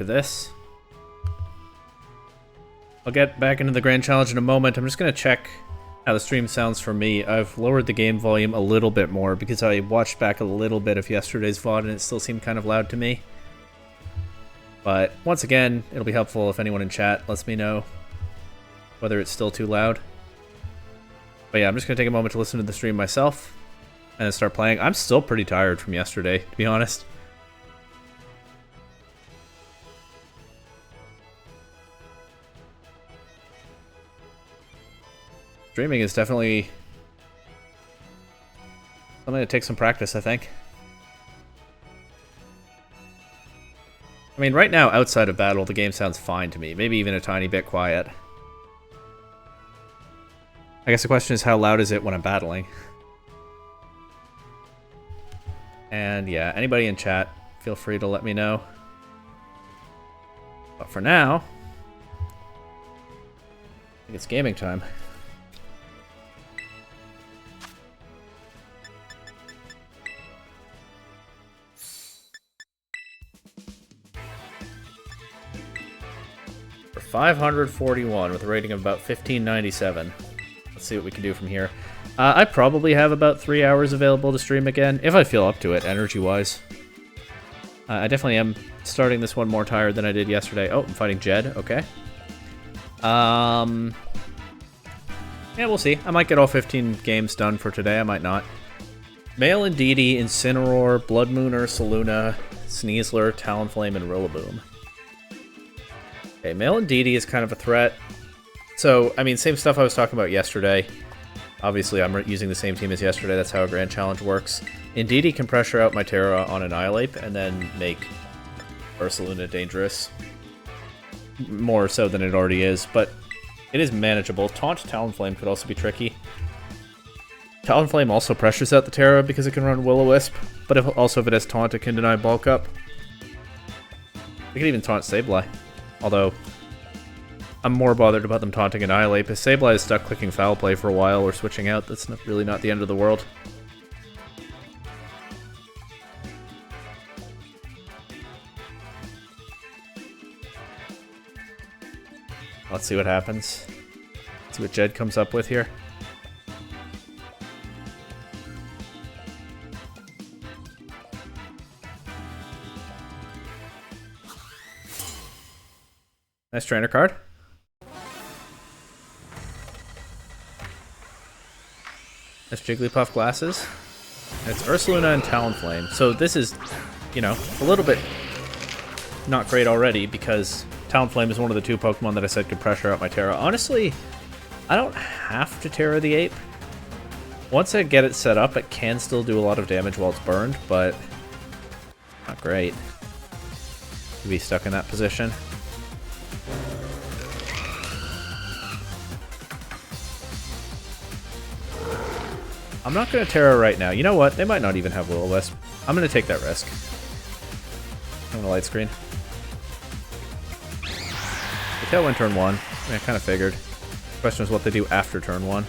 For this. I'll get back into the Grand Challenge in a moment. I'm just going to check how the stream sounds for me. I've lowered the game volume a little bit more because I watched back a little bit of yesterday's VOD and it still seemed kind of loud to me. But once again, it'll be helpful if anyone in chat lets me know whether it's still too loud. But yeah, I'm just going to take a moment to listen to the stream myself and then start playing. I'm still pretty tired from yesterday, to be honest. Streaming is definitely something that takes some practice, I think. I mean, right now, outside of battle, the game sounds fine to me. Maybe even a tiny bit quiet. I guess the question is, how loud is it when I'm battling? And yeah, anybody in chat, feel free to let me know. But for now, I think it's gaming time. For 541 with a rating of about 1597. Let's see what we can do from here. I probably have about 3 hours available to stream again, if I feel up to it, energy-wise. I definitely am starting this one more tired than I did yesterday. Oh, I'm fighting Jed, okay. Yeah, we'll see. I might get all 15 games done for today, I might not. Male Indeedee, Incineroar, Bloodmoon, Ursaluna, Sneasler, Talonflame, and Rillaboom. Okay, Male Indeedee is kind of a threat. So, I mean, same stuff I was talking about yesterday. Obviously, I'm using the same team as yesterday. That's how a Grand Challenge works. Indeedee can pressure out my Tera on Annihilate and then make Ursaluna dangerous. More so than it already is, but it is manageable. Taunt Talonflame could also be tricky. Talonflame also pressures out the Tera because it can run Will-O-Wisp, but also if it has Taunt, it can deny Bulk Up. It can even taunt Sableye. Although, I'm more bothered about them taunting Annihilate, because Sableye is stuck clicking Foul Play for a while or switching out. That's really not the end of the world. Let's see what happens. Let's see what Jed comes up with here. Nice trainer card. Nice Jigglypuff glasses. And it's Ursaluna and Talonflame. So this is, you know, a little bit not great already because Talonflame is one of the two Pokemon that I said could pressure out my Tera. Honestly, I don't have to Tera the Ape. Once I get it set up, it can still do a lot of damage while it's burned, but not great to be stuck in that position. I'm not going to Tera right now. You know what? They might not even have Will-O-Wisp. I'm going to take that risk. I'm going to light screen. The Tailwind turn 1. I mean, I kind of figured. The question is what they do after turn 1.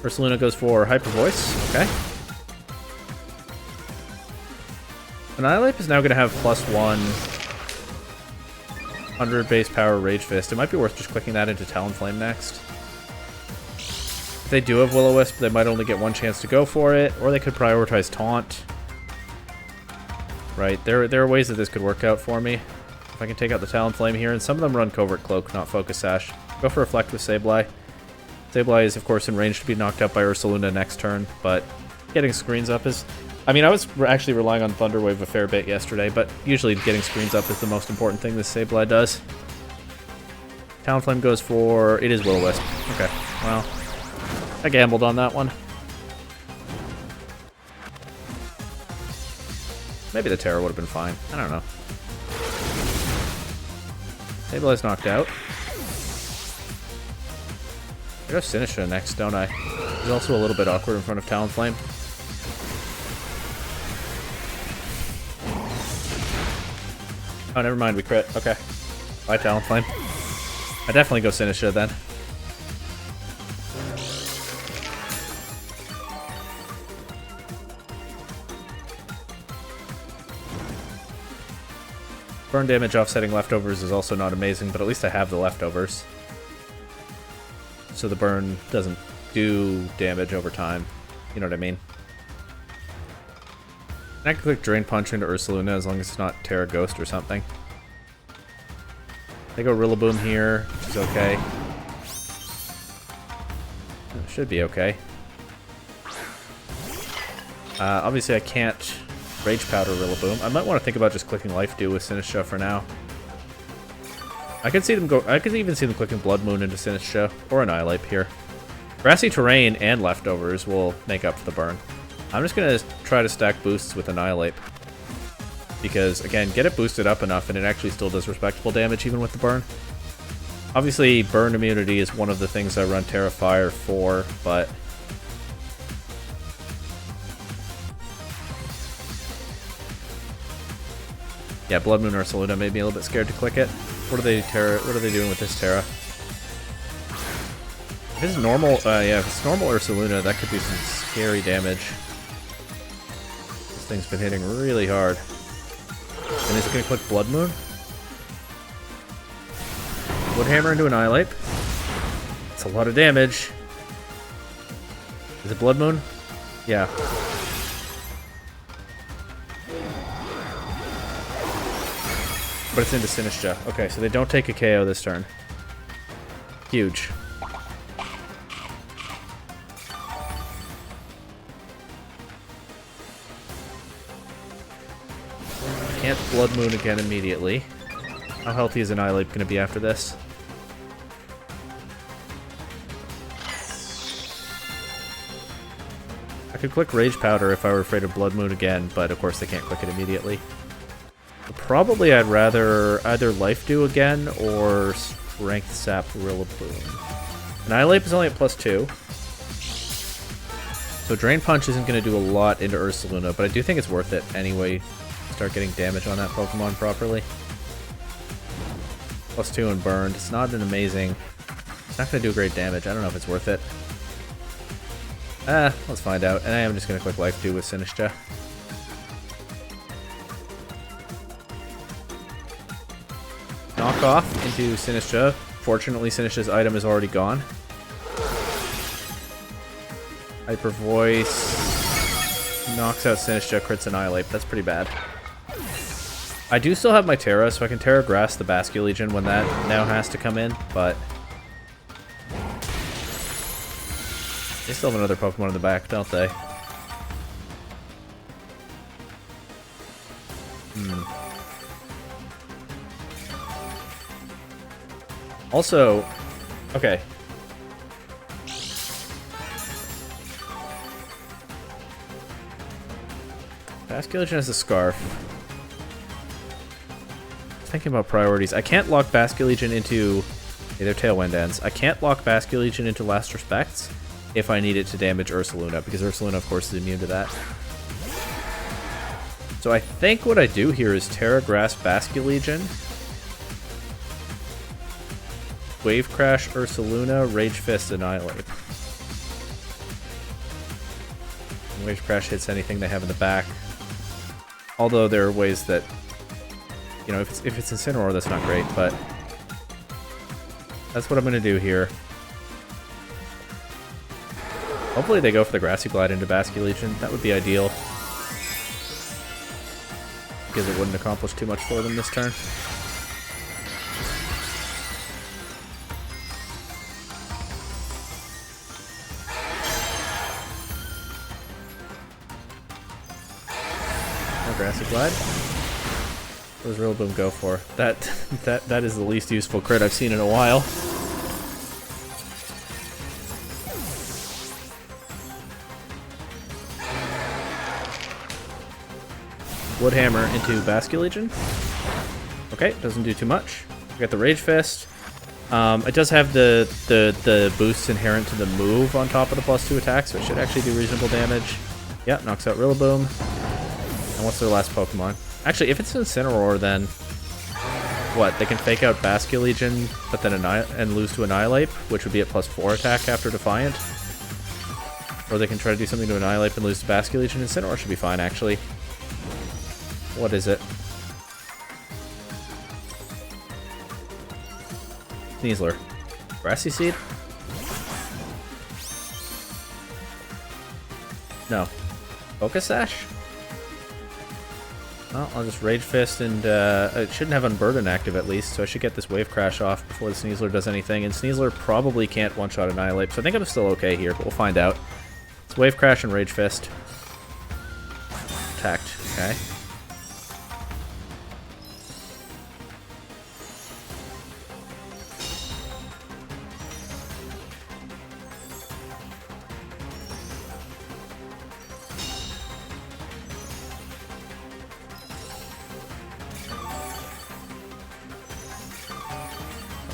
Ursaluna goes for Hyper Voice. Okay. Annihilate is now going to have +1 100 base power Rage Fist. It might be worth just clicking that into Talonflame next. If they do have Will-O-Wisp, they might only get one chance to go for it, or they could prioritize Taunt. Right, there are ways that this could work out for me. If I can take out the Talonflame here, and some of them run Covert Cloak, not Focus Sash. Go for Reflect with Sableye. Sableye is, of course, in range to be knocked out by Ursaluna next turn, but getting screens up is... I mean, I was actually relying on Thunder Wave a fair bit yesterday, but usually getting screens up is the most important thing this Sableye does. Talonflame goes for... It is Will-O-Wisp. Okay, well, I gambled on that one. Maybe the Tera would have been fine. I don't know. Sableye's knocked out. I go Sinistcha next, don't I? He's also a little bit awkward in front of Talonflame. Oh, never mind, we crit. Okay. Bye, Talonflame. I definitely go Sinistcha then. Burn damage offsetting leftovers is also not amazing, but at least I have the leftovers. So the burn doesn't do damage over time. You know what I mean? And I can click Drain Punch into Ursaluna as long as it's not Terra Ghost or something. They go Rillaboom here, which is okay. It should be okay. Obviously I can't Rage Powder Rillaboom. I might want to think about just clicking Life Dew with Sinistcha for now. I could see them go. I could even see them clicking Blood Moon into Sinistcha or Annihilape here. Grassy Terrain and Leftovers will make up for the burn. I'm just gonna try to stack boosts with Annihilape because again, get it boosted up enough, and it actually still does respectable damage even with the burn. Obviously, burn immunity is one of the things I run Terra Fire for, but yeah, Blood Moon Ursaluna made me a little bit scared to click it. What are they doing with this Terra? If it's normal, yeah, if it's normal Ursaluna, that could be some scary damage. This thing's been hitting really hard. And is it gonna click Blood Moon? Woodhammer into Annihilape. It's a lot of damage. Is it Blood Moon? Yeah. But it's into Sinistcha. Okay, so they don't take a KO this turn. Huge. Can't Blood Moon again immediately. How healthy is Annihilape going to be after this? I could click Rage Powder if I were afraid of Blood Moon again, but of course they can't click it immediately. Probably I'd rather either Life Dew again or Strength Sap Rillaboom. Annihilape is only at +2. So Drain Punch isn't going to do a lot into Ursaluna, but I do think it's worth it anyway. Start getting damage on that Pokemon properly. +2 and burned. It's not an amazing... It's not going to do great damage. I don't know if it's worth it. Let's find out. And I am just going to click Life Dew with Sinistcha. Knock off into Sinistcha. Fortunately, Sinistcha's item is already gone. Hyper Voice knocks out Sinistcha, crits Annihilape. That's pretty bad. I do still have my Terra, so I can Terra Grass the Basculegion when that now has to come in, but they still have another Pokemon in the back, don't they? Also, okay. Basculegion has a Scarf. Thinking about priorities. I can't lock Basculegion into... Yeah, they're Tailwind Ends. I can't lock Basculegion into Last Respects if I need it to damage Ursaluna, because Ursaluna, of course, is immune to that. So I think what I do here is Terra Grass Basculegion, Wave Crash Ursaluna, Rage Fist Annihilape. And Wave Crash hits anything they have in the back. Although there are ways that, you know, if it's Incineroar, that's not great, but that's what I'm going to do here. Hopefully they go for the Grassy Glide into Basculegion. That would be ideal, because it wouldn't accomplish too much for them this turn. Grassy Glide. What does Rillaboom go for? That is the least useful crit I've seen in a while. Woodhammer into Basculegion. Okay, doesn't do too much. We got the Rage Fist. It does have the boosts inherent to the move on top of the +2 attack, so it should actually do reasonable damage. Yeah, knocks out Rillaboom. And what's their last Pokemon? Actually, if it's Incineroar, then what? They can fake out Basculegion, but then and lose to Annihilape, which would be at +4 attack after Defiant. Or they can try to do something to Annihilape and lose to Basculegion. Incineroar should be fine, actually. What is it? Sneasler. Grassy Seed? No. Focus Sash? Well, I'll just Rage Fist, and it shouldn't have Unburden active at least, so I should get this Wave Crash off before the Sneasler does anything, and Sneasler probably can't one-shot Annihilate, so I think I'm still okay here, but we'll find out. It's Wave Crash and Rage Fist. Attacked. Okay.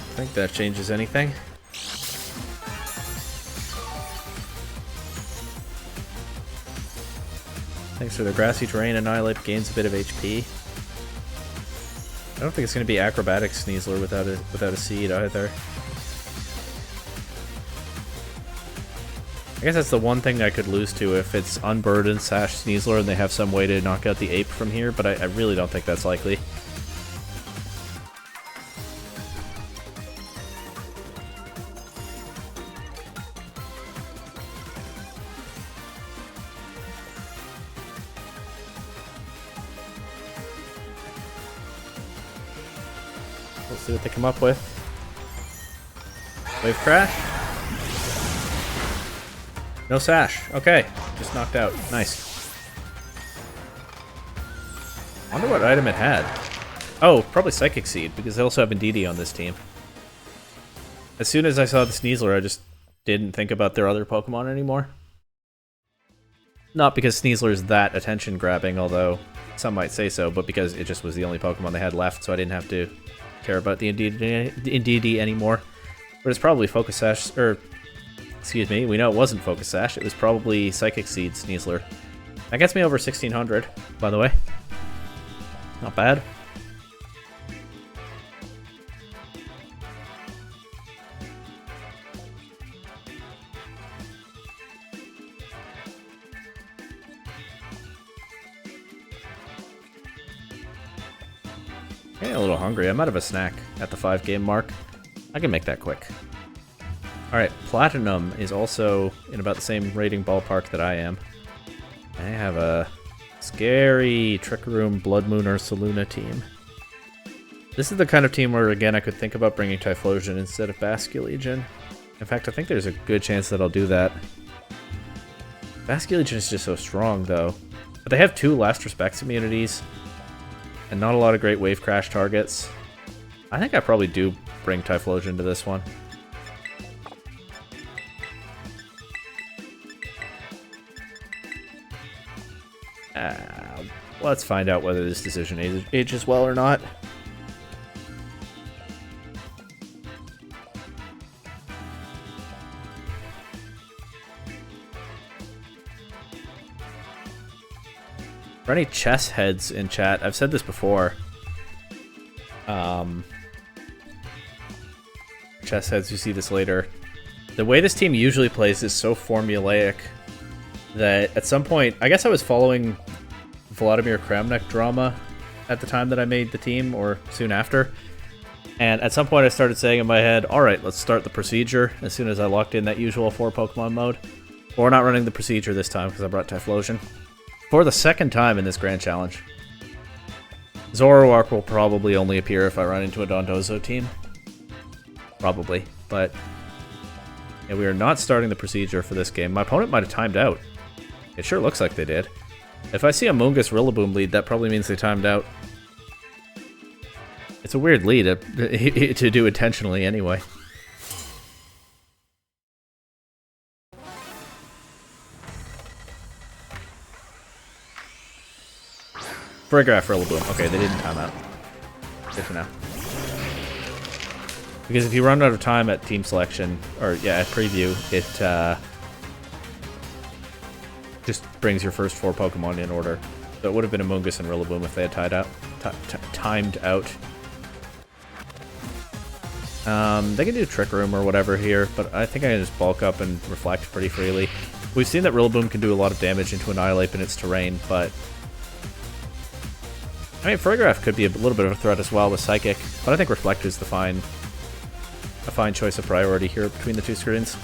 I think that changes anything. Thanks for the Grassy Terrain. Annihilate gains a bit of HP. I don't think it's going to be Acrobatic Sneasler without a seed either. I guess that's the one thing I could lose to if it's Unburdened Sash Sneasler and they have some way to knock out the Ape from here, but I really don't think that's likely. Let's see what they come up with. Wave Crash. No Sash. Okay. Just knocked out. Nice. Wonder what item it had. Oh, probably Psychic Seed, because they also have Indeedee on this team. As soon as I saw the Sneasler, I just didn't think about their other Pokemon anymore. Not because Sneasler is that attention-grabbing, although some might say so, but because it just was the only Pokemon they had left, so I didn't have to care about the Indeedee anymore. But it's probably Focus Sash, or excuse me, we know it wasn't Focus Sash, it was probably Psychic Seed Sneasler. That gets me over 1600, by the way. Not bad. Getting a little hungry. I'm out of a snack at the 5-game mark. I can make that quick. Alright, Platinum is also in about the same rating ballpark that I am. I have a scary Trick Room, Blood Moon, or Saluna team. This is the kind of team where, again, I could think about bringing Typhlosion instead of Basculegion. In fact, I think there's a good chance that I'll do that. Basculegion is just so strong, though. But they have 2 Last Respects immunities, and not a lot of great Wave Crash targets. I think I probably do bring Typhlosion to this one. Let's find out whether this decision ages well or not. For any chess heads in chat, I've said this before. Chess heads who see this later. The way this team usually plays is so formulaic that at some point, I guess I was following Vladimir Kramnik drama at the time that I made the team, or soon after. And at some point I started saying in my head, alright, let's start the procedure as soon as I locked in that usual 4 Pokemon mode. But we're not running the procedure this time because I brought Typhlosion. For the second time in this Grand Challenge. Zoroark will probably only appear if I run into a Dondozo team. Probably, but yeah, we are not starting the procedure for this game. My opponent might have timed out. It sure looks like they did. If I see a Mungus Rillaboom lead, that probably means they timed out. It's a weird lead to do intentionally anyway. Farigiraf Rillaboom. Okay, they didn't time out. Good for now. Because if you run out of time at team selection, or yeah, at preview, it just brings your first 4 Pokemon in order. So it would have been a Mungus and Rillaboom if they had timed out. They can do Trick Room or whatever here, but I think I can just bulk up and Reflect pretty freely. We've seen that Rillaboom can do a lot of damage into Annihilate in its terrain, but I mean, Farigiraf could be a little bit of a threat as well with Psychic, but I think Reflect is the fine a fine choice of priority here between the two screens.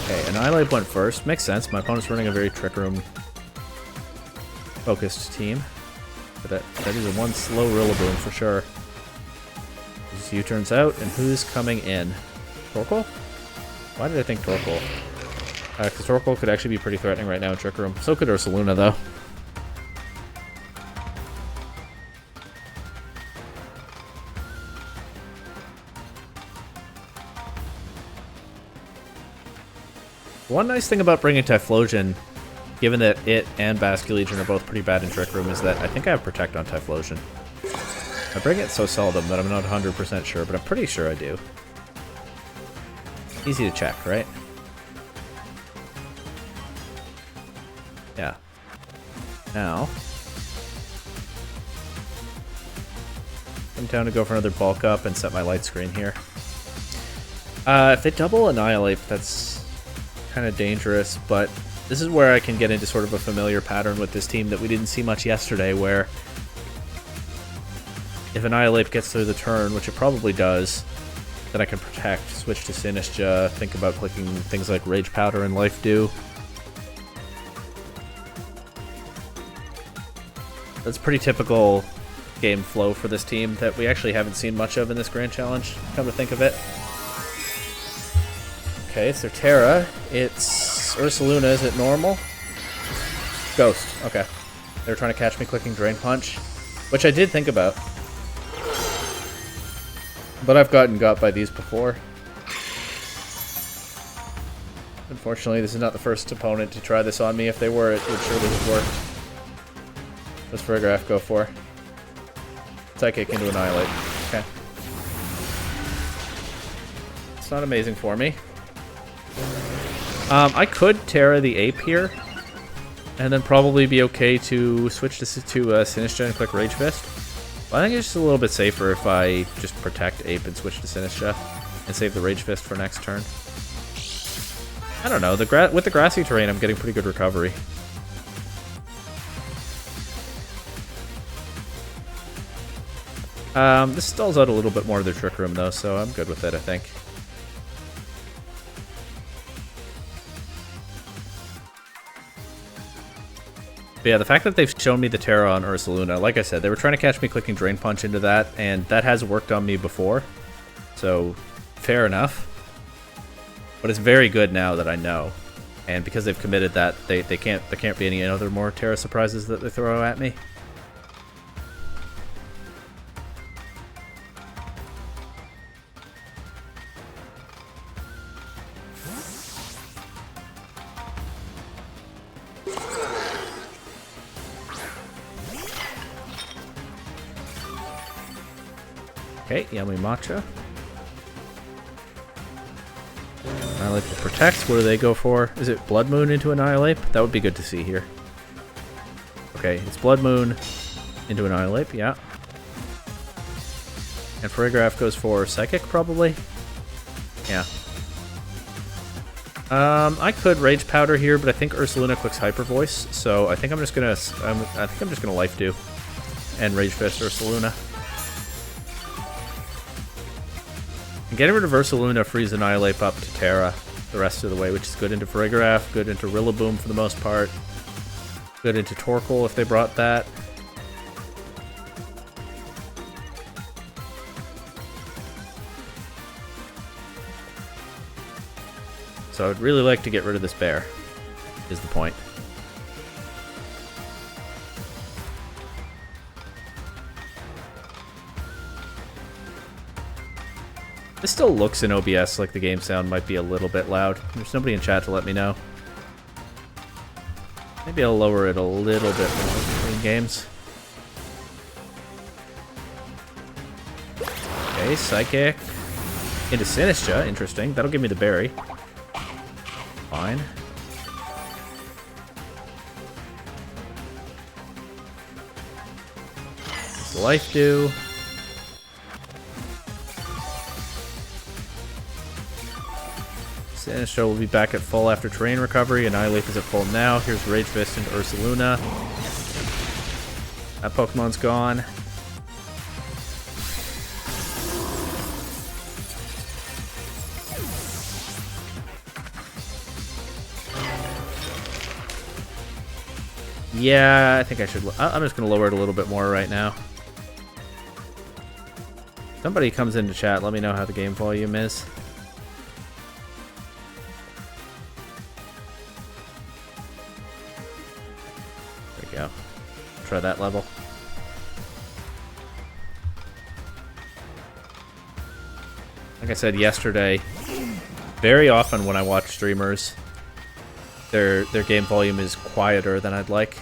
Okay, Annihilate went first. Makes sense. My opponent's running a very Trick Room focused team. But that is a one slow Rillaboom for sure. This U-turns out, and who's coming in? Torkoal? Why did I think Torkoal? Because Torkoal could actually be pretty threatening right now in Trick Room. So could Ursaluna, though. One nice thing about bringing Typhlosion, given that it and Basculegion are both pretty bad in Trick Room, is that I think I have Protect on Typhlosion. I bring it so seldom that I'm not 100% sure, but I'm pretty sure I do. Easy to check, right? Yeah. Now, I'm down to go for another bulk up and set my light screen here. If they double Annihilate, that's kind of dangerous, but this is where I can get into sort of a familiar pattern with this team that we didn't see much yesterday, where if Annihilate gets through the turn, which it probably does, then I can Protect, switch to Sinistcha, think about clicking things like Rage Powder and Life Dew. That's pretty typical game flow for this team that we actually haven't seen much of in this Grand Challenge, come to think of it. Okay, it's their Terra. It's Ursaluna. Is it normal? Ghost. Okay. They were trying to catch me clicking Drain Punch, which I did think about. But I've gotten got by these before. Unfortunately, this is not the first opponent to try this on me. If they were, it would surely have worked. What's Farigiraf go for? Psychic into Annihilate. Okay. It's not amazing for me. I could Terra the Ape here, and then probably be okay to switch to Sinistcha and click Rage Fist. But I think it's just a little bit safer if I just Protect Ape and switch to Sinistcha and save the Rage Fist for next turn. I don't know, with the grassy terrain I'm getting pretty good recovery. This stalls out a little bit more of their Trick Room though, so I'm good with it, I think. But yeah, the fact that they've shown me the Terra on Ursaluna, like I said, they were trying to catch me clicking Drain Punch into that, and that has worked on me before. So, fair enough. But it's very good now that I know. And because they've committed that, there can't be any other more Terra surprises that they throw at me. Okay, Yummy Matcha. Annihilate will Protect. What do they go for? Is it Blood Moon into Annihilate? That would be good to see here. Okay, it's Blood Moon into Annihilate, yeah. And Farigiraf goes for Psychic, probably? Yeah. I could Rage Powder here, but I think Ursaluna clicks Hyper Voice, so I think I'm just gonna Life Dew and Rage Fist Ursaluna. And getting rid of Ursaluna frees Annihilate up to Terra the rest of the way, which is good into Farigiraf, good into Rillaboom for the most part, good into Torkoal if they brought that. So I'd really like to get rid of this bear, is the point. This still looks in OBS like the game sound might be a little bit loud. There's nobody in chat to let me know. Maybe I'll lower it a little bit more between games. Okay, Psychic into Sinistcha. Interesting. That'll give me the berry. Fine. Life Dew. Sinistcha will be back at full after terrain recovery. Annihilape is at full now. Here's Rage Fist into Ursaluna. That Pokemon's gone. Yeah, I think I should. I'm just going to lower it a little bit more right now. Somebody comes into chat, let me know how the game volume is. There we go. Try that level. Like I said yesterday, very often when I watch streamers, their game volume is quieter than I'd like.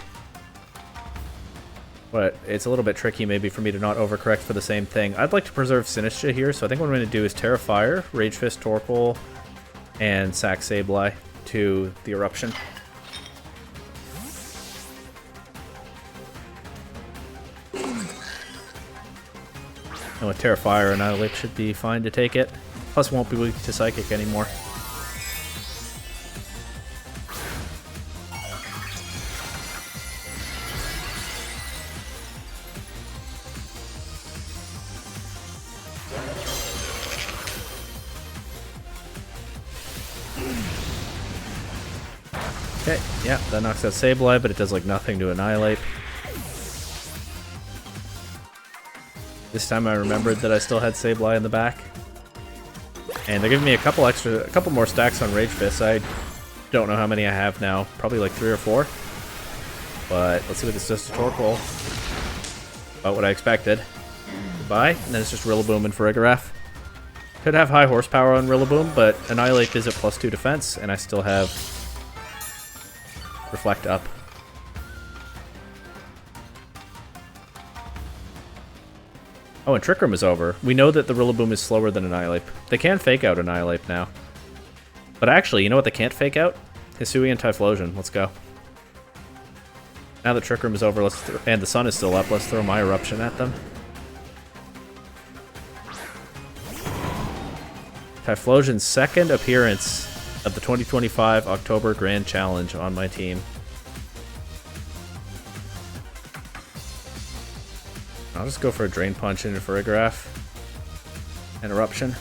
But it's a little bit tricky maybe for me to not overcorrect for the same thing. I'd like to preserve Sinistcha here, so I think what I'm going to do is Tera Fire, Rage Fist, Torkoal, and sack Sableye to the Eruption. And with Tera Fire, Annihilape should be fine to take it. Plus won't be weak to Psychic anymore. Okay, yeah, that knocks out Sableye, but it does like nothing to Annihilape. This time I remembered that I still had Sableye in the back. And they're giving me a couple more stacks on Rage Fist. I don't know how many I have now, probably like 3 or 4. But let's see what this does to Torkoal. About what I expected. Goodbye, and then it's just Rillaboom and Farigiraf. Could have high horsepower on Rillaboom, but Annihilape is at +2 defense, and I still have Reflect up. Oh, and Trick Room is over. We know that the Rillaboom is slower than Annihilape. They can fake out Annihilape now. But actually, you know what they can't fake out? Hisui and Typhlosion. Let's go. Now that Trick Room is over, and the sun is still up, let's throw my Eruption at them. Typhlosion's second appearance of the 2025 October Grand Challenge on my team. I'll just go for a Drain Punch into Farigiraf. And Eruption.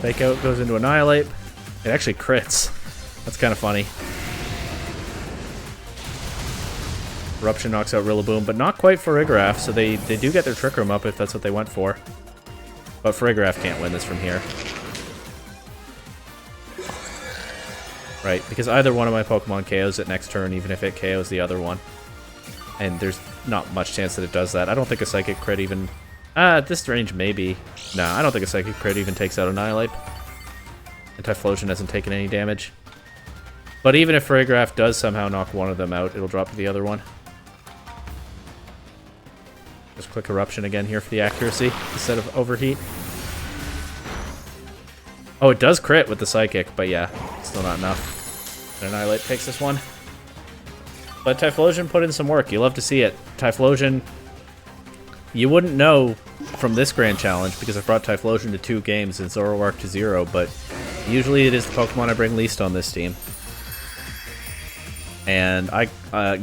Fake Out goes into Annihilape. It actually crits. That's kind of funny. Eruption knocks out Rillaboom, but not quite Farigiraf, so they do get their Trick Room up if that's what they went for. But Farigiraf can't win this from here. Right, because either one of my Pokemon KOs it next turn, even if it KOs the other one. And there's not much chance that it does that. I don't think a Psychic Crit even... at this range, maybe. Nah, I don't think a Psychic Crit even takes out Annihilape. And Typhlosion hasn't taken any damage. But even if Farigiraf does somehow knock one of them out, it'll drop to the other one. Just click Eruption again here for the accuracy, instead of Overheat. Oh, it does crit with the Psychic, but yeah, still not enough. And Annihilape takes this one. But Typhlosion put in some work. You love to see it. Typhlosion, you wouldn't know from this Grand Challenge, because I've brought Typhlosion to 2 games and Zoroark to 0, but usually it is the Pokemon I bring least on this team. And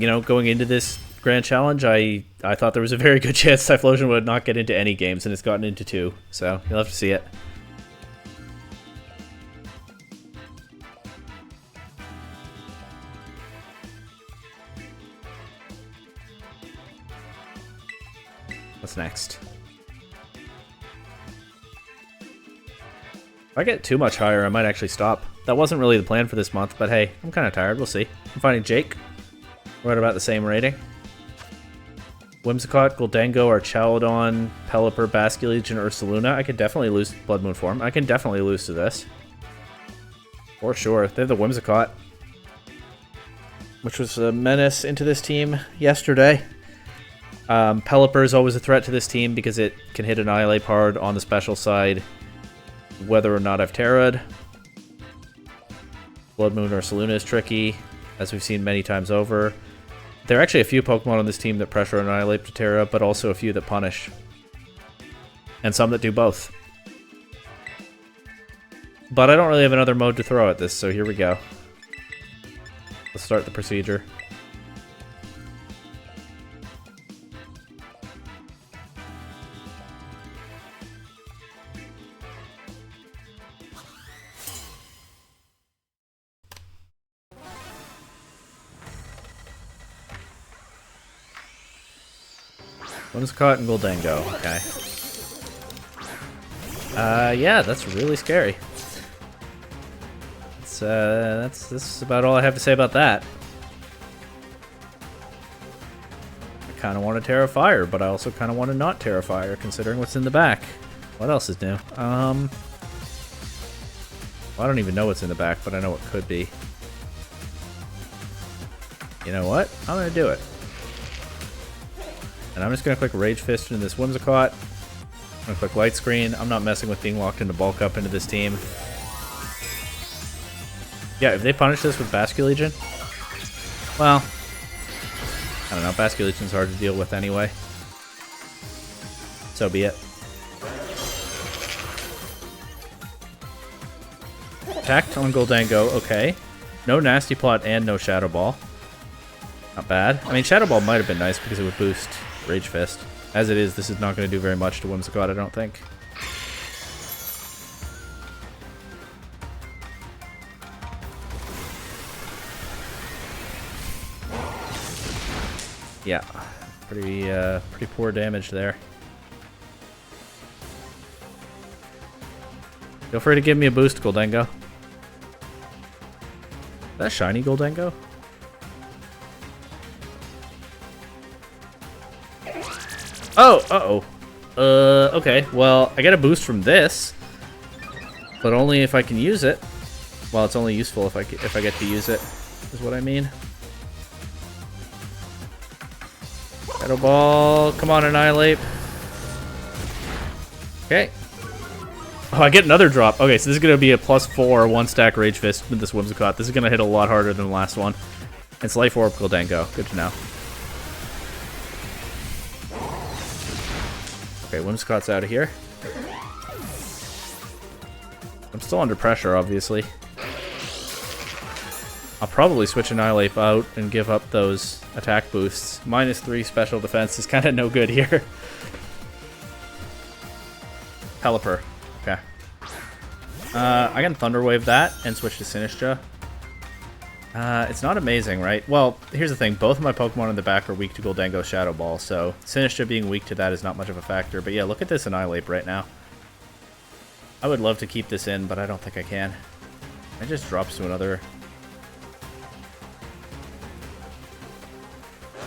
you know, going into this Grand Challenge, I thought there was a very good chance Typhlosion would not get into any games, and it's gotten into 2, so you'll have to see it. What's next? If I get too much higher, I might actually stop. That wasn't really the plan for this month, but hey, I'm kind of tired. We'll see. I'm finding Jake. We're at about the same rating. Whimsicott, Gholdengo, Archaladon, Pelipper, Basculegion, and Ursaluna. I could definitely lose Blood Moon form. I can definitely lose to this. For sure. They have the Whimsicott, which was a menace into this team yesterday. Pelipper is always a threat to this team because it can hit Annihilape hard on the special side, whether or not I've Terra'd. Blood Moon or Ursaluna is tricky, as we've seen many times over. There are actually a few Pokemon on this team that pressure Annihilape to Terra, but also a few that punish. And some that do both. But I don't really have another mode to throw at this, so here we go. Let's start the procedure. Whimsicott and Gholdengo, okay. Yeah, that's really scary. That's about all I have to say about that. I kind of want to Terra Fire, but I also kind of want to not Terra Fire, considering what's in the back. What else is new? Well, I don't even know what's in the back, but I know what could be. You know what? I'm gonna do it. And I'm just going to click Rage Fist into this Whimsicott. I'm going to click Light Screen. I'm not messing with being locked into bulk up into this team. Yeah, if they punish this with Basculegion, well, I don't know. Basculegion's hard to deal with anyway. So be it. Attacked on Gholdengo, okay. No Nasty Plot and no Shadow Ball. Not bad. I mean, Shadow Ball might have been nice because it would boost Rage Fist. As it is, this is not going to do very much to Whimsicott, I don't think. Yeah, pretty poor damage there. Feel free to give me a boost, Gholdengo. Is that shiny Gholdengo? Oh, uh-oh. Okay. Well, I get a boost from this, but only if I can use it. Well, it's only useful if I get to use it, is what I mean. Shadow Ball. Come on, Annihilate. Okay. Oh, I get another drop. Okay, so this is going to be a +4 1-stack Rage Fist with this Whimsicott. This is going to hit a lot harder than the last one. It's Life Orb Gholdengo. Good to know. Okay, Whimsicott's out of here. I'm still under pressure, obviously. I'll probably switch Annihilate out and give up those attack boosts. -3 special defense is kind of no good here. Pelipper. Okay. I can Thunder Wave that and switch to Sinistcha. It's not amazing, right? Well, here's the thing. Both of my Pokemon in the back are weak to Gholdengo Shadow Ball, so Sinistcha being weak to that is not much of a factor. But yeah, look at this Annihilate right now. I would love to keep this in, but I don't think I can. It just drops to another...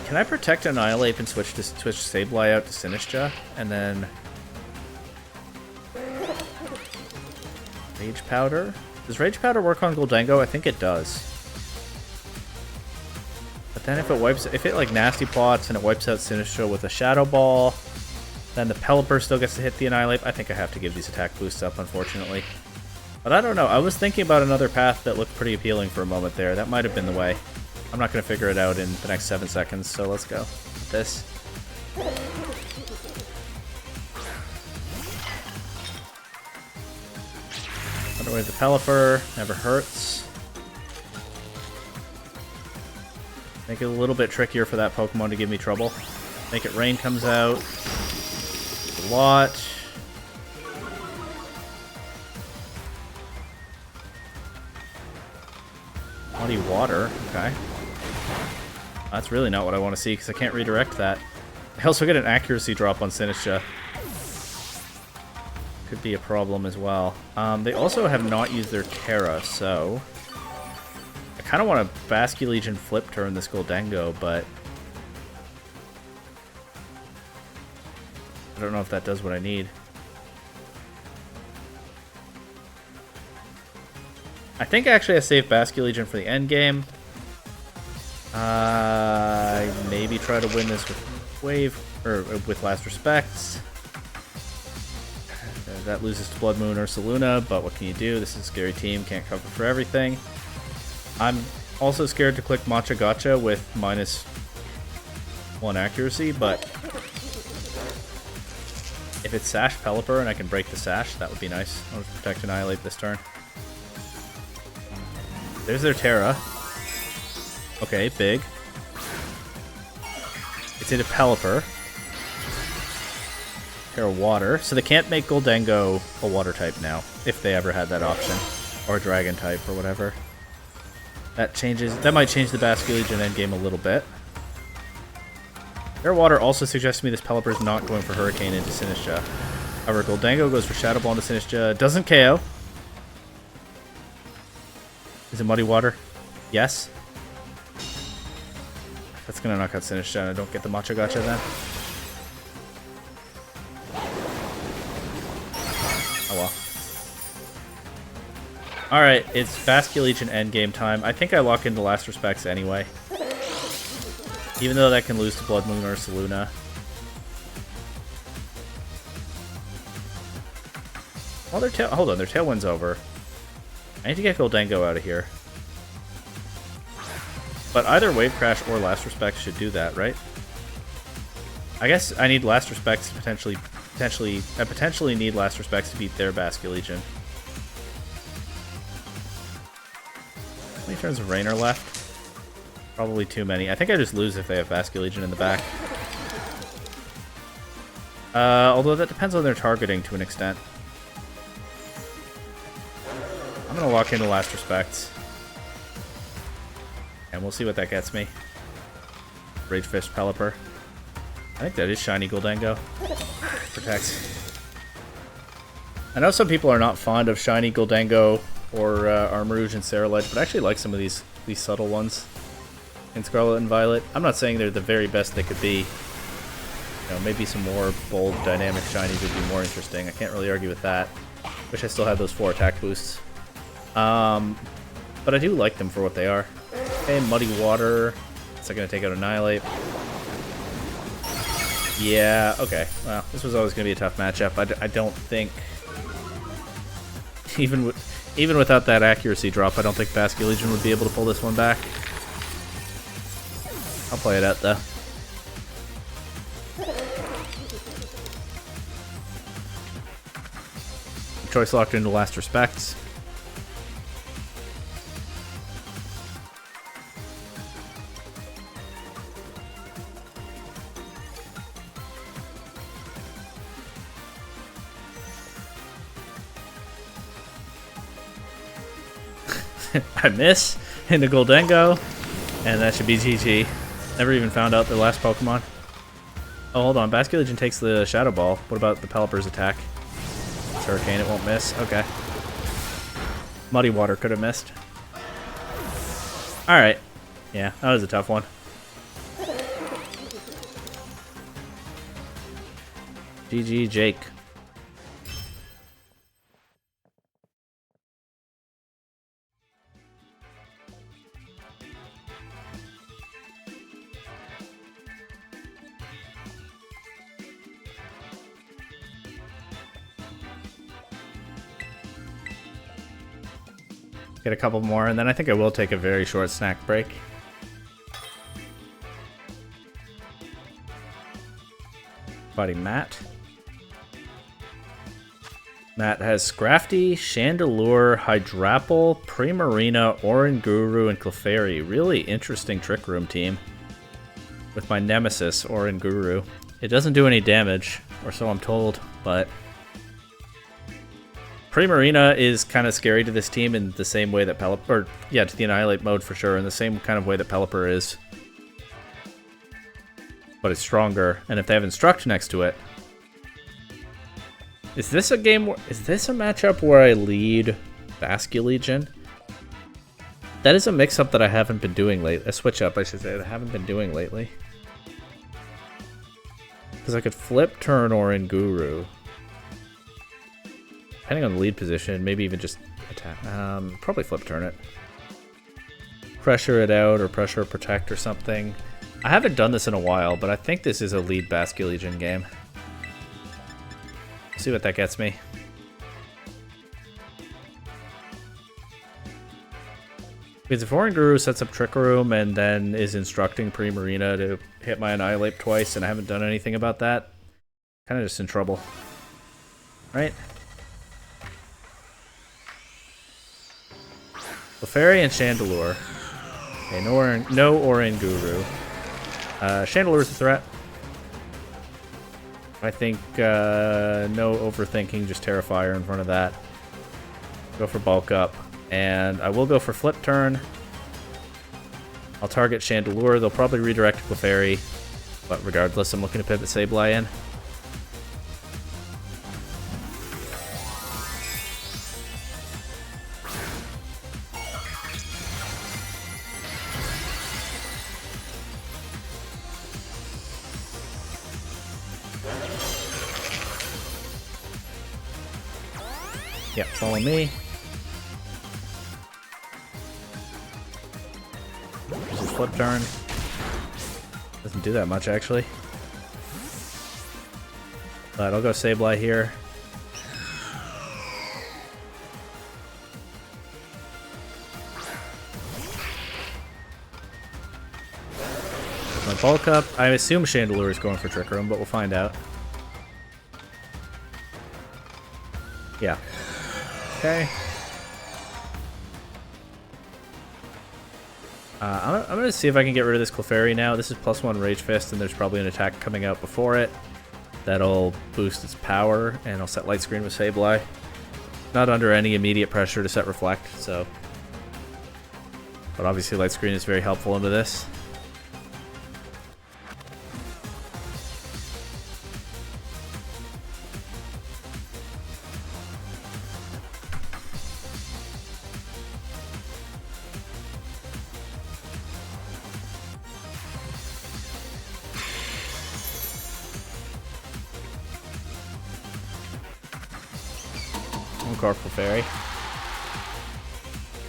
Can I protect Annihilate and switch Sableye out to Sinistcha? And then... Rage Powder? Does Rage Powder work on Gholdengo? I think it does. But then if it like Nasty Plots and it wipes out Sinistcha with a Shadow Ball, then the Pelipper still gets to hit the Annihilate. I think I have to give these attack boosts up, unfortunately. But I don't know. I was thinking about another path that looked pretty appealing for a moment there. That might have been the way. I'm not going to figure it out in the next 7 seconds, so let's go with this. Underwave the Pelipper. Never hurts. Make it a little bit trickier for that Pokemon to give me trouble. Make it Rain comes out. A lot. Muddy Water. Okay. That's really not what I want to see because I can't redirect that. I also get an accuracy drop on Sinistcha. Could be a problem as well. They also have not used their Terra, so... I kind of want to Basculegion flip turn this Gholdengo, but... I don't know if that does what I need. I think actually I saved Basculegion for the end game. Maybe try to win this with Wave, or with Last Respects. That loses to Blood Moon or Saluna, but what can you do? This is a scary team, can't cover for everything. I'm also scared to click Matcha Gotcha with -1 accuracy, but if it's Sash Pelipper and I can break the Sash, that would be nice. I'll just Protect Annihilate this turn. There's their Terra. Okay, big. It's into Pelipper. Terra Water. So they can't make Gholdengo a water type now, if they ever had that option. Or a dragon type, or whatever. That might change the Basculegion endgame a little bit. Terra Water also suggests to me this Pelipper is not going for Hurricane into Sinistcha. However, Gholdengo goes for Shadow Ball into Sinistcha. Doesn't KO. Is it Muddy Water? Yes. That's gonna knock out Sinistcha and I don't get the Macho Gotcha then. Oh well. Alright, it's Basculegion endgame time. I think I lock into Last Respects anyway. Even though that can lose to Blood Moon or Saluna. Oh, hold on, their Tailwind's over. I need to get Gholdengo out of here. But either Wave Crash or Last Respects should do that, right? I guess I need Last Respects to potentially need Last Respects to beat their Basculegion. How many turns of Rain are left? Probably too many. I think I just lose if they have Basculegion in the back. Although that depends on their targeting to an extent. I'm gonna lock into Last Respects. And we'll see what that gets me. Rage Fist Pelipper. I think that is Shiny Gholdengo. Protects. I know some people are not fond of Shiny Gholdengo or Armarouge and Ceruledge, but I actually like some of these subtle ones in Scarlet and Violet. I'm not saying they're the very best they could be. You know, maybe some more bold, dynamic shinies would be more interesting. I can't really argue with that. Wish I still had those 4 attack boosts. But I do like them for what they are. Okay, Muddy Water. Is that going to take out Annihilate? Yeah, okay. Well, this was always going to be a tough matchup. I don't think... Even without that accuracy drop, I don't think Basculegion would be able to pull this one back. I'll play it out, though. Choice locked into Last Respects. I miss into Gholdengo, and that should be GG. Never even found out the last Pokemon. Oh, hold on. Basculegion takes the Shadow Ball. What about the Pelipper's attack? It's Hurricane, it won't miss. Okay. Muddy Water could have missed. Alright. Yeah, that was a tough one. GG, Jake. Get a couple more, and then I think I will take a very short snack break. Fighting Matt. Matt has Scrafty, Chandelure, Hydrapple, Primarina, Oranguru, and Clefairy. Really interesting Trick Room team. With my nemesis, Oranguru. It doesn't do any damage, or so I'm told, but... Primarina is kind of scary to this team in the same way that Pelipper... Yeah, to the Annihilate mode for sure, in the same kind of way that Pelipper is. But it's stronger, and if they have Instruct next to it... Is this a matchup where I lead Basculegion? That is a mix-up that I haven't been doing lately. A switch-up, I should say, that I haven't been doing lately. Because I could flip turn Oranguru. Depending on the lead position, maybe even just attack. Probably flip turn it. Pressure it out, or pressure or protect or something. I haven't done this in a while, but I think this is a lead Basculegion game. See what that gets me. Because if Oranguru sets up Trick Room and then is instructing Primarina to hit my Annihilate twice and I haven't done anything about that, kind of just in trouble. Right? Clefairy and Chandelure. Okay, no Oran Guru. Chandelure's a threat. I think no overthinking, just Terrafire in front of that. Go for bulk up. And I will go for flip turn. I'll target Chandelure. They'll probably redirect Clefairy. But regardless, I'm looking to pivot Sableye in. Yep, follow me. This is flip turn. Doesn't do that much, actually. But I'll go Sableye here. My bulk up. I assume Chandelure is going for Trick Room, but we'll find out. Yeah. Okay. I'm going to see if I can get rid of this Clefairy now. This is +1 Rage Fist, and there's probably an attack coming out before it. That'll boost its power, and I'll set Light Screen with Sableye. Not under any immediate pressure to set Reflect, so... But obviously Light Screen is very helpful into this. Encore Clefairy.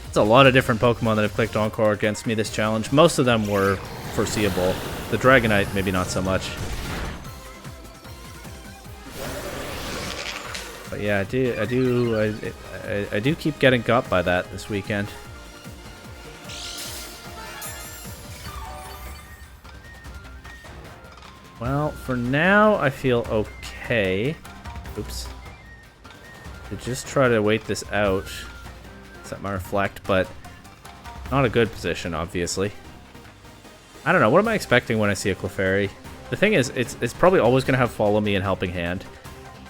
It's a lot of different Pokemon that have clicked Encore against me this challenge. Most of them were foreseeable. The Dragonite, maybe not so much. But yeah, I do keep getting got by that this weekend. Well, for now, I feel okay. Oops. To just try to wait this out. Set my Reflect, but not a good position, obviously. I don't know. What am I expecting when I see a Clefairy? The thing is, it's probably always going to have Follow Me and Helping Hand.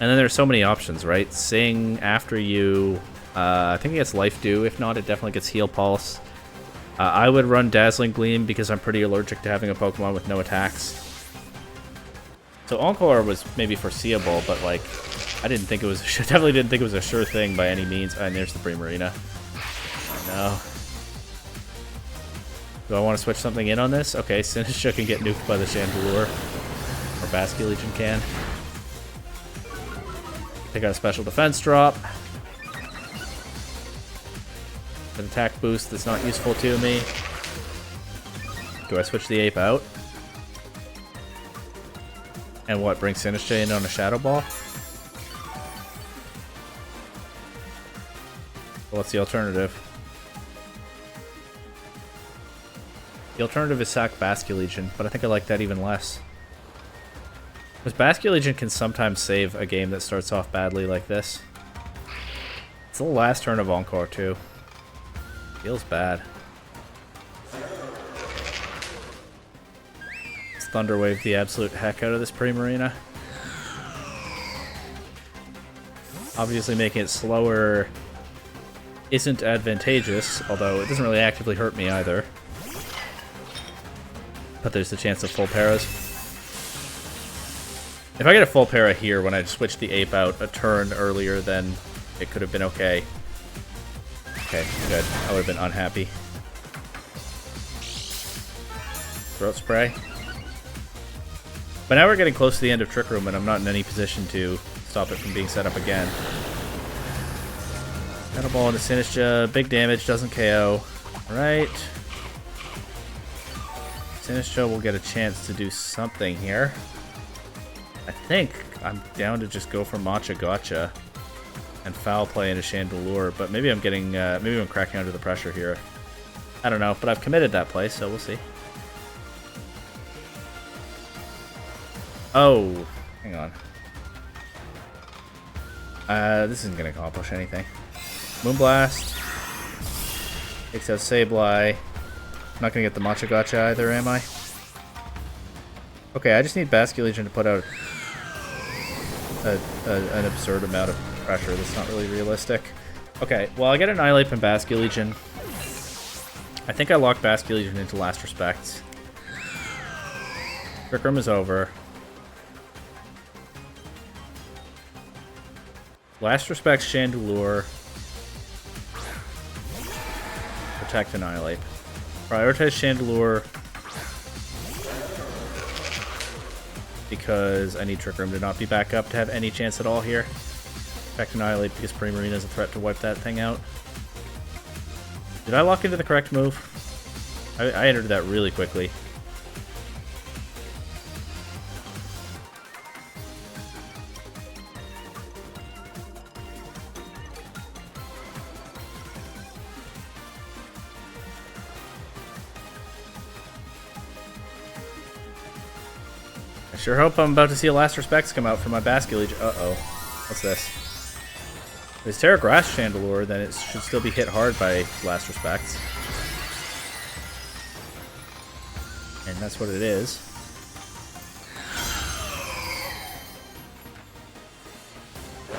And then there's so many options, right? Sing after you. I think it gets Life Dew. If not, it definitely gets Heal Pulse. I would run Dazzling Gleam because I'm pretty allergic to having a Pokemon with no attacks. So Encore was maybe foreseeable, but like, I didn't think it was. Definitely didn't think it was a sure thing by any means. And there's the Primarina. No. Do I want to switch something in on this? Okay, Sinistcha can get nuked by the Chandelure. Or Basculegion can. Take out a special defense drop. An attack boost that's not useful to me. Do I switch the ape out? And what, bring Sinistcha in on a Shadow Ball? What's the alternative? The alternative is sack Basculegion, but I think I like that even less. Because Basculegion can sometimes save a game that starts off badly like this. It's the last turn of Encore, too. Feels bad. Let's Thunder Wave the absolute heck out of this Primarina. Obviously making it slower isn't advantageous, although it doesn't really actively hurt me either. But there's the chance of full paras. If I get a full para here when I switch the ape out a turn earlier, then it could have been okay. Okay, good. I would have been unhappy. Throat Spray. But now we're getting close to the end of Trick Room, and I'm not in any position to stop it from being set up again. Metal Ball into Sinistcha. Big damage, doesn't KO. Alright. Sinistcha will get a chance to do something here. I think I'm down to just go for Matcha Gotcha and foul play into Chandelure, but maybe I'm getting, maybe I'm cracking under the pressure here. I don't know, but I've committed that play, so we'll see. Oh, hang on. This isn't gonna accomplish anything. Moonblast. Takes out Sableye. I'm not gonna get the Macho Gotcha either, am I? Okay, I just need Basculegion to put out an absurd amount of pressure that's not really realistic. Okay, well, I get Annihilate from Basculegion. I think I locked Basculegion into Last Respects. Trick Room is over. Last Respects Chandelure. Protect, Annihilate. Prioritize Chandelure because I need Trick Room to not be back up to have any chance at all here. Protect, Annihilate because Primarina is a threat to wipe that thing out. Did I lock into the correct move? I entered that really quickly. I sure hope I'm about to see a Last Respects come out for my Basculegion. Uh-oh. What's this? If it's Terra Grass Chandelure, then it should still be hit hard by Last Respects. And that's what it is.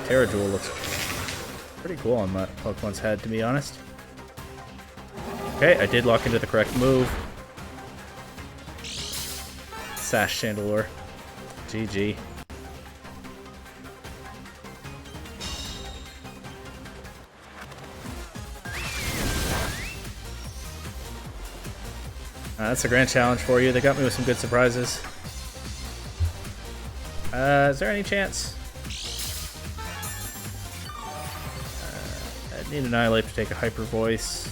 Terra Jewel looks pretty cool on my Pokemon's head, to be honest. Okay, I did lock into the correct move. Sash Chandelure. GG. That's a grand challenge for you. They got me with some good surprises. Is there any chance? I need Annihilate to take a Hyper Voice.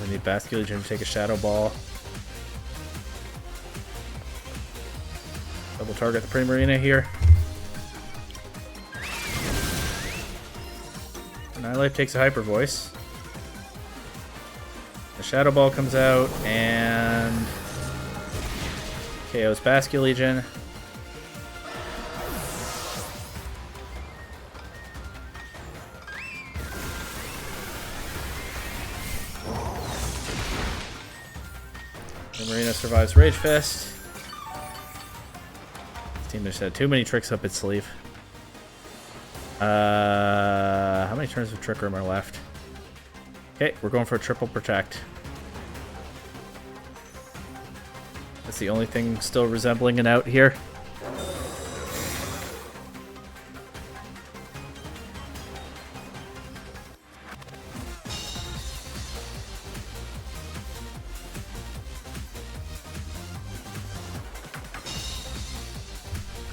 I need Basculegion to take a Shadow Ball. Double target the Primarina here. Annihilate takes a Hyper Voice. The Shadow Ball comes out and KO's Basculegion. Marina survives Rage Fist. This team just had too many tricks up its sleeve. How many turns of Trick Room are left? Okay, we're going for a triple protect. That's the only thing still resembling an out here.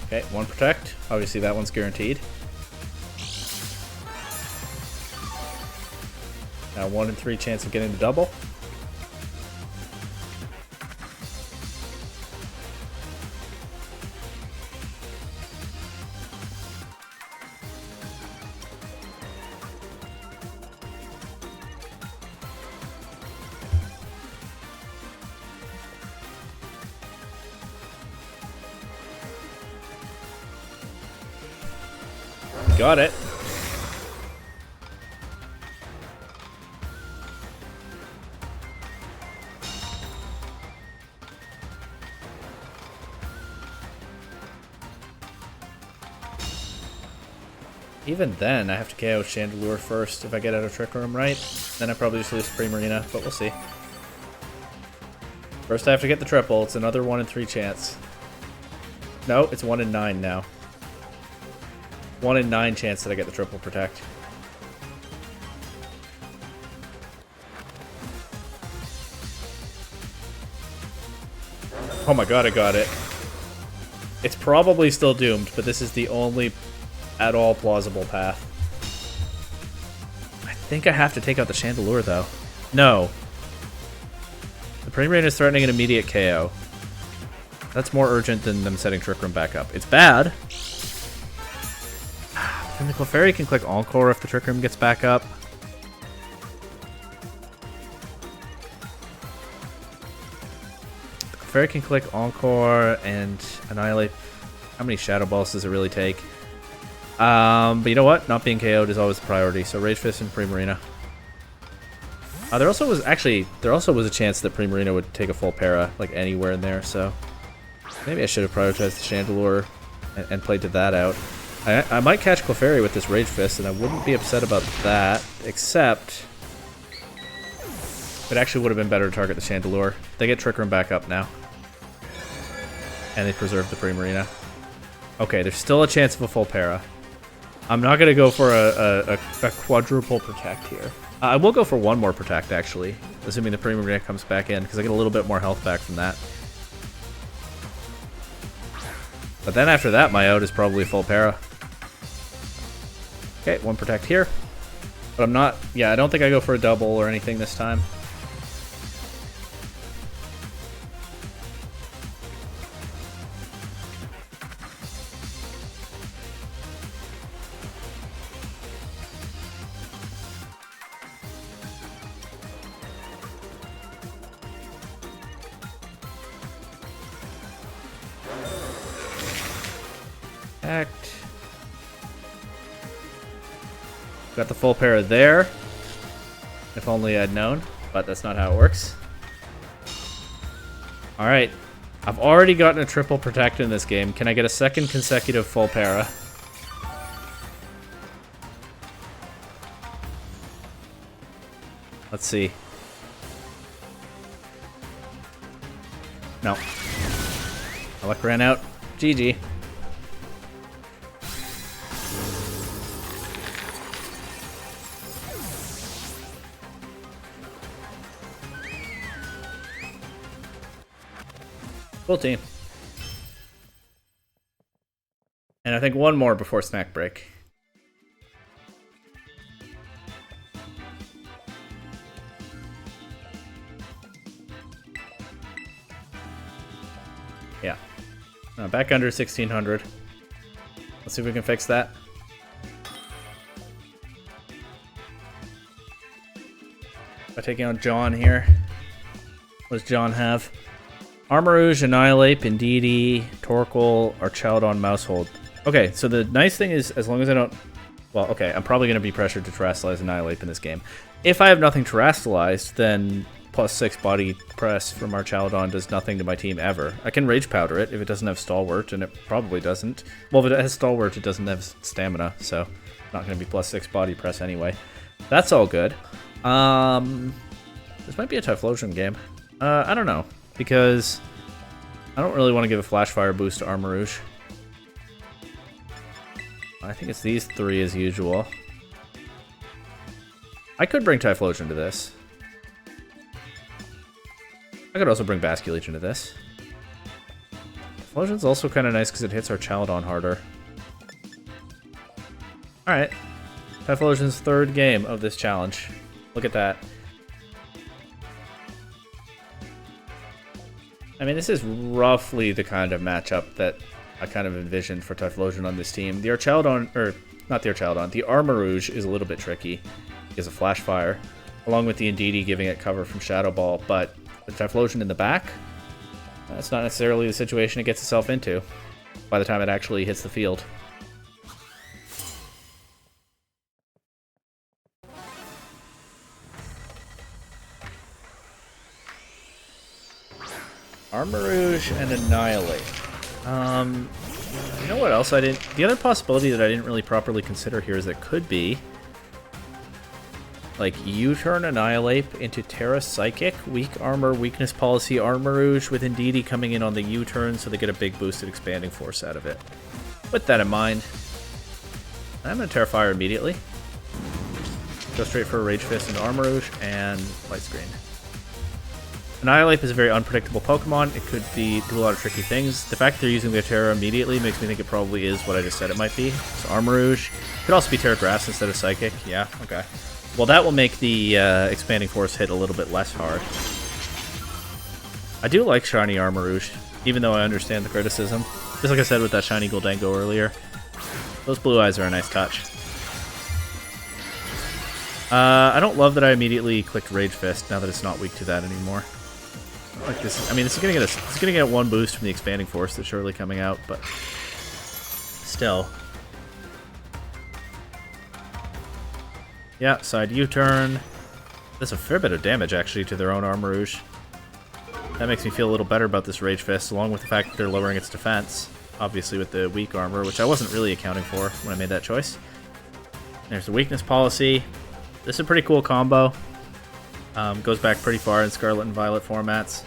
Okay, one protect. Obviously that one's guaranteed. Now 1 in 3 chance of getting the double. Got it. Even then, I have to KO Chandelure first if I get out of Trick Room, right? Then I probably just lose Primarina, but we'll see. First I have to get the triple. It's another 1 in 3 chance. No, it's 1 in 9 now. 1 in 9 chance that I get the triple protect. Oh my god, I got it. It's probably still doomed, but this is the only at all plausible path. I think I have to take out the Chandelure, though. No. The Primarina is threatening an immediate KO. That's more urgent than them setting Trick Room back up. It's bad. And the Clefairy can click Encore if the Trick Room gets back up. The Clefairy can click Encore and Annihilate. How many Shadow Balls does it really take? But you know what? Not being KO'd is always a priority. So Rage Fist and Primarina. There also was a chance that Primarina would take a full para, like anywhere in there, so maybe I should have prioritized the Chandelure and played to that out. I might catch Clefairy with this Rage Fist, and I wouldn't be upset about that, except it actually would have been better to target the Chandelure. They get Trick Room back up now. And they preserve the Primarina. Okay, there's still a chance of a full para. I'm not going to go for a quadruple Protect here. I will go for one more Protect, actually, assuming the Primarina comes back in, because I get a little bit more health back from that. But then after that, my out is probably a full para. Okay, one Protect here. But I'm not... Yeah, I don't think I go for a double or anything this time. Got the full para there. If only I'd known, but that's not how it works. Alright. I've already gotten a triple Protect in this game. Can I get a second consecutive full para? Let's see. No. My luck ran out. GG. Full team. And I think one more before snack break. Yeah. Back under 1600. Let's see if we can fix that. By taking on John here. What does John have? Armarouge, Annihilate, Indeedee, Torkoal, Archaudon, Mousehold. Okay, so the nice thing is, as long as I don't... Well, okay, I'm probably going to be pressured to Terastallize Annihilate in this game. If I have nothing Terastallized, then +6 body press from Archaudon does nothing to my team ever. I can Rage Powder it if it doesn't have Stalwart, and it probably doesn't. Well, if it has Stalwart, it doesn't have Stamina, so not going to be +6 body press anyway. That's all good. This might be a Typhlosion game. I don't know. Because I don't really want to give a Flash Fire boost to Armarouge. I think it's these three as usual. I could bring Typhlosion to this. I could also bring Basculage into this. Typhlosion's also kind of nice because it hits Archaudon harder. Alright. Typhlosion's third game of this challenge. Look at that. I mean, this is roughly the kind of matchup that I kind of envisioned for Typhlosion on this team. The Archaudon, or not the Archaudon, the Armarouge is a little bit tricky because of Flash Fire, along with the Indeedee giving it cover from Shadow Ball, but the Typhlosion in the back, that's not necessarily the situation it gets itself into by the time it actually hits the field. Armarouge and Annihilate. You know what else I didn't... The other possibility that I didn't really properly consider here is it could be like U-turn Annihilate into Terra Psychic, weak armor, weakness policy Armarouge with Indeedee coming in on the U-turn so they get a big boosted expanding force out of it. With that in mind, I'm going to Terra Fire immediately. Go straight for a Rage Fist into Armarouge and Light Screen. Annihilate is a very unpredictable Pokemon. It could do a lot of tricky things. The fact that they're using their Terra immediately makes me think it probably is what I just said it might be. So Armarouge. Could also be Terra Grass instead of Psychic. Yeah, okay. Well, that will make the Expanding Force hit a little bit less hard. I do like Shiny Armarouge, even though I understand the criticism. Just like I said with that Shiny Goldengo earlier. Those blue eyes are a nice touch. I don't love that I immediately clicked Rage Fist now that it's not weak to that anymore. Like this, I mean, this is gonna get one boost from the Expanding Force that's surely coming out, but still. Yeah, side U-turn. Does a fair bit of damage, actually, to their own Armarouge. That makes me feel a little better about this Rage Fist, along with the fact that they're lowering its defense. Obviously with the weak armor, which I wasn't really accounting for when I made that choice. There's the weakness policy. This is a pretty cool combo. Goes back pretty far in Scarlet and Violet formats.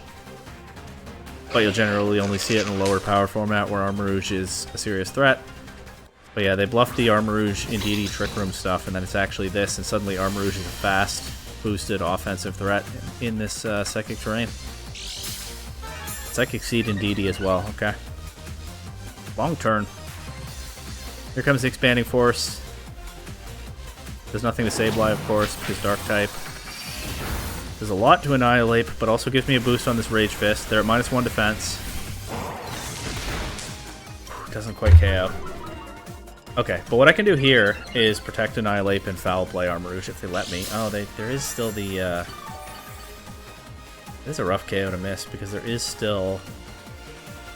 But you'll generally only see it in a lower power format where Armarouge is a serious threat. But yeah, they bluffed the Armarouge Indeedee Trick Room stuff, and then it's actually this, and suddenly Armarouge is a fast, boosted offensive threat in this Psychic terrain. Psychic Seed Indeedee as well, okay. Long turn. Here comes the Expanding Force. There's nothing to Sableye, of course, because Dark type. There's a lot to Annihilate, but also gives me a boost on this Rage Fist. They're at -1 defense. Doesn't quite KO. Okay, but what I can do here is protect Annihilate and foul play Armarouge if they let me. Oh, there is still the... This is a rough KO to miss, because there is still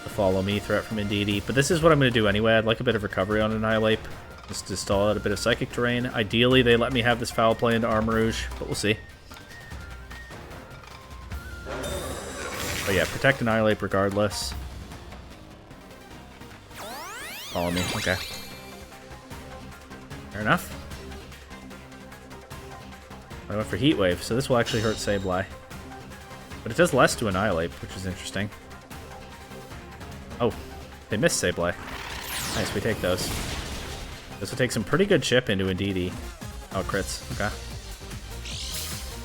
the Follow Me threat from Indeedee. But this is what I'm going to do anyway. I'd like a bit of recovery on Annihilate, just to stall out a bit of Psychic terrain. Ideally, they let me have this foul play into Armarouge, but we'll see. But yeah, protect Annihilate regardless. Follow me, okay. Fair enough. I went for Heat Wave, so this will actually hurt Sableye. But it does less to Annihilate, which is interesting. Oh, they missed Sableye. Nice, we take those. This will take some pretty good chip into Indeedee. Oh, crits, okay.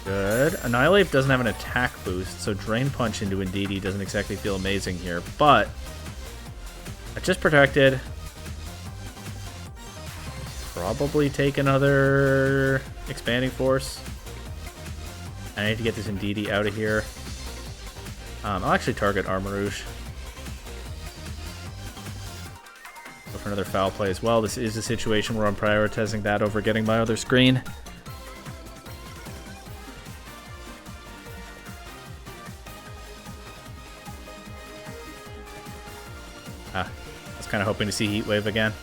Good. Annihilate doesn't have an attack boost, so Drain Punch into Indeedee doesn't exactly feel amazing here, but I just protected. Probably take another Expanding Force. I need to get this Indeedee out of here. I'll actually target Armarouge. Go for another foul play as well. This is a situation where I'm prioritizing that over getting my other screen. I was kind of hoping to see Heat Wave again.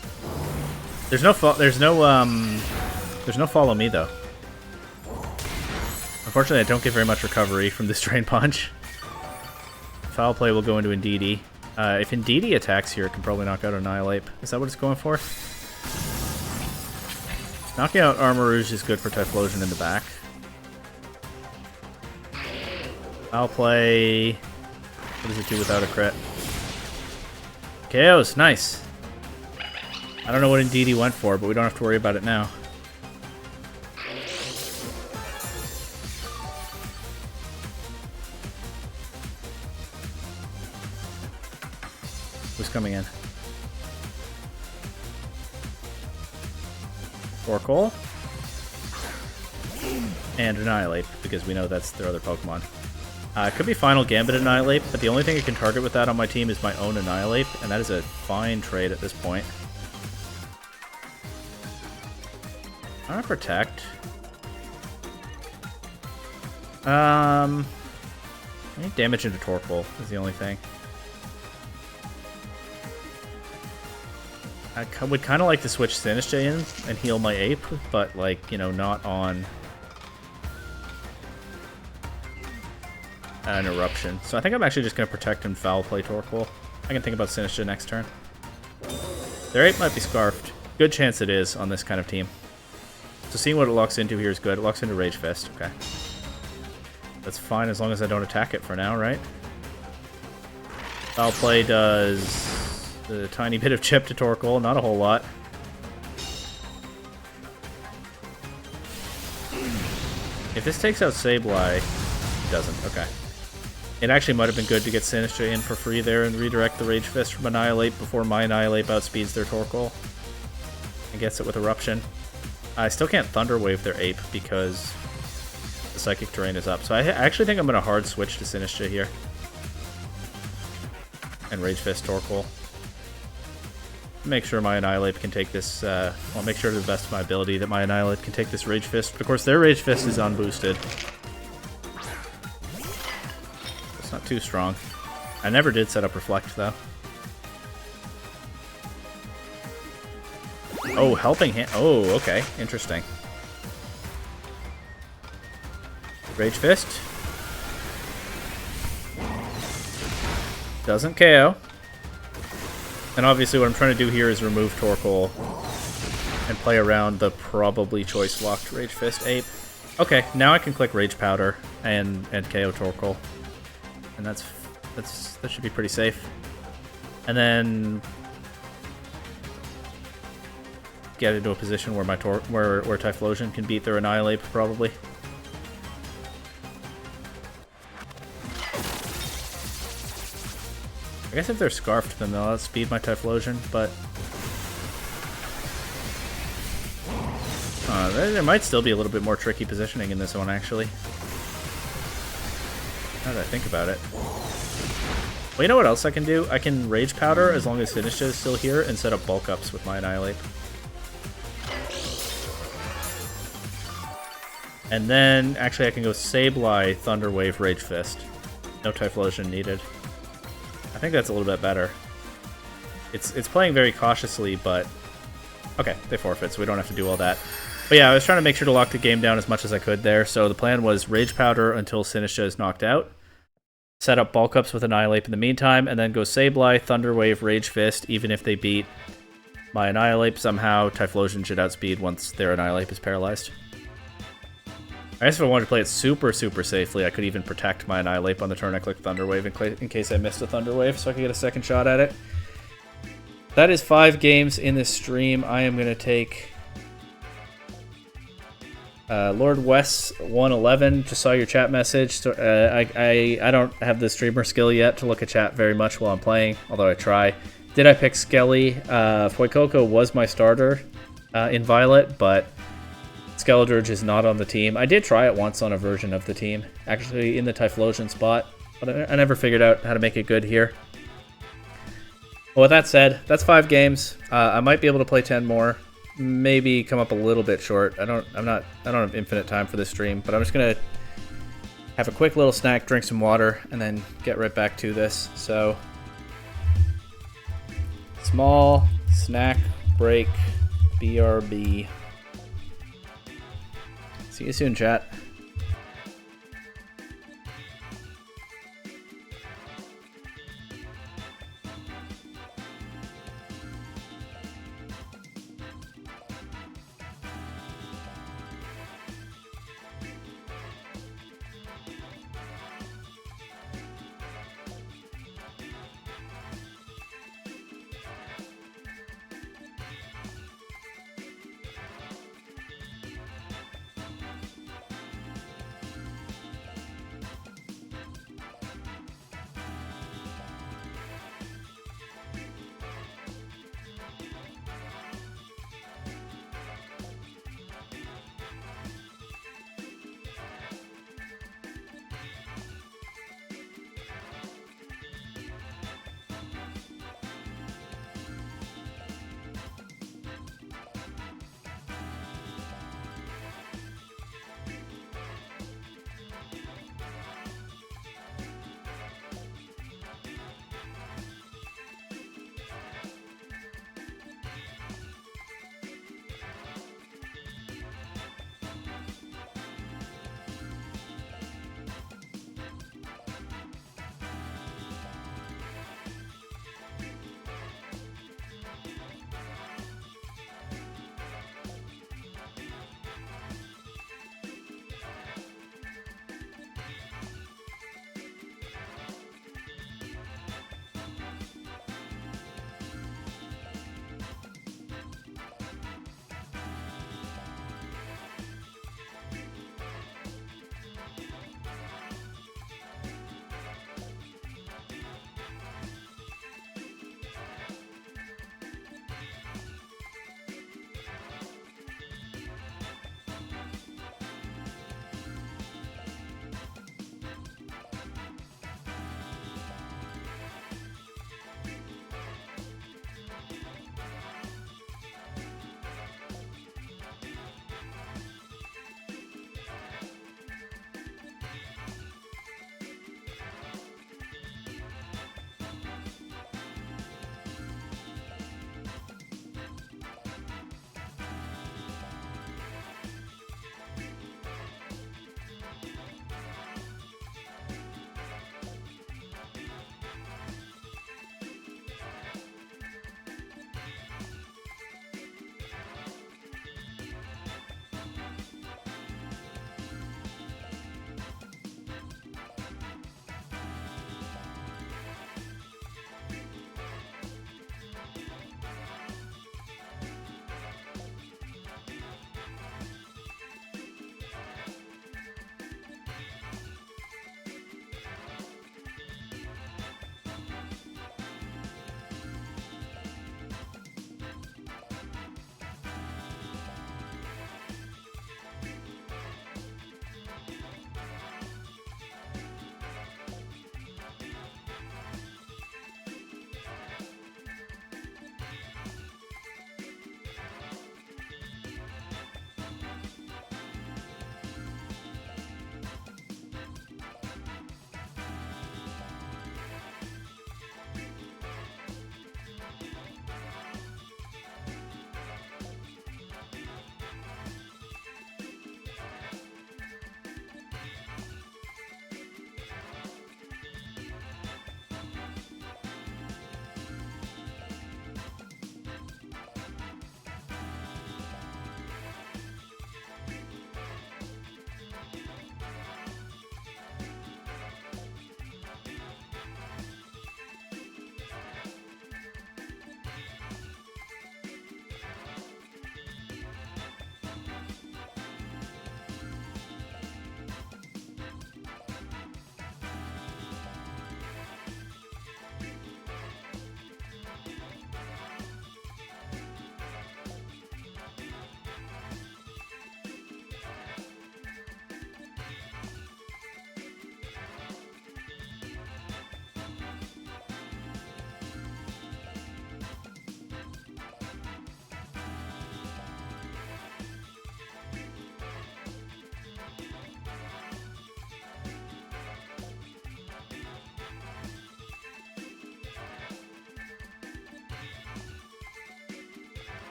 There's no Follow Me though. Unfortunately, I don't get very much recovery from this Drain Punch. Foul play will go into Indeedee. If Indeedee attacks here, it can probably knock out Annihilate. Is that what it's going for? Knocking out Armarouge is good for Typhlosion in the back. Foul play. What does it do without a crit? KOs, nice. I don't know what Indeedee went for, but we don't have to worry about it now. Who's coming in? Torkoal. And Annihilate, because we know that's their other Pokemon. It could be Final Gambit Annihilate, but the only thing I can target with that on my team is my own Annihilate, and that is a fine trade at this point. I'm gonna protect. I need damage into Torkoal is the only thing. I would kind of like to switch Sinistcha in and heal my Ape, but like, you know, not on an Eruption. So I think I'm actually just going to protect and foul play Torkoal. I can think about Sinistcha next turn. Their Ape might be Scarfed. Good chance it is on this kind of team. So seeing what it locks into here is good. It locks into Rage Fist. Okay. That's fine as long as I don't attack it for now, right? Foul play does a tiny bit of chip to Torkoal, not a whole lot. If this takes out Sableye, it doesn't. Okay. It actually might have been good to get Sinistcha in for free there and redirect the Rage Fist from Annihilate before my Annihilate outspeeds their Torkoal and gets it with Eruption. I still can't Thunder Wave their Ape because the Psychic terrain is up. So I actually think I'm going to hard switch to Sinistcha here. And Rage Fist Torkoal. Make sure my Annihilate can take this, I'll make sure to the best of my ability that my Annihilate can take this Rage Fist. But of course their Rage Fist is unboosted. It's not too strong. I never did set up Reflect though. Oh, Helping Hand. Oh, okay. Interesting. Rage Fist. Doesn't KO. And obviously what I'm trying to do here is remove Torkoal and play around the probably choice-locked Rage Fist ape. Okay, now I can click Rage Powder and KO Torkoal. And that should be pretty safe. And then get into a position where where Typhlosion can beat their Annihilate probably. I guess if they're Scarfed, then they'll outspeed my Typhlosion, but there might still be a little bit more tricky positioning in this one, actually. Now that I think about it. Well, you know what else I can do? I can Rage Powder as long as Sinistcha is still here and set up Bulk Ups with my Annihilate. And then, actually, I can go Sableye, Thunder Wave, Rage Fist. No Typhlosion needed. I think that's a little bit better. It's playing very cautiously, but okay, they forfeit, so we don't have to do all that. But yeah, I was trying to make sure to lock the game down as much as I could there. So the plan was Rage Powder until Sinistcha is knocked out, set up Bulk Ups with Annihilate in the meantime, and then go Sableye, Thunder Wave, Rage Fist. Even if they beat my Annihilate somehow, Typhlosion should outspeed once their Annihilate is paralyzed. I guess if I wanted to play it super safely, I could even protect my Annihilate on the turn I click Thunder Wave in case I missed a Thunder Wave, so I could get a second shot at it. That is 5 games in this stream. I am going to take Lord Wes 111. Just saw your chat message. So, I don't have the streamer skill yet to look at chat very much while I'm playing, although I try. Did I pick Skelly? Fuecoco was my starter in Violet, but Skeledirge is not on the team. I did try it once on a version of the team, actually in the Typhlosion spot, but I never figured out how to make it good here. Well, with that said, that's 5 games. I might be able to play 10 more. Maybe come up a little bit short. I don't have infinite time for this stream, but I'm just gonna have a quick little snack, drink some water, and then get right back to this. So, small snack break, BRB. See you soon, chat.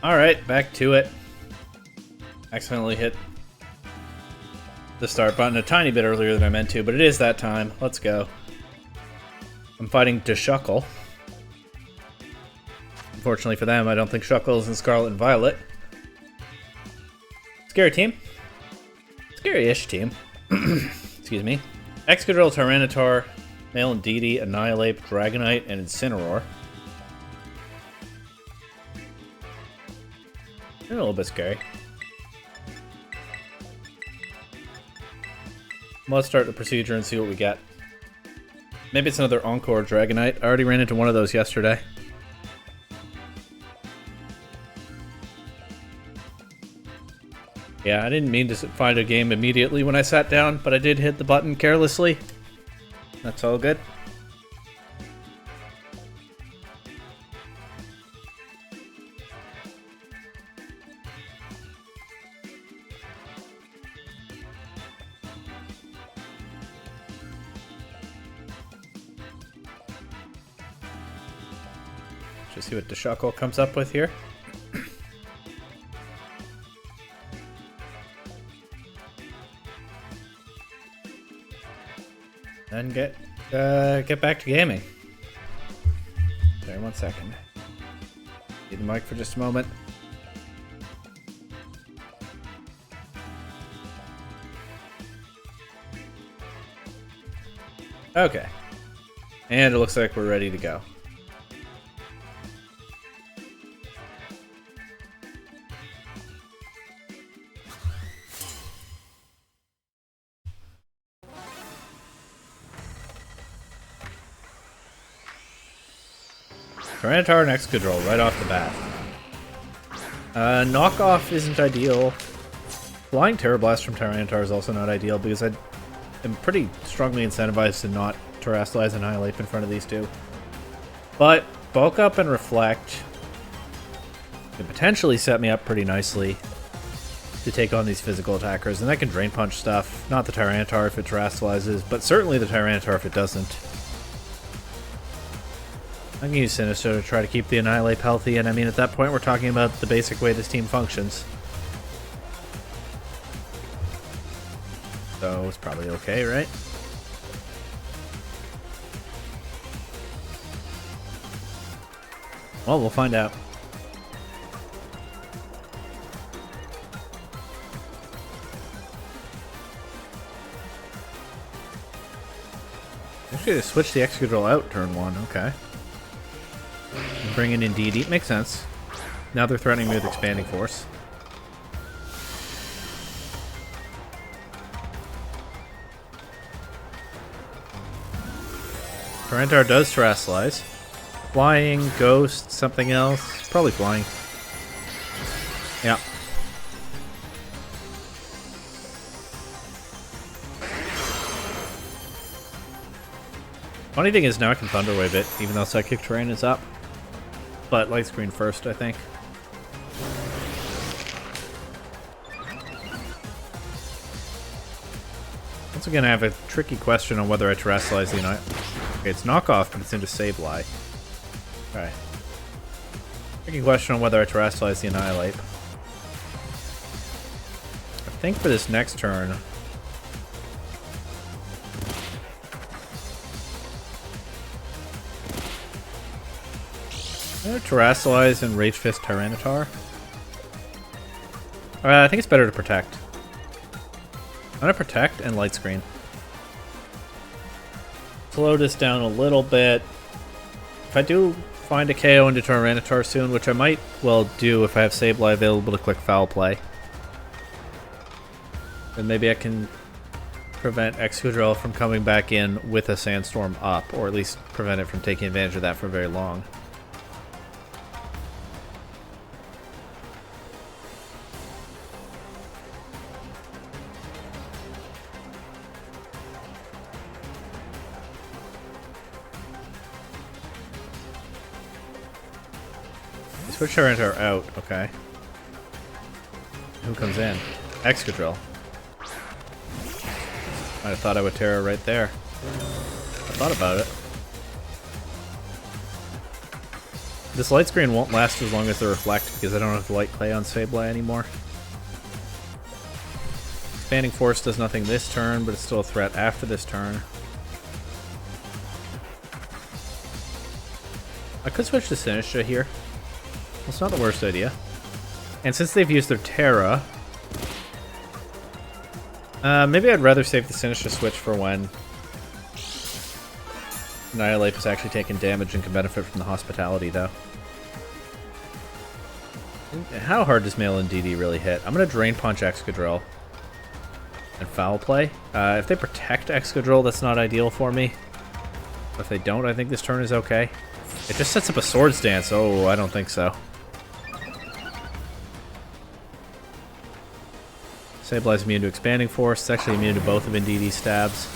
Alright, back to it. Accidentally hit the start button a tiny bit earlier than I meant to, but it is that time. Let's go. I'm fighting Deshuckle. Unfortunately for them, I don't think Shuckle is in Scarlet and Violet. Scary team. Scary-ish team. Excuse me. Excadrill, Tyranitar, Male and Indeedee, Annihilape, Dragonite, and Incineroar. They're a little bit scary. Let's start the procedure and see what we get. Maybe it's another Encore Dragonite. I already ran into one of those yesterday. Yeah, I didn't mean to find a game immediately when I sat down, but I did hit the button carelessly. That's all good. Just see what Deshuckle comes up with here. And get back to gaming. There, 1 second. Need the mic for just a moment. Okay. And it looks like we're ready to go. Tyranitar and Excadrill right off the bat. Knockoff isn't ideal. Flying Terra Blast from Tyranitar is also not ideal because I am pretty strongly incentivized to not Terrasilize Annihilape in front of these two. But Bulk Up and Reflect can potentially set me up pretty nicely to take on these physical attackers, and I can Drain Punch stuff. Not the Tyranitar if it Terrasilizes, but certainly the Tyranitar if it doesn't. I can use Sinister to try to keep the Annihilape healthy, and I mean, at that point, we're talking about the basic way this team functions. So, it's probably okay, right? Well, we'll find out. Actually, they switched the Excadrill out turn 1, okay. Bring in Indeedee, makes sense. Now they're threatening me with Expanding Force. Tyranitar does Terrasilize. Flying, Ghost, something else. Probably Flying. Yeah. Funny thing is now I can Thunder Wave it, even though Psychic Terrain is up. But Light Screen first, I think. Once again, I have a tricky question on whether I Terrasilize the Annihilape. Okay, it's Knockoff, but it's into Sableye. Alright. Tricky question on whether I Terrasilize the Annihilape. I think for this next turn... I'm gonna Terrasilize and Rage Fist Tyranitar. I think it's better to Protect. I'm gonna Protect and Light Screen. Slow this down a little bit. If I do find a KO into Tyranitar soon, which I might well do if I have Sableye available to click Foul Play, then maybe I can prevent Excadrill from coming back in with a Sandstorm up, or at least prevent it from taking advantage of that for very long. Switch Tyranitar out, okay. Who comes in? Excadrill. Might have thought I would Terra right there. I thought about it. This light screen won't last as long as the reflect because I don't have the light clay on Sableye anymore. Expanding Force does nothing this turn, but it's still a threat after this turn. I could switch to Sinistcha here. It's not the worst idea. And since they've used their Terra, maybe I'd rather save the Sinistcha switch for when Annihilape is actually taking damage and can benefit from the Hospitality, though. How hard does Male Indeedee really hit? I'm going to Drain Punch Excadrill and Foul Play. If they protect Excadrill, that's not ideal for me. But if they don't, I think this turn is okay. It just sets up a Swords Dance. Oh, I don't think so. Sableye's immune to Expanding Force. It's actually immune to both of Indeedee's stabs.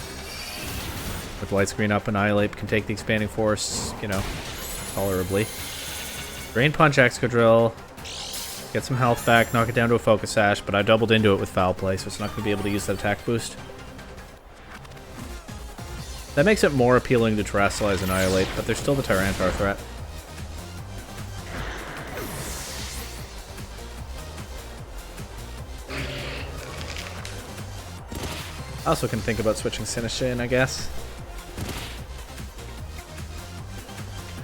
With Light Screen up, Annihilape can take the Expanding Force, you know, tolerably. Drain Punch Excadrill. Get some health back, knock it down to a Focus Sash, but I doubled into it with Foul Play, so it's not going to be able to use that attack boost. That makes it more appealing to Terrasilize Annihilape, but there's still the Tyranitar threat. I also can think about switching Sinistcha in, I guess.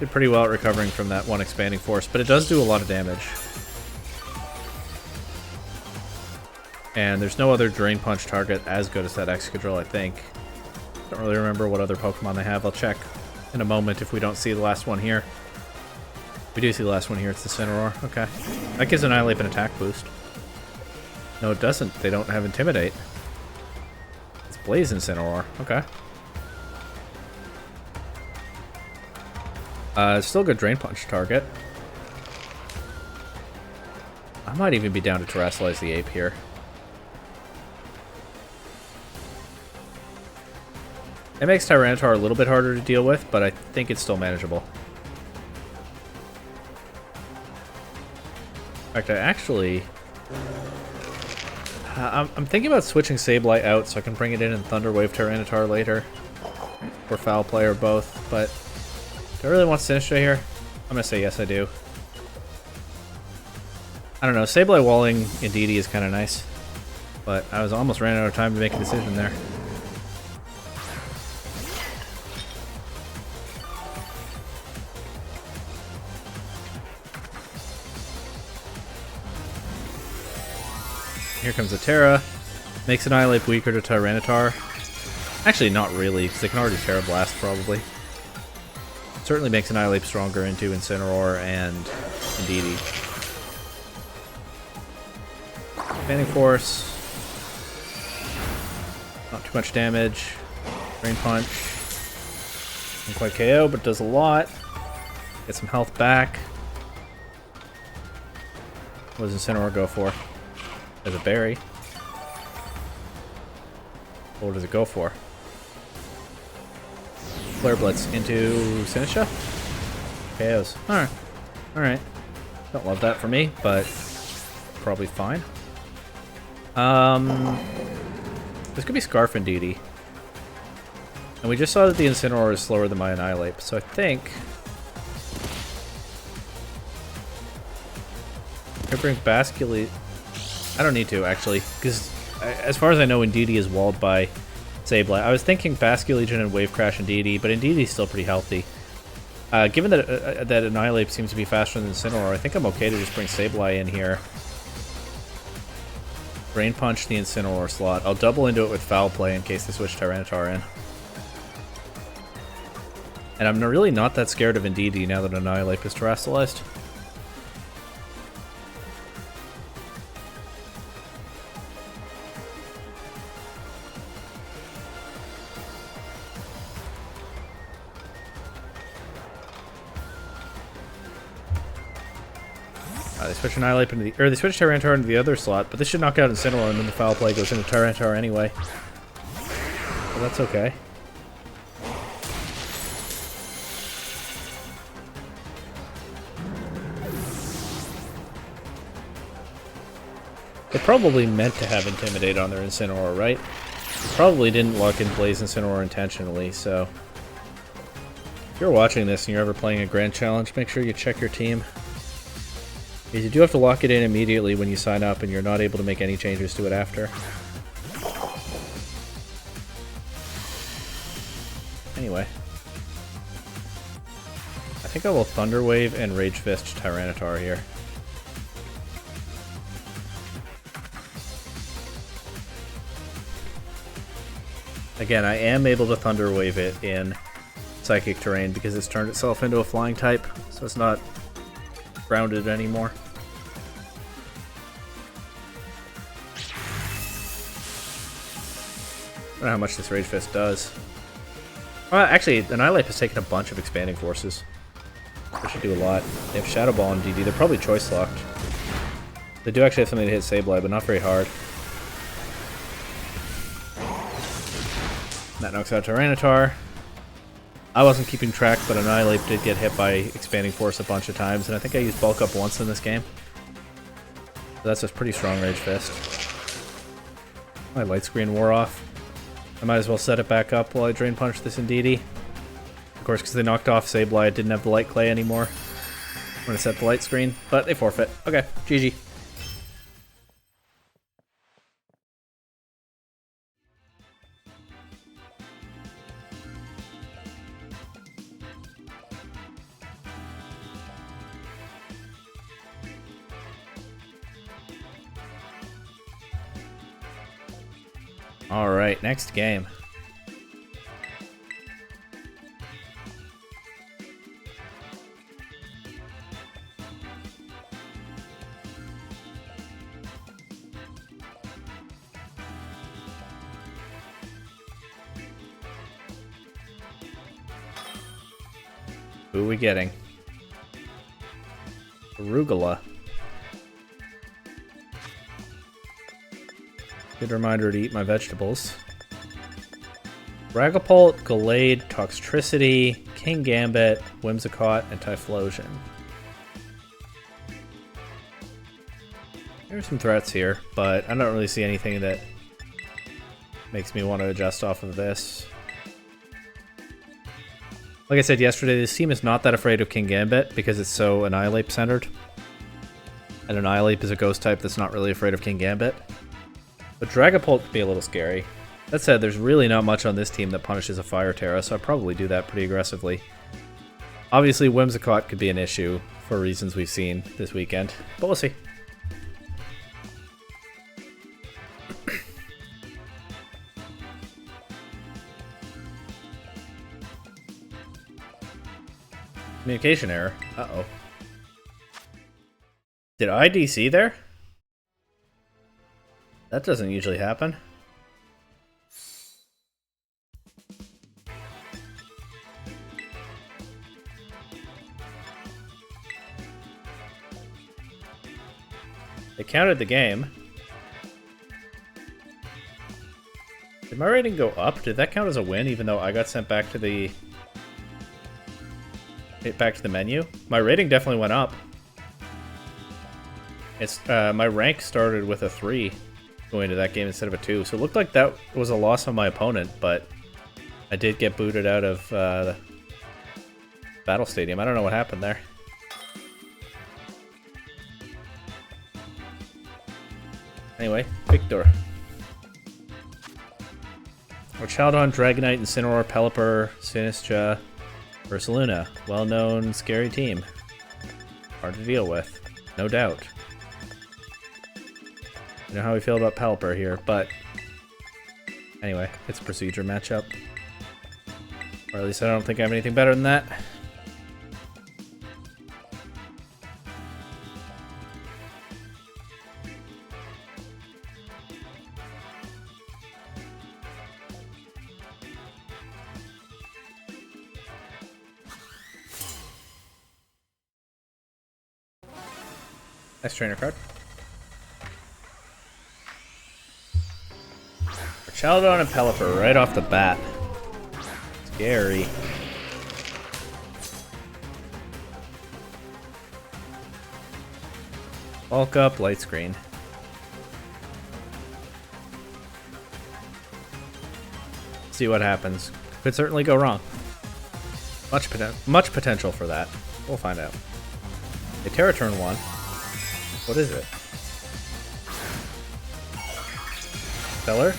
Did pretty well at recovering from that one Expanding Force, but it does do a lot of damage. And there's no other Drain Punch target as good as that Excadrill, I think. Don't really remember what other Pokemon they have. I'll check in a moment if we don't see the last one here. We do see the last one here. It's the Incineroar. Okay. That gives Annihilape an attack boost. No, it doesn't. They don't have Intimidate. It's Blaze Incineroar. Okay. It's still a good Drain Punch target. I might even be down to Terrasilize the Ape here. It makes Tyranitar a little bit harder to deal with, but I think it's still manageable. In fact, I actually... I'm thinking about switching Sableye out so I can bring it in and Thunder Wave Tyranitar later. Or Foul Play or both, but... Do I really want Sinistcha here? I'm gonna say yes, I do. I don't know, Sableye walling Indeedee is kind of nice. But I was almost ran out of time to make a decision there. Here comes a Terra. Makes Annihilape weaker to Tyranitar. Actually, not really, because they can already Terra Blast, probably. Certainly makes Annihilape stronger into Incineroar and Indeedee. Expanding Force. Not too much damage. Drain Punch. Not quite KO, but does a lot. Get some health back. What does Incineroar go for? As a berry. What does it go for? Flare Blitz into Sinistcha? KOs. Alright. Alright. Don't love that for me, but probably fine. This could be Scarf Indeedee. And we just saw that the Incineroar is slower than my Annihilape, so I think I could bring Basculate. I don't need to, actually, because as far as I know, Indeedee is walled by Sableye. I was thinking Basculegion and Wave Crash Indeedee, but Indeedee's still pretty healthy. Given that that Annihilape seems to be faster than Incineroar, I think I'm okay to just bring Sableye in here. Drain Punch the Incineroar slot. I'll double into it with Foul Play in case they switch Tyranitar in. And I'm really not that scared of Indeedee now that Annihilape is Terrasalized. They switch Annihilape into the, or they switch Tyranitar into the other slot, but this should knock out Incineroar, and then the Foul Play goes into Tyranitar anyway. So that's okay. They probably meant to have Intimidate on their Incineroar, right? They probably didn't lock in Blaze Incineroar intentionally, so If you're watching this and you're ever playing a Grand Challenge, make sure you check your team. Because you do have to lock it in immediately when you sign up, and you're not able to make any changes to it after. Anyway. I think I will Thunder Wave and Rage Fist Tyranitar here. Again, I am able to Thunder Wave it in Psychic Terrain because it's turned itself into a flying type, so it's not grounded anymore. I don't know how much this Rage Fist does. Actually, Annihilape has taken a bunch of Expanding Forces. They should do a lot. They have Shadow Ball and DD. They're probably Choice Locked. They do actually have something to hit Sableye, but not very hard. That knocks out Tyranitar. I wasn't keeping track, but Annihilape did get hit by Expanding Force a bunch of times, and I think I used Bulk Up once in this game. So that's a pretty strong Rage Fist. My Light Screen wore off. I might as well set it back up while I Drain Punch this Indeedee. Of course, because they knocked off Sableye, it didn't have the Light Clay anymore. I'm going to set the Light Screen, but they forfeit. Okay, GG. Alright, next game. Who are we getting? Arugula. Good reminder to eat my vegetables. Dragapult, Gallade, Toxtricity, Kingambit, Whimsicott, and Typhlosion. There are some threats here, but I don't really see anything that makes me want to adjust off of this. Like I said yesterday, this team is not that afraid of Kingambit because it's so Annihilape centered. And Annihilape is a ghost type that's not really afraid of Kingambit. But Dragapult could be a little scary. That said, there's really not much on this team that punishes a Fire Terra, so I'd probably do that pretty aggressively. Obviously, Whimsicott could be an issue for reasons we've seen this weekend, but we'll see. Communication error. Uh-oh. Did I DC there? That doesn't usually happen. They counted the game. Did my rating go up? Did that count as a win even though I got sent back to the menu? My rating definitely went up. It's my rank started with a 3 going into that game instead of a 2, so it looked like that was a loss on my opponent, but I did get booted out of the Battle Stadium. I don't know what happened there. Anyway, Victor. Orchaldon, Dragonite, Incineroar, Pelipper, Sinistcha, Ursaluna. Well-known, scary team. Hard to deal with, no doubt. You know how we feel about Pelipper here, but anyway, it's a procedure matchup. Or at least I don't think I have anything better than that. Nice trainer card. Orchaldon and Pelipper right off the bat. Scary. Bulk up, Light Screen. See what happens. Could certainly go wrong. Much potential for that. We'll find out. A Terra turn 1. What is it? Feller?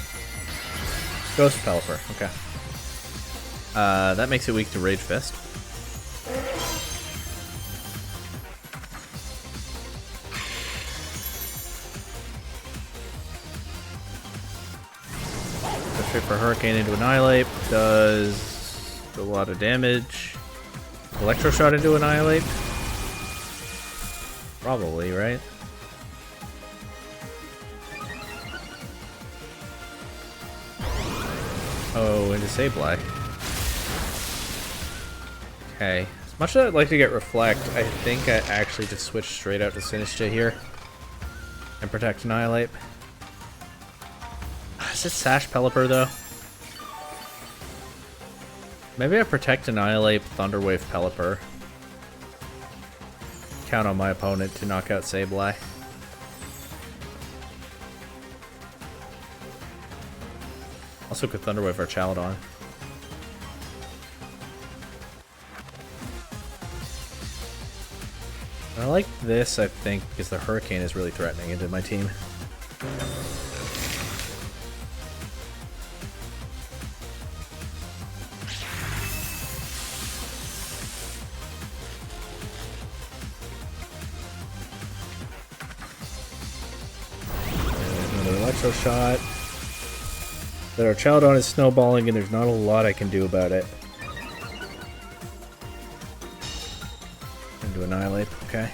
Ghost Pelipper, okay. That makes it weak to Rage Fist. Go straight for Hurricane into Annihilate. Does a lot of damage. Electroshot into Annihilate? Probably, right? Oh, into Sableye. Okay. As much as I'd like to get Reflect, I think I actually just switch straight out to Sinistcha here. And Protect Annihilate. Is it Sash Pelipper, though? Maybe I Protect Annihilate, Thunderwave Pelipper. Count on my opponent to knock out Sableye. Also could Thunderwave our Chaladon. I like this, I think, because the Hurricane is really threatening into my team. Another Electro Shot. But our Chaladon is snowballing and there's not a lot I can do about it. Into Annihilate, okay.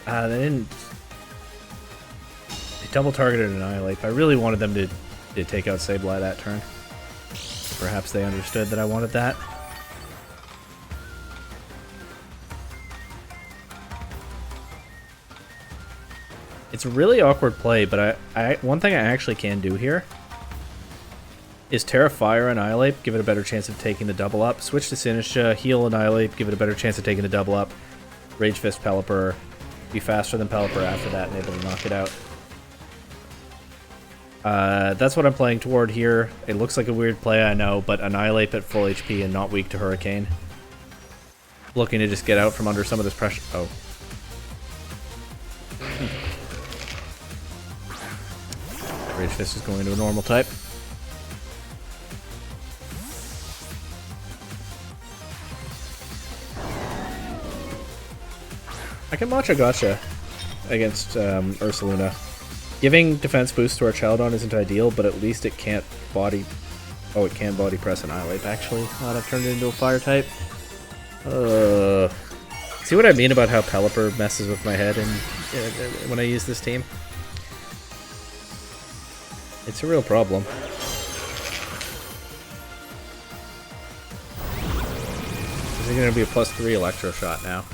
They didn't... They double targeted Annihilate, but I really wanted them to take out Sableye that turn. Perhaps they understood that I wanted that. It's a really awkward play, but one thing I actually can do here is Terra Fire Annihilate, give it a better chance of taking the double up. Switch to Sinistcha, heal Annihilate, give it a better chance of taking the double up. Rage Fist Pelipper, be faster than Pelipper after that and able to knock it out. That's what I'm playing toward here. It looks like a weird play, I know, but Annihilate at full HP and not weak to Hurricane. Looking to just get out from under some of this pressure. Oh. Rage Fist is going into a normal type. I can Matcha Gotcha against Ursaluna. Giving defense boost to our Chaladon isn't ideal, but at least it can't body... Oh, it can body press Annihilate, actually. Now that I've turned it into a fire type. See what I mean about how Pelipper messes with my head when I use this team? It's a real problem. Is it going to be a +3 Electro Shot now?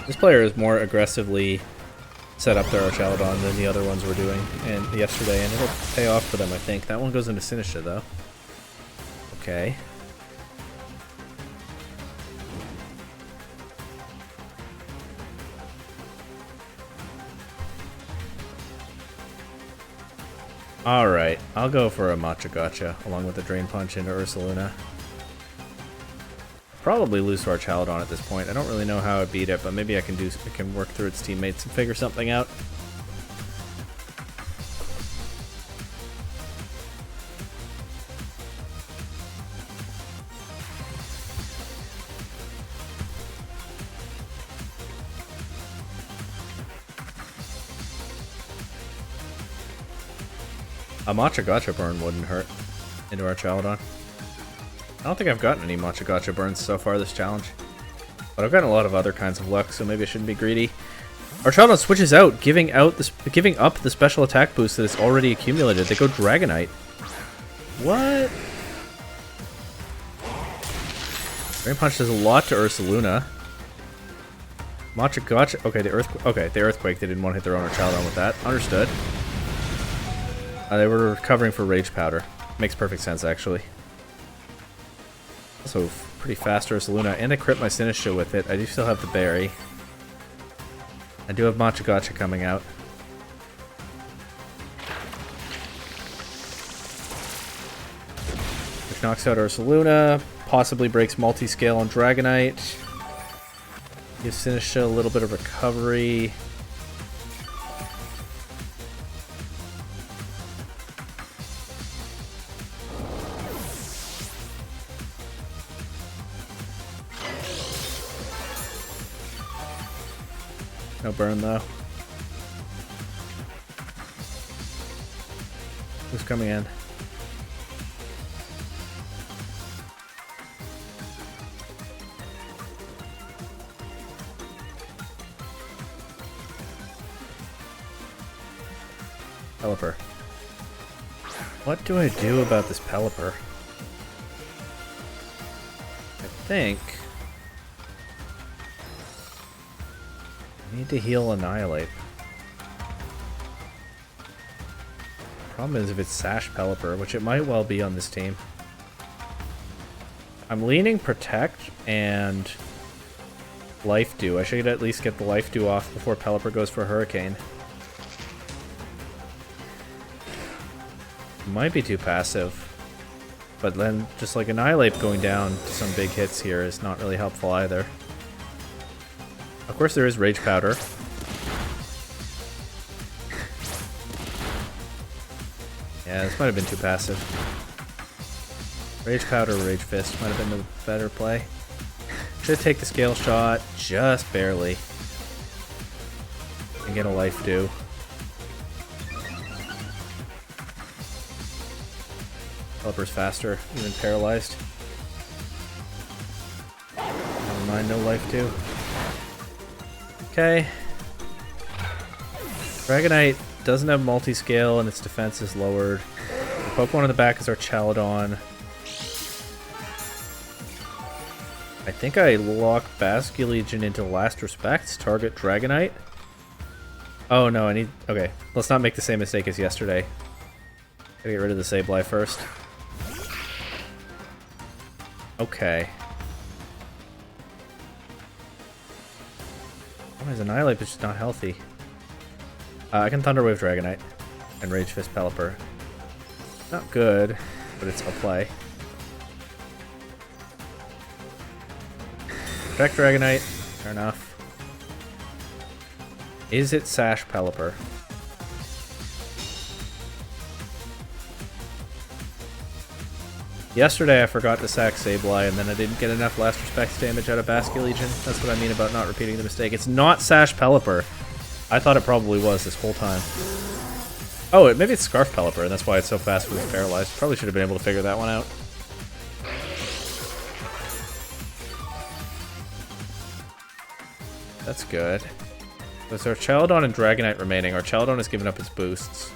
This player is more aggressively set up their Chaladon than the other ones were doing yesterday, and it'll pay off for them, I think. That one goes into Sinistcha, though. Okay. Alright, I'll go for a Matcha Gotcha, along with the Drain Punch into Ursaluna. Probably lose to our Chaladon at this point. I don't really know how I beat it, but maybe I can work through its teammates and figure something out. A Matcha Gotcha burn wouldn't hurt into our Chaladon. I don't think I've gotten any Matcha Gotcha burns so far this challenge. But I've gotten a lot of other kinds of luck, so maybe I shouldn't be greedy. Our Chaladon switches out, giving up the special attack boost that is already accumulated. They go Dragonite. What? Drain Punch does a lot to Ursaluna. Matcha Gotcha. Okay, the Earthquake. They didn't want to hit their own Chaladon with that. Understood. They were recovering for Rage Powder. Makes perfect sense, actually. Also, pretty fast Ursaluna, and I crit my Sinistcha with it. I do still have the berry. I do have Matcha Gotcha coming out. knocks out Ursaluna, possibly breaks multi-scale on Dragonite. Gives Sinisha a little bit of recovery. No burn though. Who's coming in? Pelipper. What do I do about this Pelipper? I think I need to heal Annihilate. Problem is if it's Sash Pelipper, which it might well be on this team. I'm leaning Protect and Life Dew. I should at least get the Life Dew off before Pelipper goes for Hurricane. Might be too passive. But then just like Annihilate going down to some big hits here is not really helpful either. Of course there is Rage Powder. Yeah, this might have been too passive. Rage Powder, Rage Fist might have been the better play. Should take the Scale Shot, just barely. And get a Life Dew. Pelipper's faster, even paralyzed. Never mind, no Life Dew. Okay. Dragonite doesn't have multi-scale and its defense is lowered. The Pokemon in the back is our Chaladon. I think I lock Basculegion into Last Respects, target Dragonite. Oh no, I need... Okay, let's not make the same mistake as yesterday. Gotta get rid of the Sableye first. Okay. Why is Annihilate but just not healthy? I can Thunder Wave Dragonite and Rage Fist Pelipper. Not good, but it's a play. Protect Dragonite, fair enough. Is it Sash Pelipper? Yesterday I forgot to sack Sableye and then I didn't get enough Last Respects damage out of Basculegion. That's what I mean about not repeating the mistake. It's not Sash Pelipper. I thought it probably was this whole time. Oh, maybe it's Scarf Pelipper and that's why it's so fast when it's paralyzed. Probably should have been able to figure that one out. That's good. There's our Chaladon and Dragonite remaining. Our Chaladon has given up its boosts.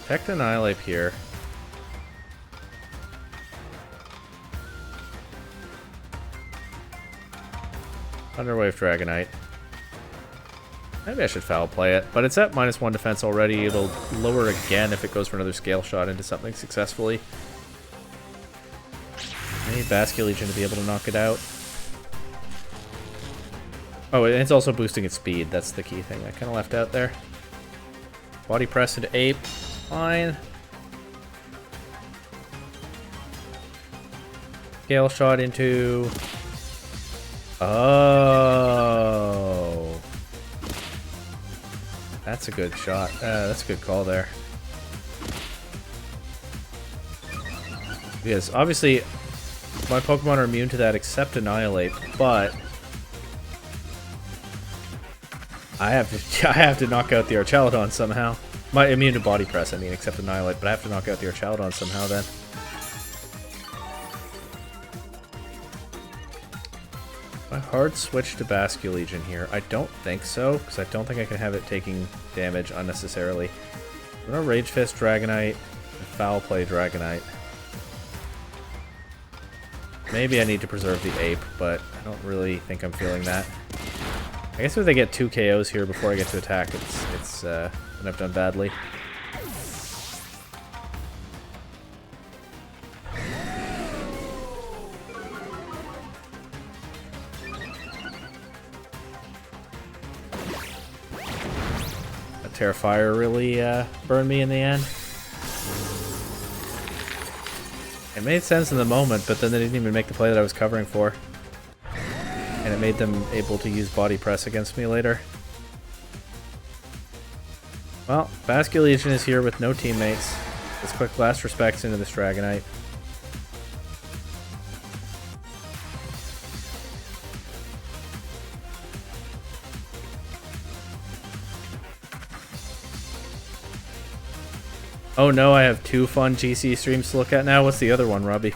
Protect Annihilate here. Thunderwave Dragonite. Maybe I should foul play it, but it's at -1 defense already. It'll lower again if it goes for another Scale Shot into something successfully. I need Basculegion to be able to knock it out. Oh, and it's also boosting its speed. That's the key thing I kind of left out there. Body Press into Ape. Fine. Scale Shot into... Oh. That's a good shot. That's a good call there. Because obviously my Pokemon are immune to that except Annihilate, but I have to knock out the Archaladon somehow. My immune to Body Press, I mean, except Annihilate, but I have to knock out the Archaladon somehow then. My hard switch to Basculegion here. I don't think so, because I don't think I can have it taking damage unnecessarily. I'm gonna Rage Fist Dragonite and Foul Play Dragonite. Maybe I need to preserve the Ape, but I don't really think I'm feeling that. I guess if they get 2 KOs here before I get to attack, it's then I've done badly. Terrifier really burned me in the end. It made sense in the moment, but then they didn't even make the play that I was covering for. And it made them able to use body press against me later. Well, Basque Legion is here with no teammates. Let's quick last respects into this Dragonite. Oh no, I have 2 fun GC streams to look at now. What's the other one, Robbie?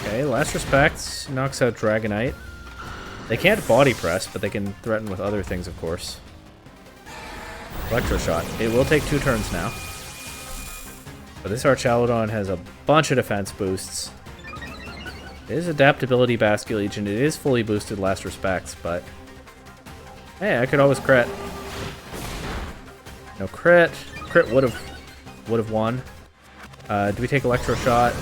Okay, last respects knocks out Dragonite. They can't body press, but they can threaten with other things, of course. Electro Shot. It will take 2 turns now. But this Archaludon has a bunch of defense boosts. It is adaptability Basque Legion. It is fully boosted last respects, but hey, I could always crit. No crit. Crit would have won. Do we take Electro Shot?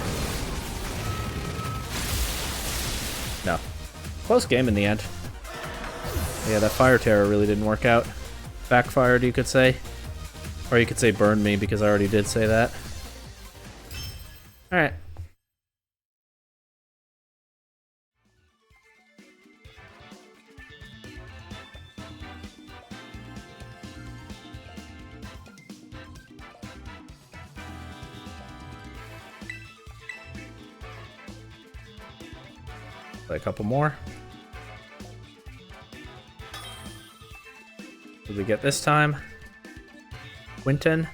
No. Close game in the end. Yeah, that Fire Terror really didn't work out. Backfired, you could say. Or you could say burned me, because I already did say that. Alright. Play a couple more. What did we get this time? Quinton.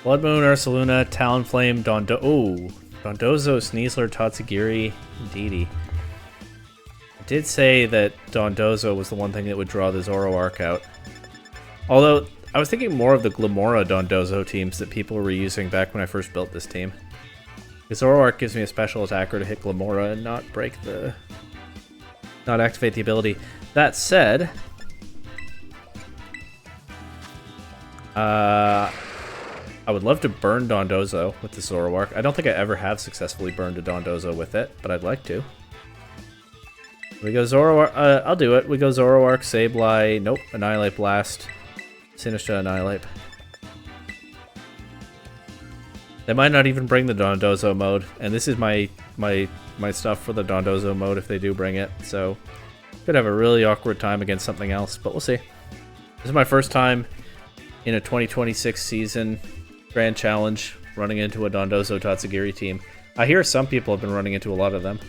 Blood Moon, Ursaluna, Talonflame, Dondozo, Sneasler, Tatsugiri, and Didi. I did say that Dondozo was the one thing that would draw the Zoroark out. Although, I was thinking more of the Glimmora Dondozo teams that people were using back when I first built this team. The Zoroark gives me a special attacker to hit Glimmora and not break the... not activate the ability. That said... I would love to burn Dondozo with the Zoroark. I don't think I ever have successfully burned a Dondozo with it, but I'd like to. We go Zoroark... I'll do it. We go Zoroark, Sableye... Nope. Annihilate Blast. Sinistcha Annihilate. They might not even bring the Dondozo mode, and this is my stuff for the Dondozo mode if they do bring it, so could have a really awkward time against something else, but we'll see. This is my first time in a 2026 season Grand Challenge running into a Dondozo Tatsugiri team. I hear some people have been running into a lot of them,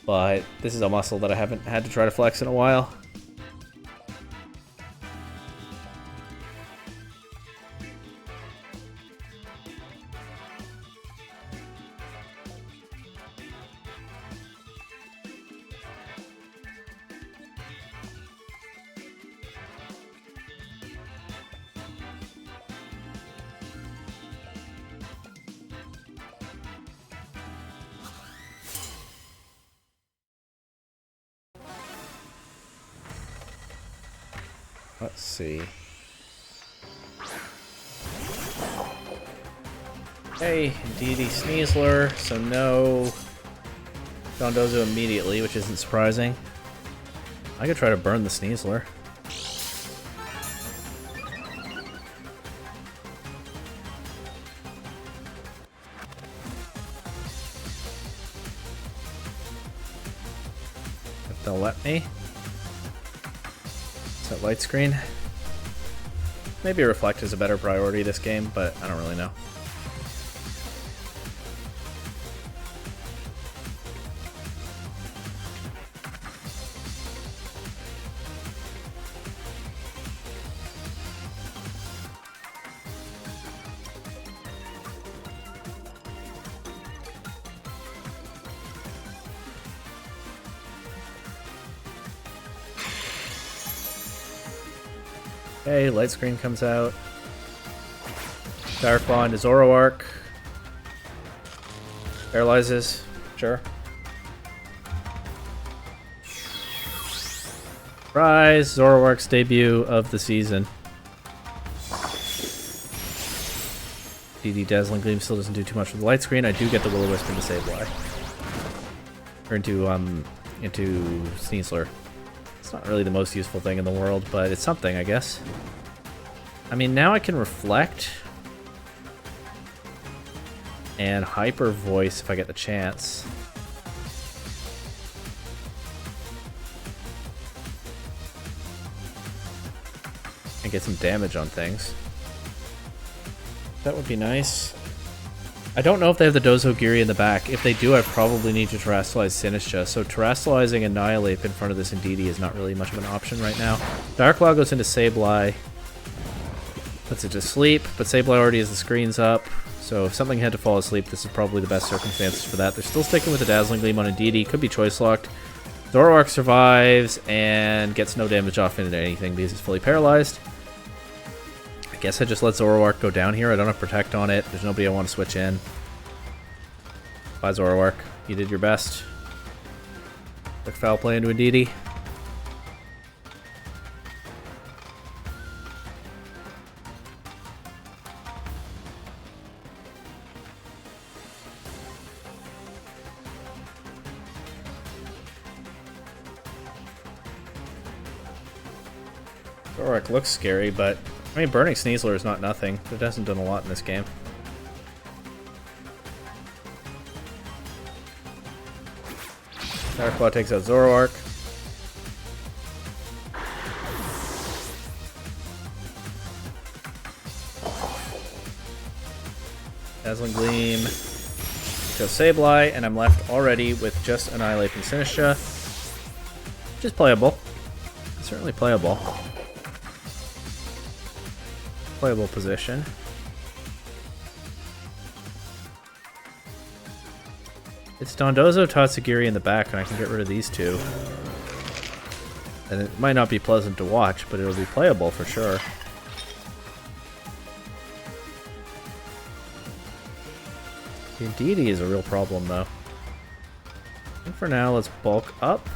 but this is a muscle that I haven't had to try to flex in a while. Let's see. Hey, Didi Sneasler, so no Dondozo immediately, which isn't surprising. I could try to burn the Sneasler. If they'll let me. That light screen. Maybe Reflect is a better priority this game, but I don't really know. Okay, light screen comes out. Dire Claw into Zoroark. Paralyzes. Sure. Surprise! Zoroark's debut of the season. DD Dazzling Gleam still doesn't do too much with the light screen. I do get the Will-O-Wisp into Sableye. Or into Sneasler. It's not really the most useful thing in the world, but it's something, I guess. I mean, now I can Reflect. And Hyper Voice if I get the chance. And get some damage on things. That would be nice. I don't know if they have the Dozogiri in the back. If they do, I probably need to Terrasilize Sinistcha. So Terrasalizing Annihilape in front of this Indeedee is not really much of an option right now. Dire Claw goes into Sableye. Puts it to sleep, but Sableye already has the screens up. So if something had to fall asleep, this is probably the best circumstances for that. They're still sticking with the Dazzling Gleam on Indeedee. Could be Choice Locked. Zoroark survives and gets no damage off into anything because it's fully paralyzed. I guess I just let Zoroark go down here. I don't have Protect on it. There's nobody I want to switch in. Bye, Zoroark. You did your best. Quick foul play into Indeedee. Zoroark looks scary, but I mean, Burning Sneasler is not nothing. It hasn't done a lot in this game. Dire Claw takes out Zoroark. Dazzling Gleam. Kills Sableye, and I'm left already with just Annihilape and Sinistcha. Which is playable. It's certainly playable. Playable position. It's Dondozo, Tatsugiri in the back, and I can get rid of these two. And it might not be pleasant to watch, but it'll be playable for sure. The Indeedee is a real problem, though. I think for now, let's bulk up.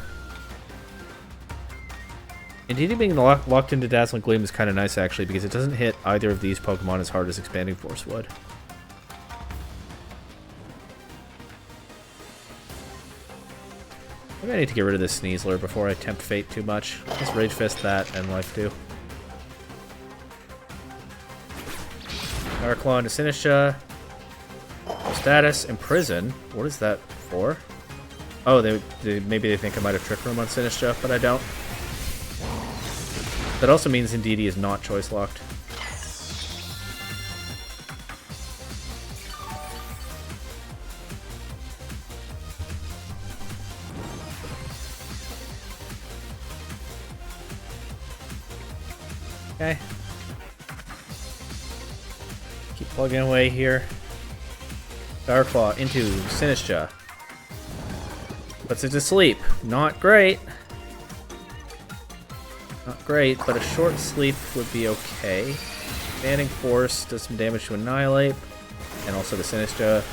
Indeedee being locked into Dazzling Gleam is kind of nice, actually, because it doesn't hit either of these Pokemon as hard as Expanding Force would. Maybe I need to get rid of this Sneasler before I tempt fate too much. Let's Rage Fist that and Life 2. Dire Claw into Sinistcha. Status, Imprison. What is that for? Oh, maybe they think I might have Trick Room on Sinistcha, but I don't. That also means Indeedee is not Choice Locked. Okay. Keep plugging away here. Dire Claw into Sinistcha. Puts it to sleep. Not great. Not great, but a short sleep would be okay. Expanding Force does some damage to Annihilape, and also to Sinistcha.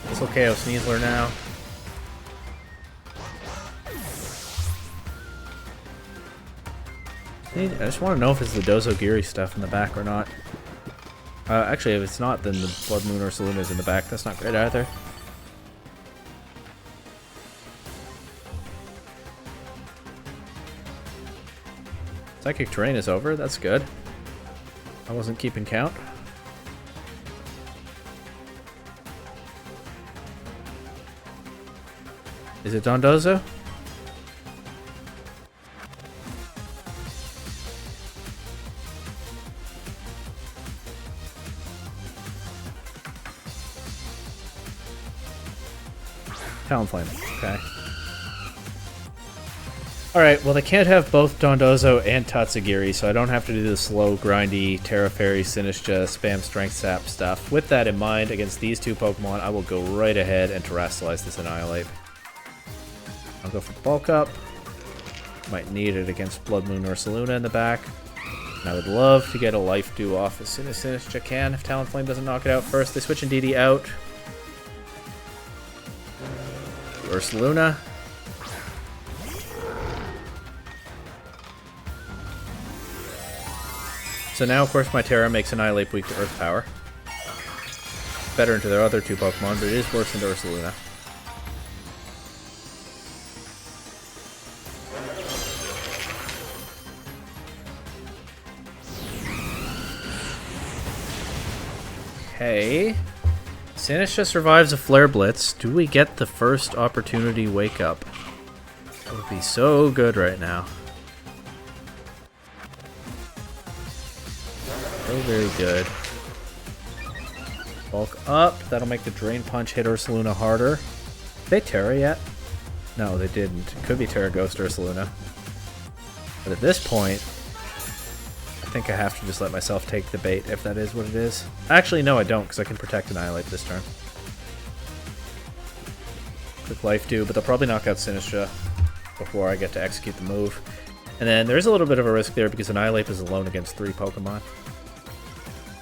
This will KO Sneasler now. I just want to know if it's the Dozogiri stuff in the back or not. Actually, if it's not, then the Blood Moon or Saloon is in the back. That's not great either. Psychic Terrain is over, that's good. I wasn't keeping count. Is it Dondozo? Talonflame, okay. Alright, well they can't have both Dondozo and Tatsugiri, so I don't have to do the slow, grindy, Terra Fairy, Sinistcha, spam Strength Sap stuff. With that in mind, against these two Pokemon, I will go right ahead and Terrasilize this Annihilape. I'll go for Bulk Up. Might need it against Blood Moon or Ursaluna in the back. And I would love to get a Life Dew off as soon as Sinistcha can. If Talonflame doesn't knock it out first, they switch Indeedee out. Ursaluna. So now, of course, my Tera makes Annihilate weak to Earth Power. Better into their other two Pokemon, but it is worse into Ursaluna. Okay. Sinistcha survives a Flare Blitz. Do we get the first opportunity Wake Up? That would be so good right now. So very good. Bulk up. That'll make the Drain Punch hit Ursaluna harder. Did they Tera yet? No, they didn't. It could be Tera Ghost Ursaluna. But at this point, I think I have to just let myself take the bait, if that is what it is. Actually, no, I don't, because I can Protect Annihilate this turn. Quick Life Dew, but they'll probably knock out Sinistcha before I get to execute the move. And then there's a little bit of a risk there, because Annihilate is alone against 3 Pokemon.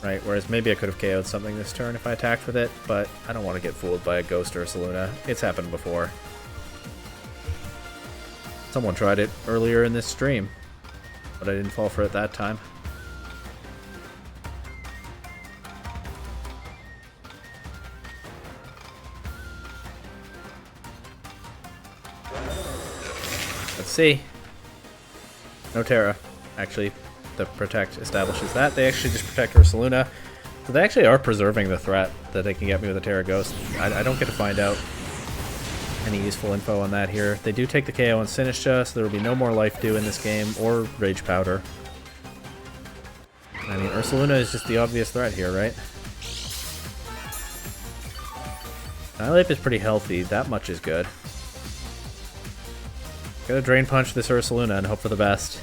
Right, whereas maybe I could have KO'd something this turn if I attacked with it, but I don't want to get fooled by a Ghost Ursaluna. It's happened before. Someone tried it earlier in this stream, but I didn't fall for it that time. Let's see. No Tera, actually. The Protect establishes that. They actually just protect Ursaluna. So they actually are preserving the threat that they can get me with a Tera Ghost. I don't get to find out any useful info on that here. They do take the KO on Sinistcha, so there will be no more Life Dew in this game, or Rage Powder. I mean, Ursaluna is just the obvious threat here, right? Annihilate is pretty healthy. That much is good. Gotta Drain Punch this Ursaluna and hope for the best.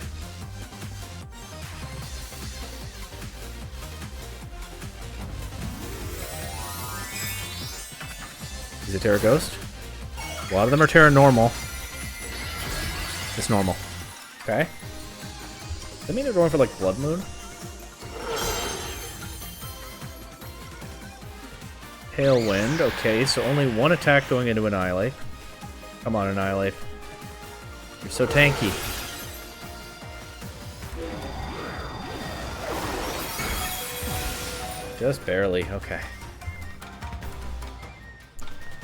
Is it Tera Ghost? A lot of them are Tera Normal. It's normal. Okay. Does that mean they're going for, like, Blood Moon? Tailwind. Okay, so only one attack going into Annihilate. Come on, Annihilate. You're so tanky. Just barely. Okay.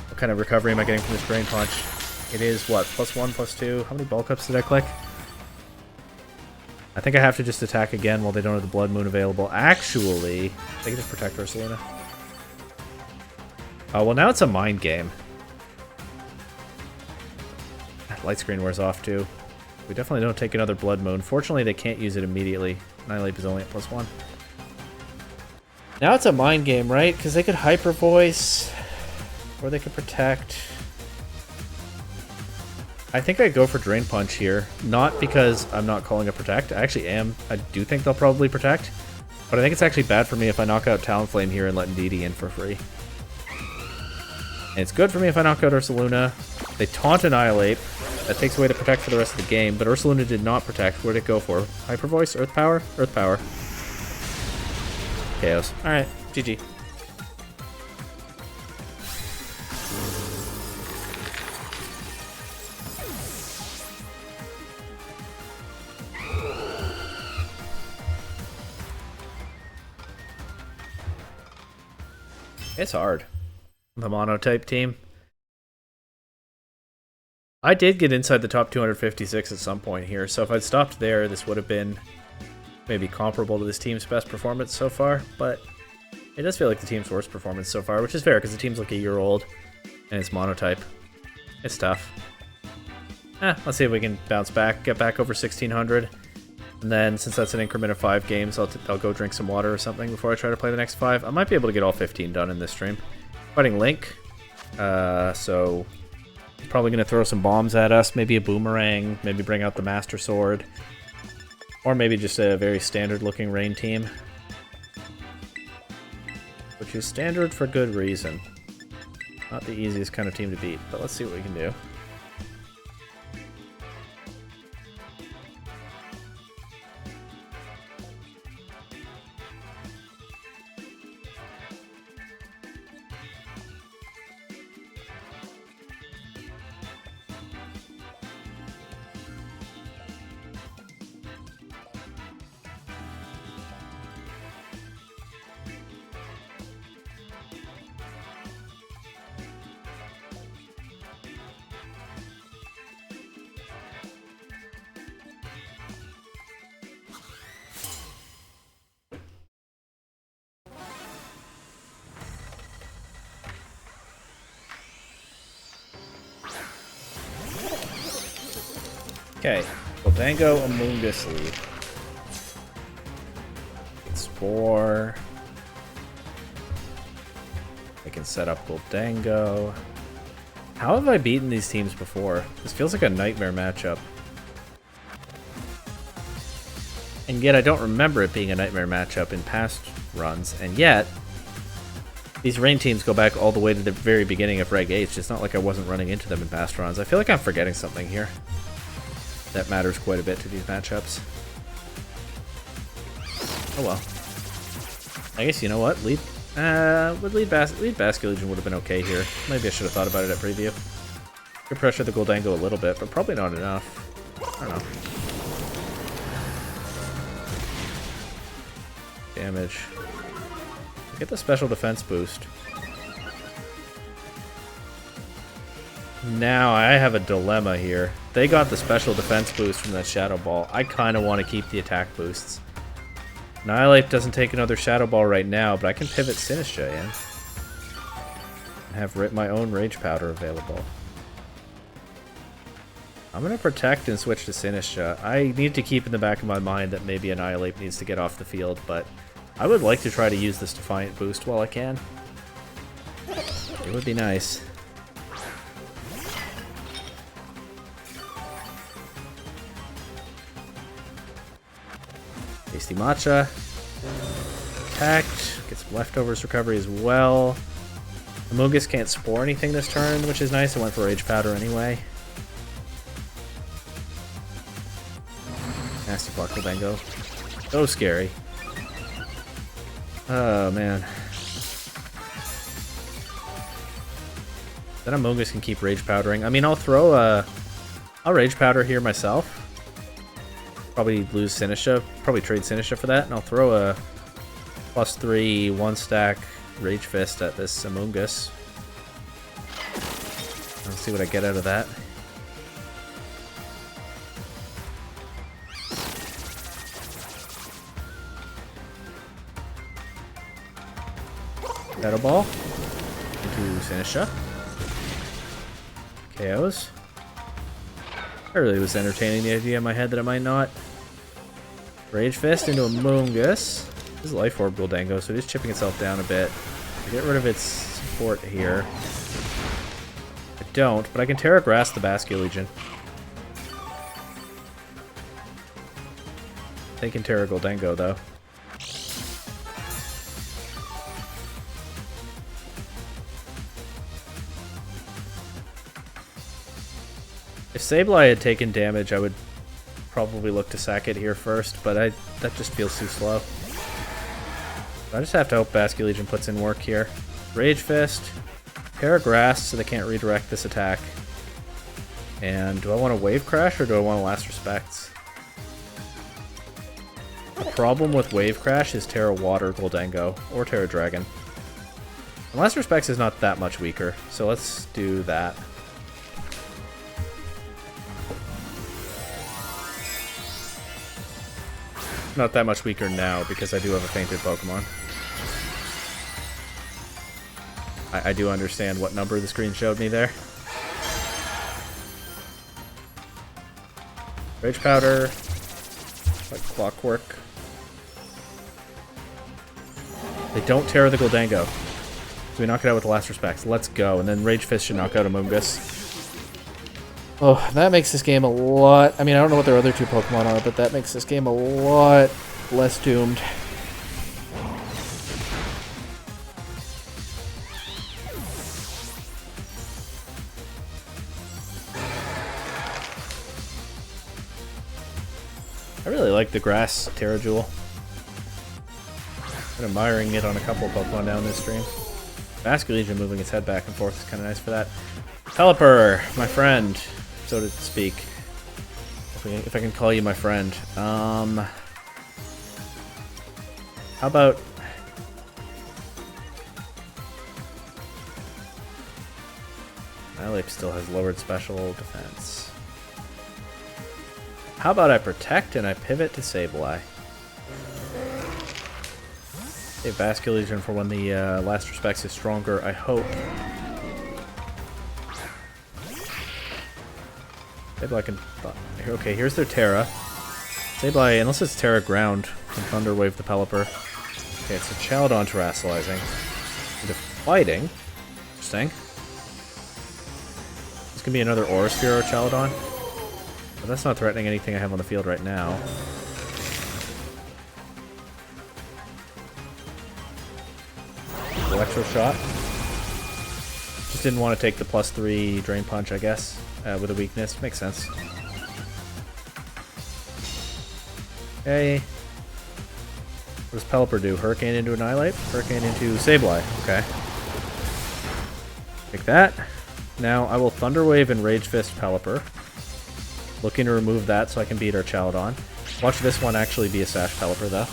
What kind of recovery am I getting from this Drain Punch? It is, what, +1, +2? How many bulk ups did I click? I think I have to just attack again while they don't have the Blood Moon available. Actually, they can just protect Ursaluna. Oh, well, now it's a mind game. Light screen wears off, too. We definitely don't take another Blood Moon. Fortunately, they can't use it immediately. Annihilate is only at +1. Now it's a mind game, right? Because they could Hyper Voice... or they could Protect. I think I go for Drain Punch here. Not because I'm not calling a Protect. I actually am. I do think they'll probably Protect. But I think it's actually bad for me if I knock out Talonflame here and let Indeedee in for free. And it's good for me if I knock out Ursaluna. They taunt Annihilate. That takes away the Protect for the rest of the game. But Ursaluna did not Protect. What did it go for? Hyper Voice? Earth Power? Earth Power. Chaos. Alright. GG. It's hard. The monotype team. I did get inside the top 256 at some point here, so if I'd stopped there, this would have been maybe comparable to this team's best performance so far, but it does feel like the team's worst performance so far, which is fair, because the team's like a year old, and it's monotype. It's tough. Let's see if we can bounce back, get back over 1600, and then, since that's an increment of 5 games, I'll go drink some water or something before I try to play the next 5. I might be able to get all 15 done in this stream. Fighting Link, so he's probably going to throw some bombs at us, maybe a boomerang, maybe bring out the Master Sword, or maybe just a very standard-looking Rain team, which is standard for good reason. Not the easiest kind of team to beat, but let's see what we can do. Okay, Gholdengo Amoonguss lead. Spore. I can set up Gholdengo. How have I beaten these teams before? This feels like a nightmare matchup. And yet I don't remember it being a nightmare matchup in past runs, and yet these rain teams go back all the way to the very beginning of Reg H. It's not like I wasn't running into them in past runs. I feel like I'm forgetting something here that matters quite a bit to these matchups. Oh well. I guess you know what? Lead Basculegion would have been okay here. Maybe I should have thought about it at preview. Could pressure the Gholdengo a little bit, but probably not enough. I don't know. Damage. Get the special defense boost. Now I have a dilemma here. They got the special defense boost from that Shadow Ball. I kind of want to keep the attack boosts. Annihilape doesn't take another Shadow Ball right now, but I can pivot Sinistcha in. And have my own Rage Powder available. I'm going to protect and switch to Sinistcha. I need to keep in the back of my mind that maybe Annihilape needs to get off the field, but I would like to try to use this Defiant boost while I can. It would be nice. Tasty Matcha. Attacked. Gets leftovers recovery as well. Amoonguss can't spore anything this turn, which is nice. I went for Rage Powder anyway. Nasty block Gholdengo. So scary. Oh man. Then Amoonguss can keep Rage Powdering. I mean, I'll Rage Powder here myself. Probably lose Sinistcha. Probably trade Sinistcha for that, and I'll throw a +3 1-stack Rage Fist at this Amoonguss. Let's see what I get out of that. Shadow Ball into Sinistcha. KOs. I really was entertaining the idea in my head that I might not. Rage Fist into Amoonguss. This is Life Orb Gholdengo, so it is chipping itself down a bit. Get rid of its support here. I don't, but I can Terra Grass the Basculegion. They can Terra Gholdengo, though. If Sableye had taken damage, I would probably look to sack it here first, but that just feels too slow. I just have to hope Basculegion puts in work here. Rage Fist, Terra Grass so they can't redirect this attack. And do I want to Wave Crash or do I want to Last Respects? The problem with Wave Crash is Terra Water Gholdengo or Terra Dragon. And Last Respects is not that much weaker, so let's do that. Not that much weaker now because I do have a fainted Pokemon. I do understand what number the screen showed me there. Rage Powder, like clockwork. They don't tear the Gholdengo. So we knock it out with the Last Respects. Let's go. And then Rage Fist should knock out Amoonguss. Oh, that makes this game a lot... I mean, I don't know what their other two Pokemon are, but that makes this game a lot less doomed. I really like the Grass Terrajewel. Been admiring it on a couple of Pokemon down this stream. Basculegion moving its head back and forth is kind of nice for that. Pelipper, my friend, so to speak. If I can call you my friend. How about... Annihilape still has lowered special defense. How about I protect and I pivot to Sableye? Save Basculegion for when the Last Respects is stronger, I hope. Sableye can... Okay, here's their Terra. Sableye, unless it's Terra Ground, can Thunder Wave the Pelipper. Okay, it's a Chaldon Terrasolizing. Into fighting. Interesting. This can be another Aura Sphere or Chaldon. But that's not threatening anything I have on the field right now. Electro Shot. Just didn't want to take the +3 Drain Punch, I guess, with a weakness. Makes sense. Okay. What does Pelipper do? Hurricane into Annihilate? Hurricane into Sableye. Okay. Take that. Now I will Thunder Wave and Rage Fist Pelipper. Looking to remove that so I can beat our Chaldon. Watch this one actually be a Sash Pelipper, though.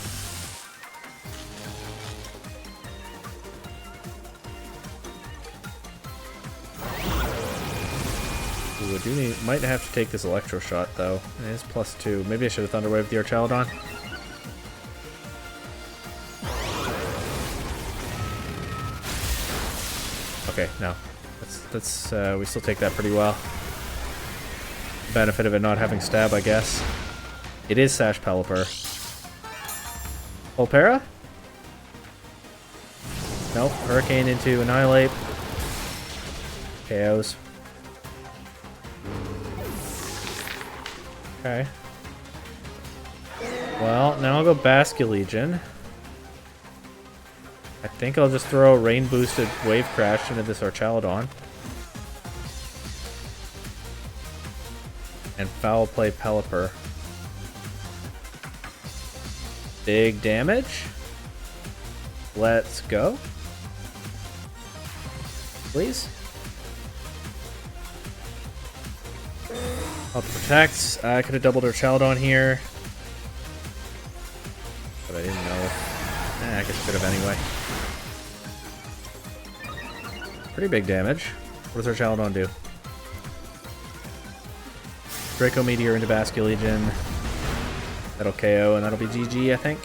Ooh, might have to take this Electro Shot, though. It is +2. Maybe I should have Thunder Waved the Archaludon. Okay, no. That's we still take that pretty well. Benefit of it not having stab, I guess. It is Sash Pelipper. Volpera? Nope. Hurricane into Annihilate. KOs. Okay. Well, now I'll go Basculegion. I think I'll just throw a rain-boosted Wave Crash into this Archaludon. And Foul Play Pelipper. Big damage. Let's go. Please. I'll protect. I could have doubled our Chaldon here. But I didn't know. I guess I could have anyway. Pretty big damage. What does our Chaldon do? Draco Meteor into Basculegion. That'll KO and that'll be GG, I think.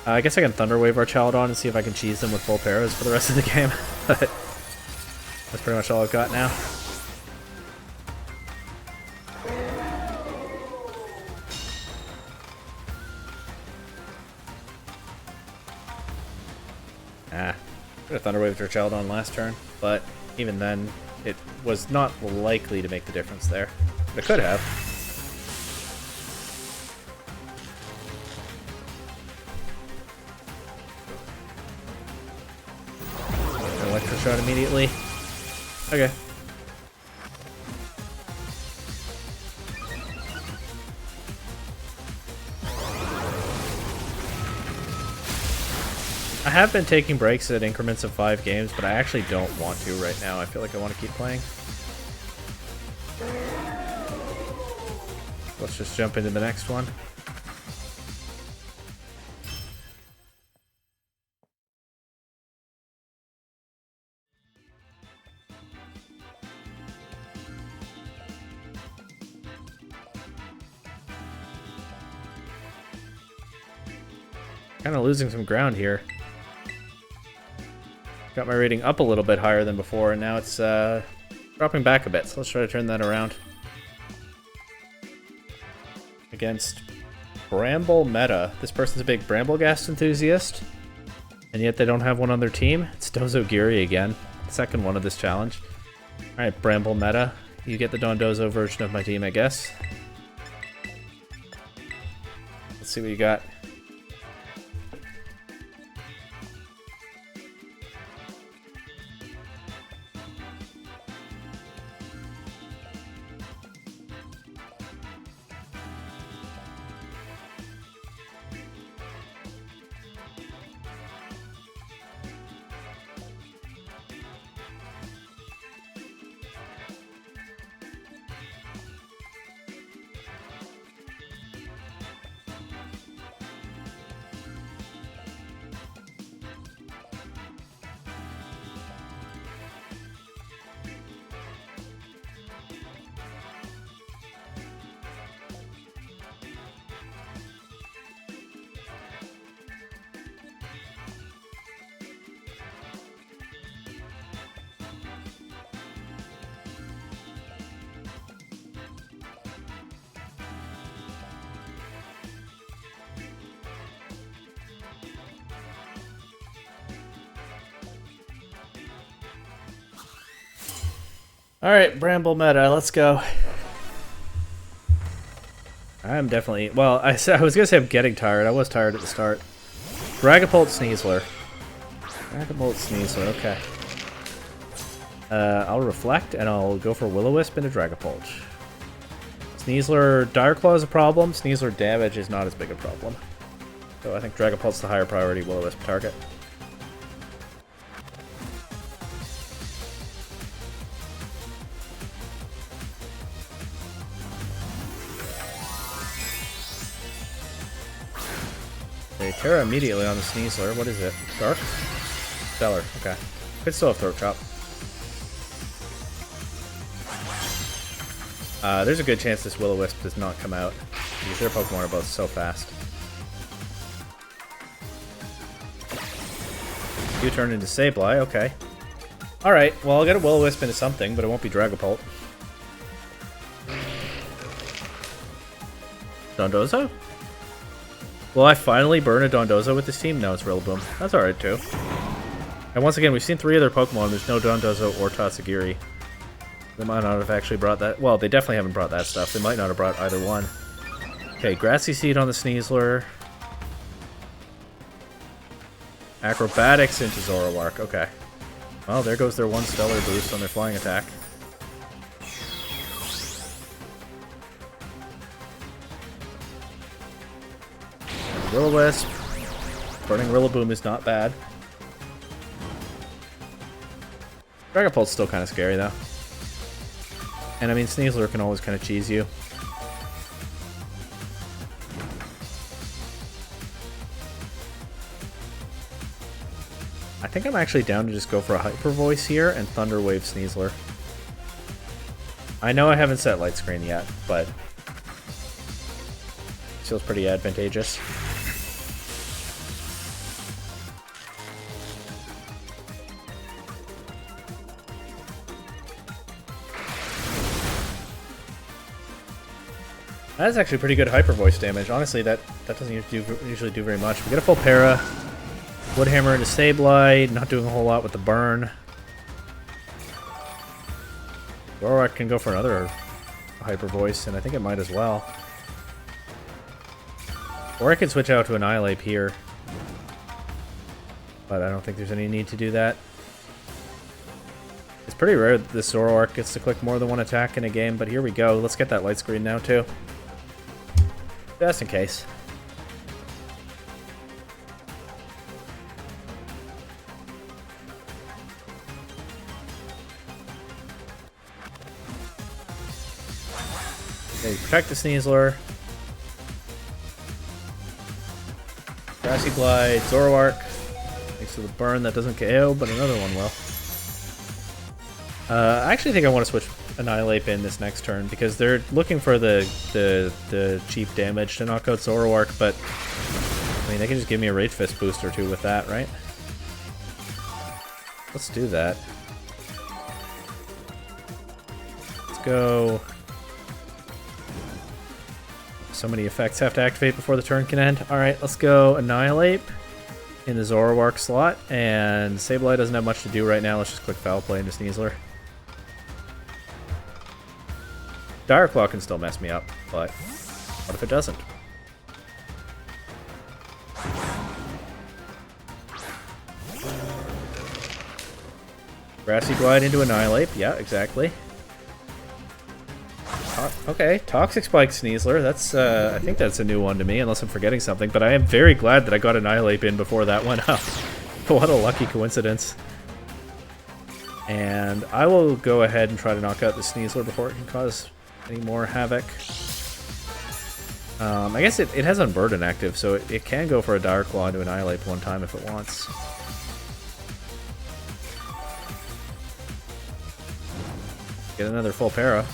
I guess I can Thunder Wave our Chaldon and see if I can cheese them with Volperas for the rest of the game. But that's pretty much all I've got now. Could have Thunder Waved our Chaldon last turn, but even then, it was not likely to make the difference there. But it could have. Electro Shot immediately. Okay. I have been taking breaks at increments of 5 games, but I actually don't want to right now. I feel like I want to keep playing. Let's just jump into the next one. Kind of losing some ground here. Got my rating up a little bit higher than before, and now it's dropping back a bit. So let's try to turn that around. Against Bramble Meta. This person's a big Brambleghast enthusiast, and yet they don't have one on their team. It's Dozogiri again. Second one of this challenge. Alright, Bramble Meta. You get the Dondozo version of my team, I guess. Let's see what you got. Alright, Bramble meta, let's go. I'm definitely... Well, I was going to say I'm getting tired. I was tired at the start. Dragapult, Sneasler. Dragapult, Sneasler, okay. I'll reflect, and I'll go for Will-O-Wisp and a Dragapult. Sneasler, Dire Claw is a problem. Sneasler damage is not as big a problem. So I think Dragapult's the higher priority Will-O-Wisp target. Okay, Terra immediately on the Sneasler. What is it? Dark? Stellar, okay. Could still have Throat Chop. There's a good chance this Will-O-Wisp does not come out, because their Pokemon are both so fast. You turn into Sableye, okay. Alright, well I'll get a Will-O-Wisp into something, but it won't be Dragapult. Dondozo? Will I finally burn a Dondozo with this team? No, it's Rillaboom. That's alright too. And once again, we've seen 3 other Pokemon, there's no Dondozo or Tatsugiri. They might not have actually brought that. Well, they definitely haven't brought that stuff. They might not have brought either one. Okay, Grassy Seed on the Sneasler. Acrobatics into Zoroark. Okay. Well, there goes their 1 stellar boost on their flying attack. Will-O-Wisp. Burning Rillaboom is not bad. Dragapult's still kind of scary, though. And I mean, Sneasler can always kind of cheese you. I think I'm actually down to just go for a Hyper Voice here and Thunder Wave Sneasler. I know I haven't set Light Screen yet, but it feels pretty advantageous. That's actually pretty good Hyper Voice damage. Honestly, that doesn't usually do very much. We get a full para. Woodhammer into Sableye, not doing a whole lot with the burn. Zoroark can go for another Hyper Voice, and I think it might as well. Or I could switch out to Annihilate here. But I don't think there's any need to do that. It's pretty rare that this Zoroark gets to click more than 1 attack in a game, but here we go. Let's get that Light Screen now, too. Just in case. Okay, protect the Sneasler. Grassy Glide, Zoroark. Thanks to the burn, that doesn't KO, but another one will. I actually think I want to switch Annihilate in this next turn, because they're looking for the cheap damage to knock out Zoroark, but I mean, they can just give me a Rage Fist boost or 2 with that, right? Let's do that. Let's go. So many effects have to activate before the turn can end. Alright, let's go Annihilate in the Zoroark slot, and Sableye doesn't have much to do right now. Let's just click Foul Play into Sneasler. Dire Claw can still mess me up, but what if it doesn't? Grassy Glide into Annihilate. Yeah, exactly. Okay, Toxic Spike Sneasler. That's, I think that's a new one to me, unless I'm forgetting something. But I am very glad that I got Annihilate in before that went up. What a lucky coincidence. And I will go ahead and try to knock out the Sneasler before it can cause any more havoc. I guess it has Unburden active, so it can go for a Dire Claw into Annihilate one time if it wants. Get another full para.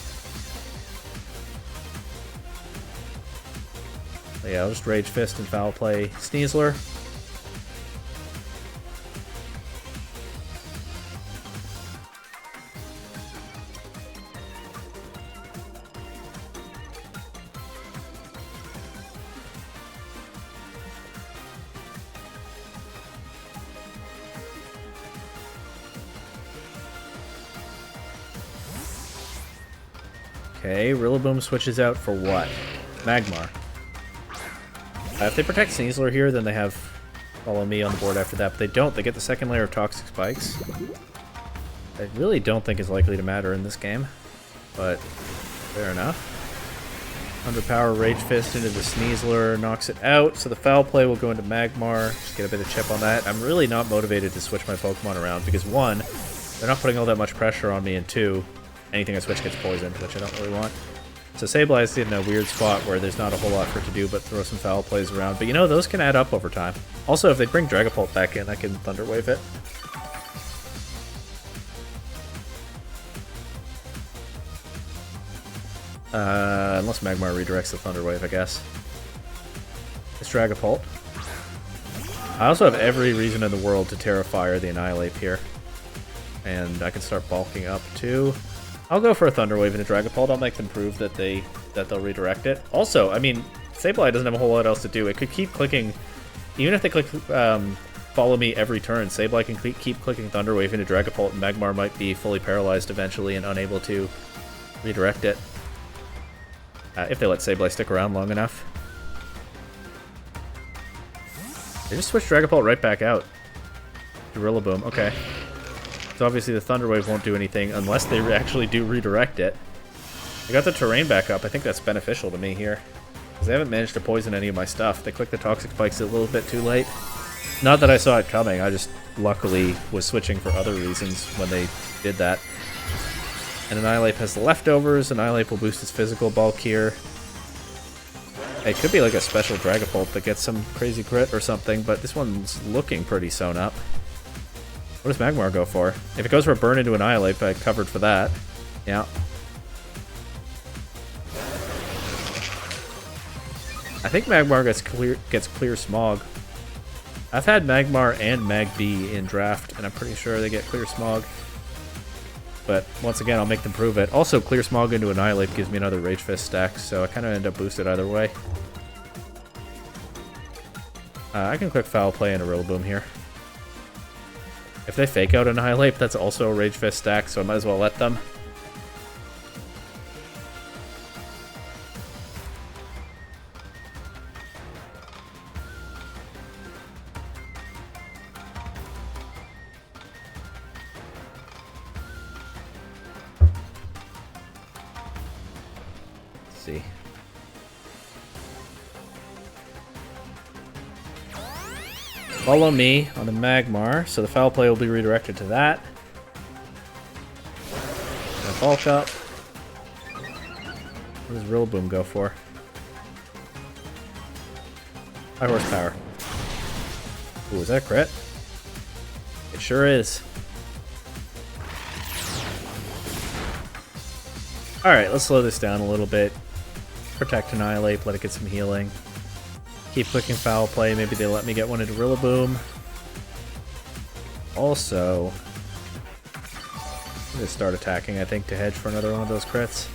Yeah, I'll just Rage Fist and Foul Play Sneasler. Okay, Rillaboom switches out for what? Magmar. If they protect Sneasler here, then they have Follow Me on the board after that. But they don't. They get the second layer of Toxic Spikes. I really don't think is likely to matter in this game. But fair enough. Underpower Rage Fist into the Sneasler, knocks it out, so the Foul Play will go into Magmar. Just get a bit of chip on that. I'm really not motivated to switch my Pokemon around because 1, they're not putting all that much pressure on me, and 2, anything I switch gets poisoned, which I don't really want. So Sableye's in a weird spot where there's not a whole lot for it to do but throw some Foul Plays around. But you know, those can add up over time. Also, if they bring Dragapult back in, I can Thunder Wave it. Unless Magmar redirects the Thunder Wave, I guess. It's Dragapult. I also have every reason in the world to Terra Fire the Annihilate here. And I can start bulking up too. I'll go for a Thunder Wave and a Dragapult. I'll make them prove that they'll redirect it. Also, I mean, Sableye doesn't have a whole lot else to do. It could keep clicking, even if they click Follow Me every turn, Sableye can keep clicking Thunder Wave into Dragapult, and Magmar might be fully paralyzed eventually and unable to redirect it. If they let Sableye stick around long enough. They just switched Dragapult right back out to Rillaboom. Okay. So obviously the Thunder Wave won't do anything unless they actually do redirect it. I got the terrain back up. I think that's beneficial to me here. Because they haven't managed to poison any of my stuff. They clicked the Toxic Spikes a little bit too late. Not that I saw it coming. I just luckily was switching for other reasons when they did that. And Annihilate has the leftovers. Annihilate will boost its physical bulk here. It could be like a special Dragapult that gets some crazy crit or something, but this one's looking pretty sewn up. What does Magmar go for? If it goes for a burn into Annihilate, I covered for that. Yeah. I think Magmar gets clear Smog. I've had Magmar and Magby in draft, and I'm pretty sure they get clear Smog. But once again, I'll make them prove it. Also, clear Smog into Annihilate gives me another Rage Fist stack, so I kind of end up boosted either way. I can quick Foul Play into Rillaboom here. If they fake out Annihilate, that's also a Rage Fist stack, so I might as well let them. Let's see. Follow Me on the Magmar, so the Foul Play will be redirected to that. Gonna bulk up. What does Rillaboom go for? High horsepower. Ooh, is that a crit? It sure is. Alright, let's slow this down a little bit. Protect Annihilate, let it get some healing. Keep clicking Foul Play, maybe they let me get one into Rillaboom. Also, I'm going to start attacking, I think, to hedge for another one of those crits.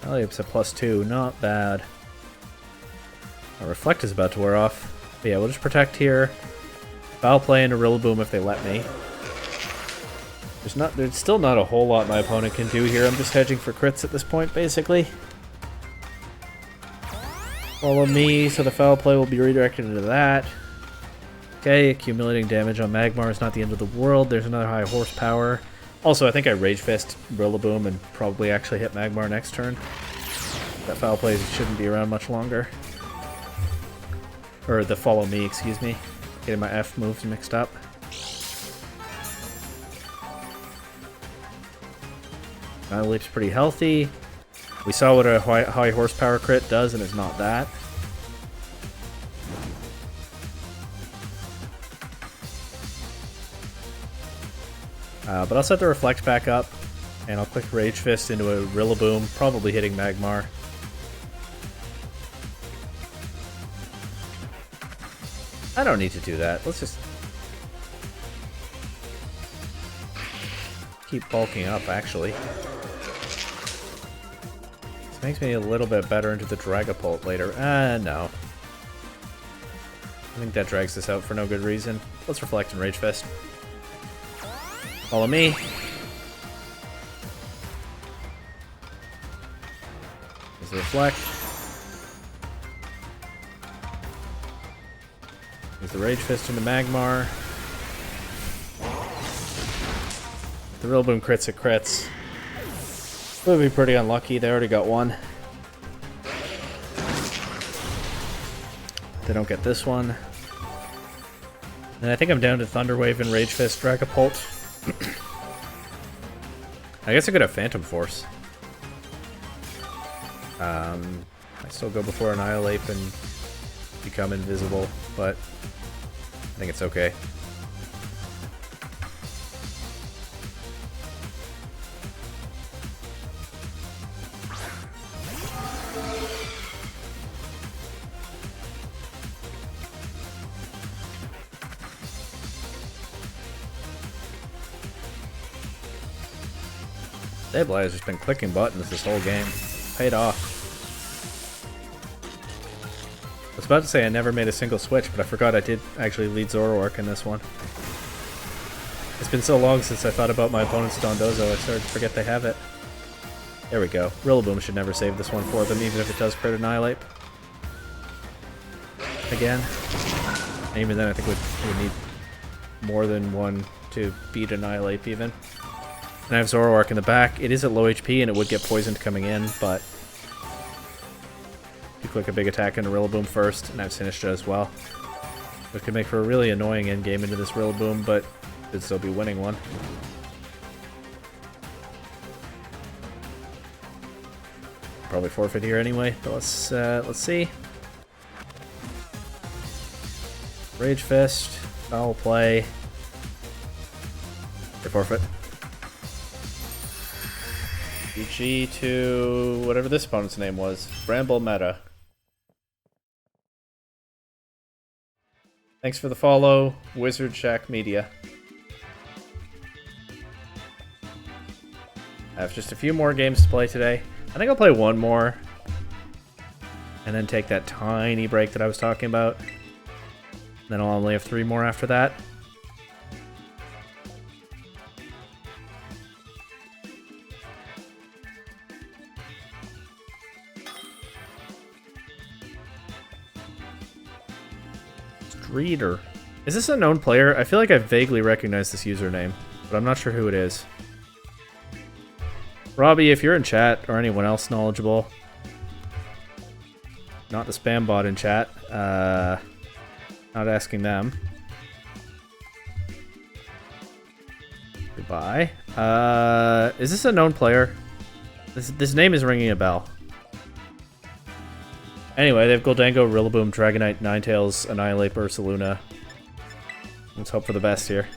Elypse at +2, not bad. Our Reflect is about to wear off. But yeah, we'll just protect here. Foul Play into Rillaboom if they let me. There's still not a whole lot my opponent can do here. I'm just hedging for crits at this point, basically. Follow Me, so the Foul Play will be redirected into that. Okay, accumulating damage on Magmar is not the end of the world. There's another high horsepower. Also, I think I Rage Fist Rillaboom and probably actually hit Magmar next turn. That Foul Play shouldn't be around much longer. Or the Follow Me, excuse me. Getting my F moves mixed up. Annihilate's pretty healthy. We saw what a high horsepower crit does, and it's not that. But I'll set the Reflect back up, and I'll click Rage Fist into a Rillaboom, probably hitting Magmar. I don't need to do that. Let's just keep bulking up, actually. This makes me a little bit better into the Dragapult later. No. I think that drags this out for no good reason. Let's reflect and Rage Fist. Follow me. There's the reflect. There's the Rage Fist into Magmar. The Rillaboom crits at crits. Would be pretty unlucky. They already got one. They don't get this one. And I think I'm down to Thunder Wave and Rage Fist Dragapult. I guess I could have Phantom Force. I still go before Annihilate and become invisible, but I think it's okay. Sableye has just been clicking buttons this whole game. Paid off. I was about to say I never made a single switch, but I forgot I did actually lead Zoroark in this one. It's been so long since I thought about my opponent's Dondozo, I started to forget they have it. There we go. Rillaboom should never save this one for them, even if it does crit Annihilate. Again. And even then I think we would need more than one to beat Annihilate even. And I have Zoroark in the back. It is at low HP and it would get poisoned coming in, but you click a big attack into Rillaboom first, and I have Sinistcha as well. Which could make for a really annoying endgame into this Rillaboom, but could still be winning one. Probably forfeit here anyway, but let's see. Rage Fist, foul play. They forfeit. GG to whatever this opponent's name was. Bramble Meta. Thanks for the follow, Wizard Shack Media. I have just a few more games to play today. I think I'll play one more. And then take that tiny break that I was talking about. Then I'll only have 3 more after that. Streeter. Is this a known player? I feel like I vaguely recognize this username, but I'm not sure who it is. Robbie, if you're in chat, or anyone else knowledgeable, not the spam bot in chat, not asking them. Goodbye. Is this a known player? This name is ringing a bell. Anyway, they have Goldango, Rillaboom, Dragonite, Ninetales, Annihilate, Ursaluna. Let's hope for the best here.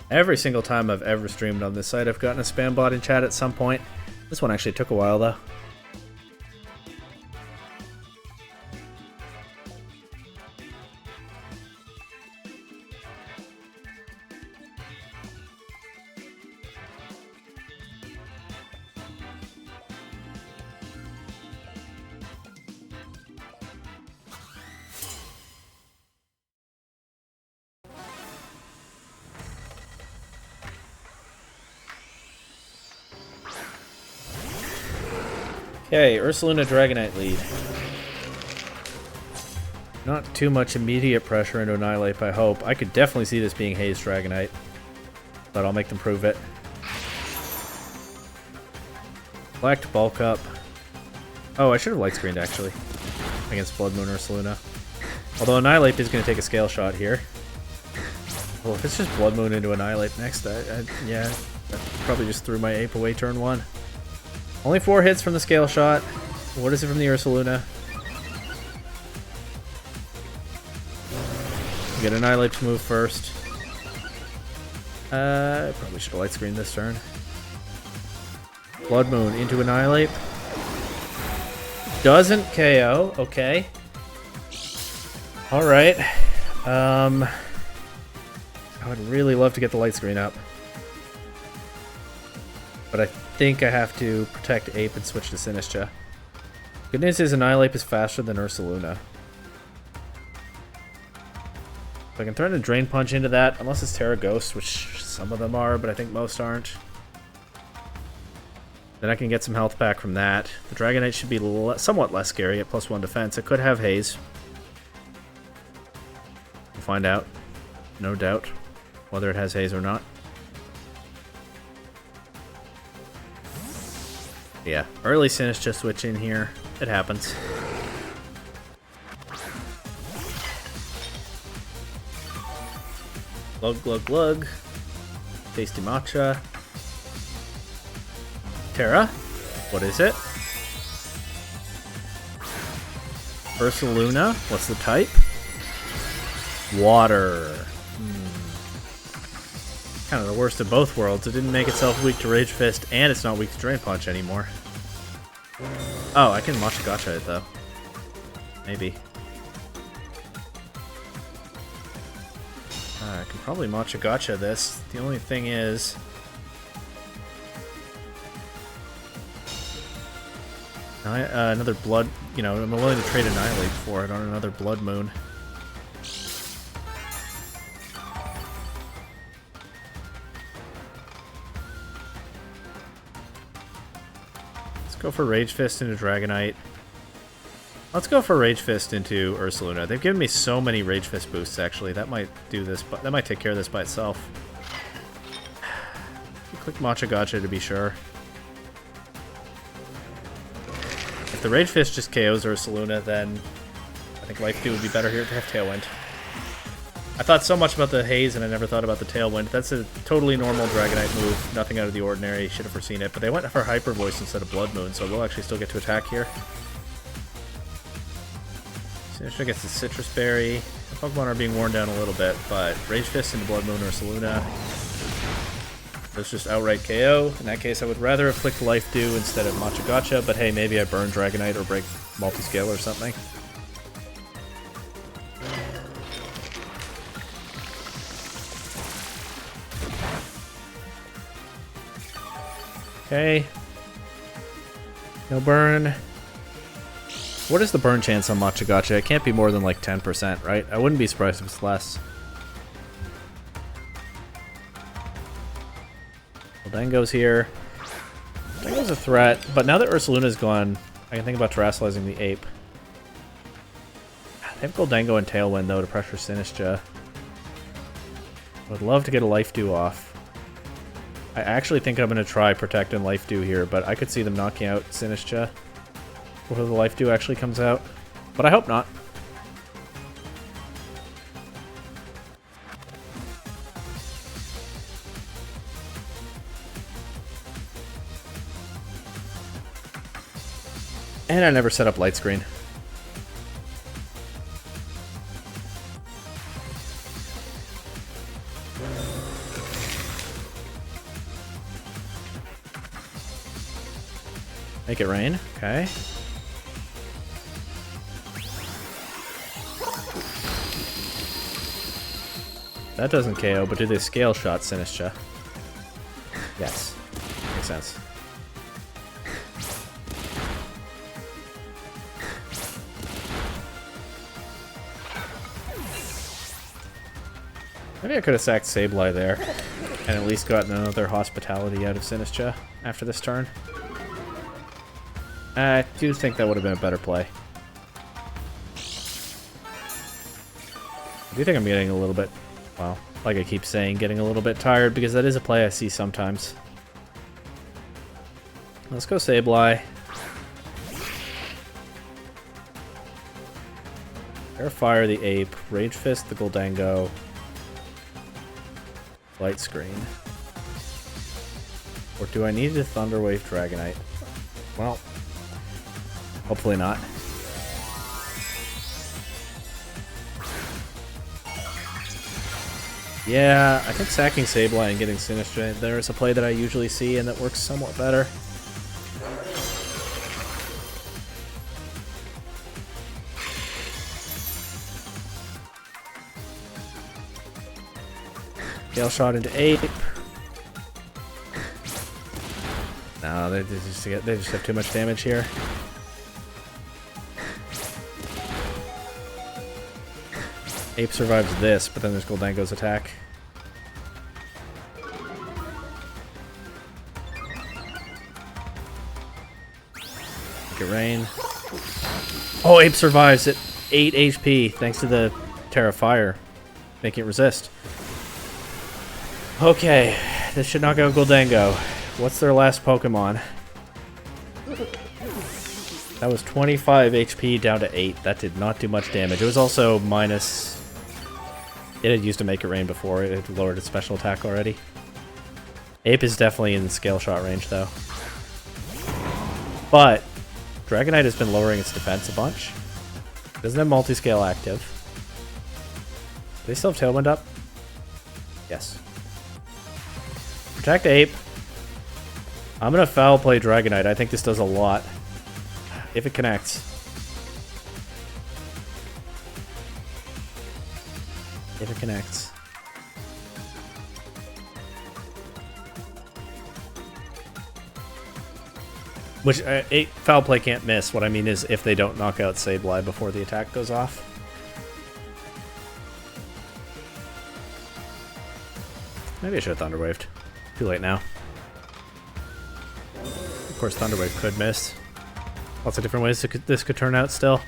Every single time I've ever streamed on this site, I've gotten a spam bot in chat at some point. This one actually took a while, though. Okay, Ursaluna Dragonite lead. Not too much immediate pressure into Annihilate, I hope. I could definitely see this being Haze Dragonite, but I'll make them prove it. Black Bulk Up. Oh, I should have light screened actually against Blood Moon Ursaluna. Although Annihilate is going to take a scale shot here. Well, if it's just Blood Moon into Annihilate next, yeah, I probably just threw my ape away turn 1. Only 4 hits from the scale shot. What is it from the Ursaluna? Get Annihilate to move first. Probably should have light screened this turn. Blood Moon into Annihilate. Doesn't KO. Okay. Alright. I would really love to get the light screen up. But I think I have to protect Ape and switch to Sinistcha. Good news is Annihilape is faster than Ursaluna. So I can threaten a Drain Punch into that, unless it's Terra Ghost, which some of them are, but I think most aren't. Then I can get some health back from that. The Dragonite should be somewhat less scary at +1 defense. It could have Haze. We'll find out. No doubt. Whether it has Haze or not. Yeah, early Sinistcha switch in here. It happens. Glug, glug, glug. Tasty matcha. Terra? What is it? Ursaluna? What's the type? Water. Kind of the worst of both worlds. It didn't make itself weak to Rage Fist, and it's not weak to Drain Punch anymore. Oh, I can Matcha Gotcha it, though. Maybe. I can probably Matcha Gotcha this. The only thing is... another Blood... You know, I'm willing to trade Annihilape for it on another Blood Moon. Go for Rage Fist into Dragonite. Let's go for Rage Fist into Ursaluna. They've given me so many Rage Fist boosts, actually. That might do this, but that might take care of this by itself. Click Matcha Gotcha to be sure. If the Rage Fist just KOs Ursaluna, then I think Life Dew would be better here to have Tailwind. I thought so much about the Haze, and I never thought about the Tailwind. That's a totally normal Dragonite move. Nothing out of the ordinary. Should have foreseen it. But they went for Hyper Voice instead of Blood Moon, so we'll actually still get to attack here. Sinistcha gets the Citrus Berry. The Pokemon are being worn down a little bit, but Rage Fist into Blood Moon or Ursaluna. That's just outright KO. In that case, I would rather have clicked Life Dew instead of Matcha Gotcha, but hey, maybe I burn Dragonite or break Multiscale or something. Okay. No burn. What is the burn chance on Matcha Gotcha? It can't be more than like 10%, right? I wouldn't be surprised if it's less. Goldengo's here. Goldengo's a threat, but now that Ursaluna's gone, I can think about terrestrializing the Ape. They have Goldengo and Tailwind, though, to pressure Sinistcha. I would love to get a Life Dew off. I actually think I'm going to try Protect and Life Dew here, but I could see them knocking out Sinistcha before the Life Dew actually comes out. But I hope not. And I never set up Light Screen. Make it rain. Okay. That doesn't KO, but do they Scale Shot Sinistcha? Yes. Makes sense. Maybe I could have sacked Sableye there, and at least gotten another Hospitality out of Sinistcha after this turn. I do think that would have been a better play. I do think I'm getting a little bit, well, like I keep saying, getting a little bit tired, because that is a play I see sometimes. Let's go Sableye. Air Fire the Ape, Rage Fist the Goldengo, Light Screen. Or do I need to Thunder Wave Dragonite? Well, hopefully not. Yeah, I think sacking Sableye and getting Sinistcha there is a play that I usually see and that works somewhat better. Scale shot into Ape. No, they just have too much damage here. Ape survives this, but then there's Gholdengo's attack. Make it rain. Oh, Ape survives at 8 HP thanks to the Terra Fire, making it resist. Okay, this should knock out Gholdengo. What's their last Pokemon? That was 25 HP down to 8. That did not do much damage. It was also minus... It had used to Make It Rain before. It had lowered its special attack already. Ape is definitely in scale shot range, though. But Dragonite has been lowering its defense a bunch. It doesn't have multi-scale active. Do they still have Tailwind up? Yes. Protect Ape. I'm gonna foul play Dragonite. I think this does a lot. If it connects. If it connects. Which, foul play can't miss. What I mean is if they don't knock out Sableye before the attack goes off. Maybe I should have Thunderwaved. Too late now. Of course, Thunderwave could miss. Lots of different ways this could turn out still.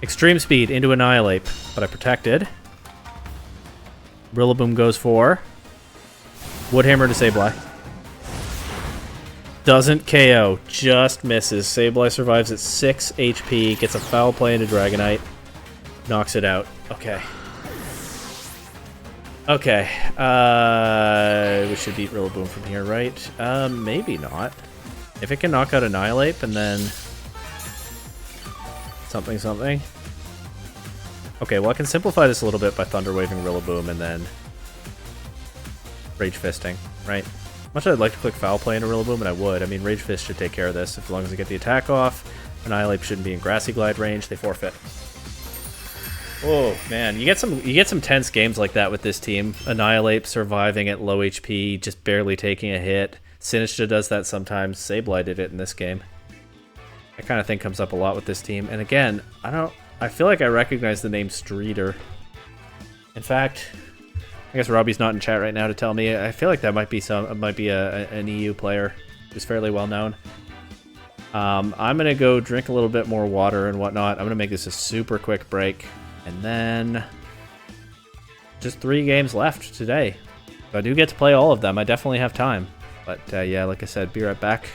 Extreme Speed into Annihilate, but I protected. Rillaboom goes for Woodhammer to Sableye. Doesn't KO, just misses. Sableye survives at 6 HP, gets a foul play into Dragonite, knocks it out. Okay. Okay, we should beat Rillaboom from here, right? Maybe not. If it can knock out Annihilate and then something. Okay, well I can simplify this a little bit by Thunder Waving Rillaboom and then Rage Fisting, right? Much I'd like to click Foul Play into Rillaboom, and I would. I mean, Rage Fist should take care of this as long as I get the attack off. Annihilate shouldn't be in Grassy Glide range. They forfeit. Oh man, you get some tense games like that with this team. Annihilate surviving at low HP, just barely taking a hit. Sinistcha does that sometimes. Sableye did it in this game. That kind of thing comes up a lot with this team. And again, I feel like I recognize the name Streeter. In fact, I guess Robbie's not in chat right now to tell me. I feel like that might be an EU player who's fairly well known. I'm gonna go drink a little bit more water and whatnot. I'm gonna make this a super quick break, and then just 3 games left today. If I do get to play all of them, I definitely have time. But yeah, like I said, be right back.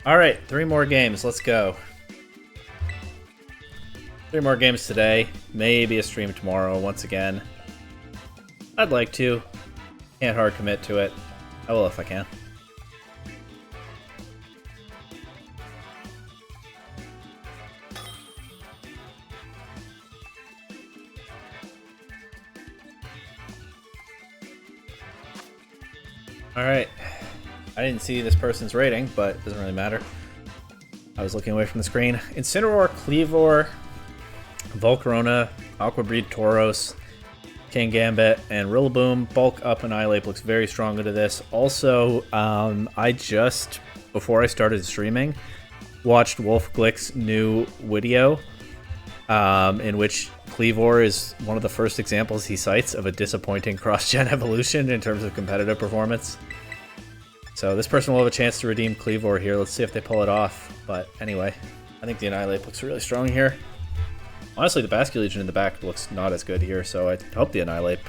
Alright, 3 more games. Let's go. 3 more games today. Maybe a stream tomorrow once again. I'd like to. Can't hard commit to it. I will if I can. Alright. I didn't see this person's rating, but it doesn't really matter. I was looking away from the screen. Incineroar, Kleavor, Volcarona, Aqua Breed, Tauros, Kingambit, and Rillaboom. Bulk up Annihilate looks very strong into this. Also, I just, before I started streaming, watched Wolf Glick's new video, in which Kleavor is one of the first examples he cites of a disappointing cross-gen evolution in terms of competitive performance. So this person will have a chance to redeem Kleavor here. Let's see if they pull it off. But anyway, I think the Annihilate looks really strong here. Honestly, the Basculegion in the back looks not as good here, so I hope the Annihilate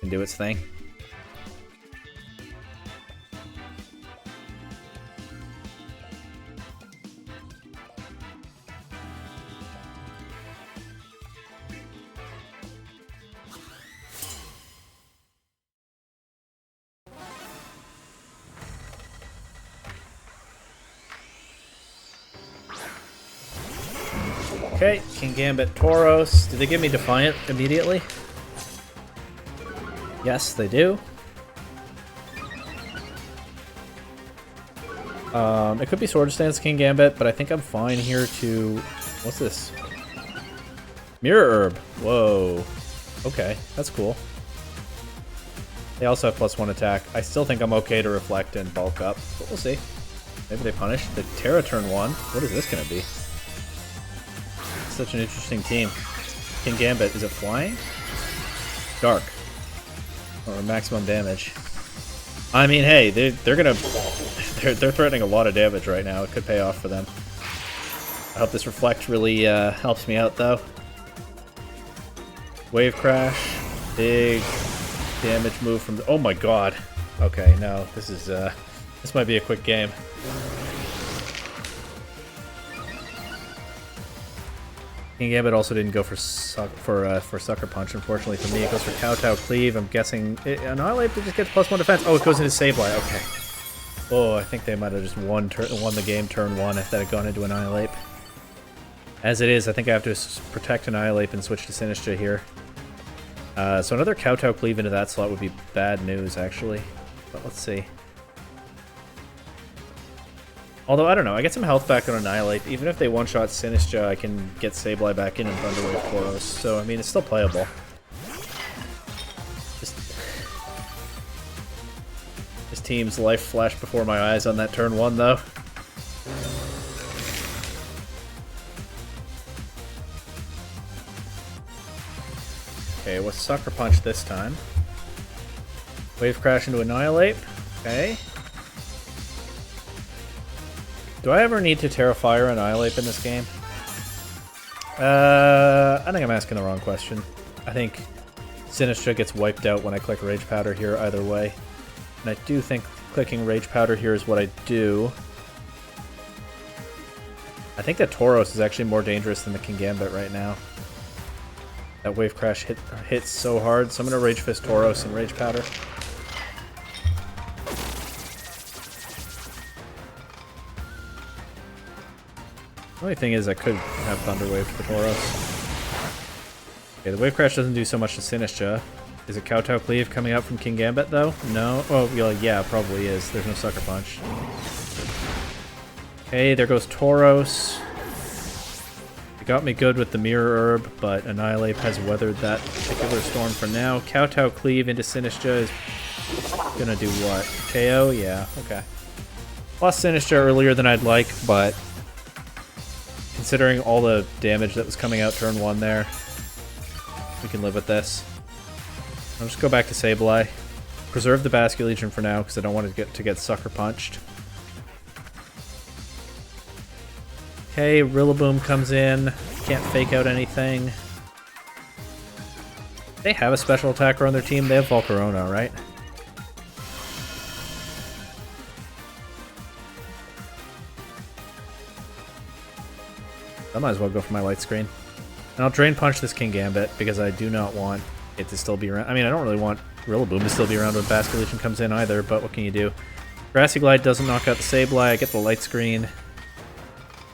can do its thing. Okay, Kingambit, Tauros. Did they give me Defiant immediately? Yes, they do. It could be Swords Dance Kingambit, but I think I'm fine here to... What's this? Mirror Herb. Whoa. Okay, that's cool. They also have +1 attack. I still think I'm okay to Reflect and bulk up, but we'll see. Maybe they punish. The Terra turn 1. What is this going to be? Such an interesting team. Kingambit, is it flying? Dark. Or maximum damage. I mean, hey, they're gonna... They're threatening a lot of damage right now. It could pay off for them. I hope this Reflect really helps me out, though. Wave Crash. Big damage move from... Oh my god. Okay, no. This is... This might be a quick game. Kingambit also didn't go for Sucker Punch, unfortunately for me. It goes for Kowtow Cleave. I'm guessing Annihilate just gets +1 defense. Oh, it goes into Sableye. Okay. Oh, I think they might have just won the game turn 1 if that had gone into Annihilate. As it is, I think I have to protect Annihilate and switch to Sinistcha here. So another Kowtow Cleave into that slot would be bad news, actually. But let's see. Although, I don't know, I get some health back on Annihilate. Even if they one-shot Sinistcha, I can get Sableye back in and Thunderwave Tauros. So, I mean, it's still playable. This team's life flashed before my eyes on that turn 1, though. Okay, what's Sucker Punch this time? Wave Crash into Annihilate. Okay. Do I ever need to Terrafire Annihilate in this game? I think I'm asking the wrong question. I think Sinistcha gets wiped out when I click Rage Powder here either way. And I do think clicking Rage Powder here is what I do. I think that Tauros is actually more dangerous than the Kingambit right now. That Wave Crash hits so hard, so I'm going to Rage Fist Tauros and Rage Powder. The only thing is I could have Thunder Wave for Tauros. Okay, the Wave Crash doesn't do so much to Sinistcha. Is it Kowtow Cleave coming out from Kingambit, though? No? Oh, yeah, probably is. There's no Sucker Punch. Okay, there goes Tauros. It got me good with the Mirror Herb, but Annihilate has weathered that particular storm for now. Kowtow Cleave into Sinistcha is gonna do what? KO? Yeah, okay. Lost Sinistcha earlier than I'd like, but considering all the damage that was coming out turn 1 there, we can live with this. I'll just go back to Sableye. Preserve the Basculegion for now, because I don't want to get Sucker Punched. Okay, Rillaboom comes in. Can't fake out anything. They have a special attacker on their team. They have Volcarona, right? I might as well go for my light screen. And I'll Drain Punch this Kingambit because I do not want it to still be around. I mean, I don't really want Rillaboom to still be around when Basculegion comes in either, but what can you do? Grassy Glide doesn't knock out the Sableye. I get the light screen.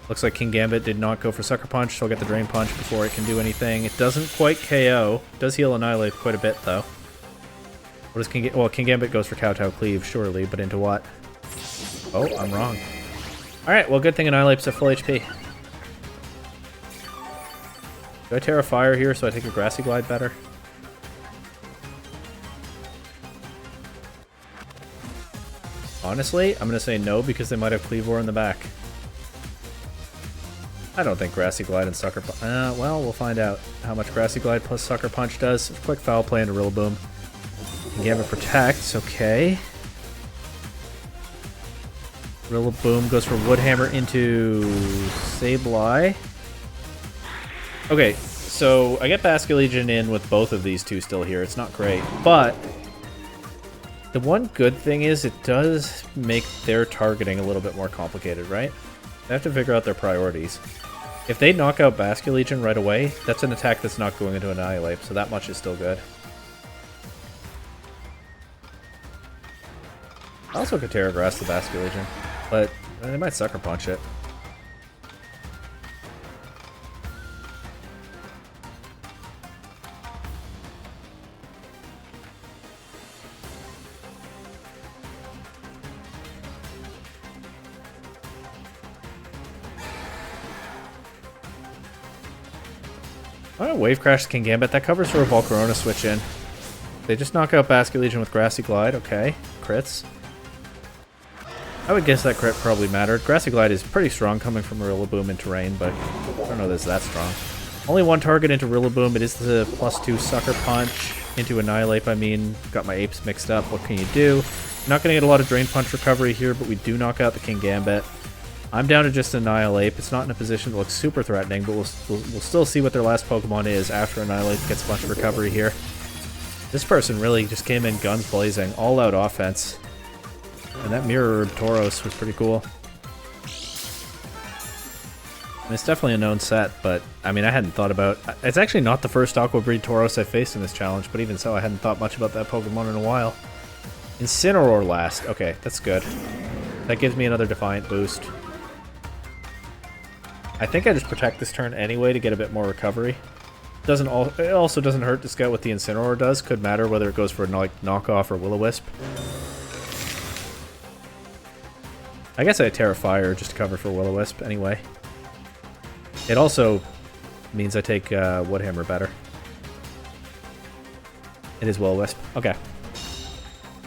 Looks like Kingambit did not go for Sucker Punch, so I'll get the Drain Punch before it can do anything. It doesn't quite KO. It does heal Annihilate quite a bit, though. What does well, Kingambit goes for Kowtow Cleave, surely, but into what? Oh, I'm wrong. Alright, well, good thing Annihilate's at full HP. Do I Terra Fire here so I take a Grassy Glide better? Honestly, I'm going to say no because they might have Cleavor in the back. I don't think Grassy Glide and Sucker Punch... well, we'll find out how much Grassy Glide plus Sucker Punch does. Quick Foul Play into Rillaboom. Kingambit protects, okay. Rillaboom goes for Woodhammer into Sableye. Okay, so I get Basculegion in with both of these two still here. It's not great, but the one good thing is it does make their targeting a little bit more complicated, right? They have to figure out their priorities. If they knock out Basculegion right away, that's an attack that's not going into Annihilate, so that much is still good. I also could Terra Grass the Basculegion, but they might Sucker Punch it. Alright, Wave Crash Kingambit. That covers for a Volcarona switch in. They just knock out Basculegion with Grassy Glide. Okay, crits. I would guess that crit probably mattered. Grassy Glide is pretty strong coming from Rillaboom in terrain, but I don't know that it's that strong. Only one target into Rillaboom. It is the +2 Sucker Punch. Into Annihilate, I mean. Got my apes mixed up. What can you do? Not going to get a lot of Drain Punch recovery here, but we do knock out the Kingambit. I'm down to just Annihilate. It's not in a position to look super threatening, but we'll still see what their last Pokemon is after Annihilate gets a bunch of recovery here. This person really just came in guns blazing, all-out offense. And that Mirror Tauros was pretty cool. And it's definitely a known set, but I mean, I hadn't thought about... It's actually not the first Aqua Breed Tauros I faced in this challenge, but even so, I hadn't thought much about that Pokemon in a while. Incineroar last. Okay, that's good. That gives me another Defiant boost. I think I just protect this turn anyway to get a bit more recovery. It also doesn't hurt to scout what the Incineroar does. Could matter whether it goes for like knockoff or Will-O-Wisp. I guess I Terra Fire just to cover for Will-O-Wisp anyway. It also means I take Woodhammer better. It is Will-O-Wisp. Okay.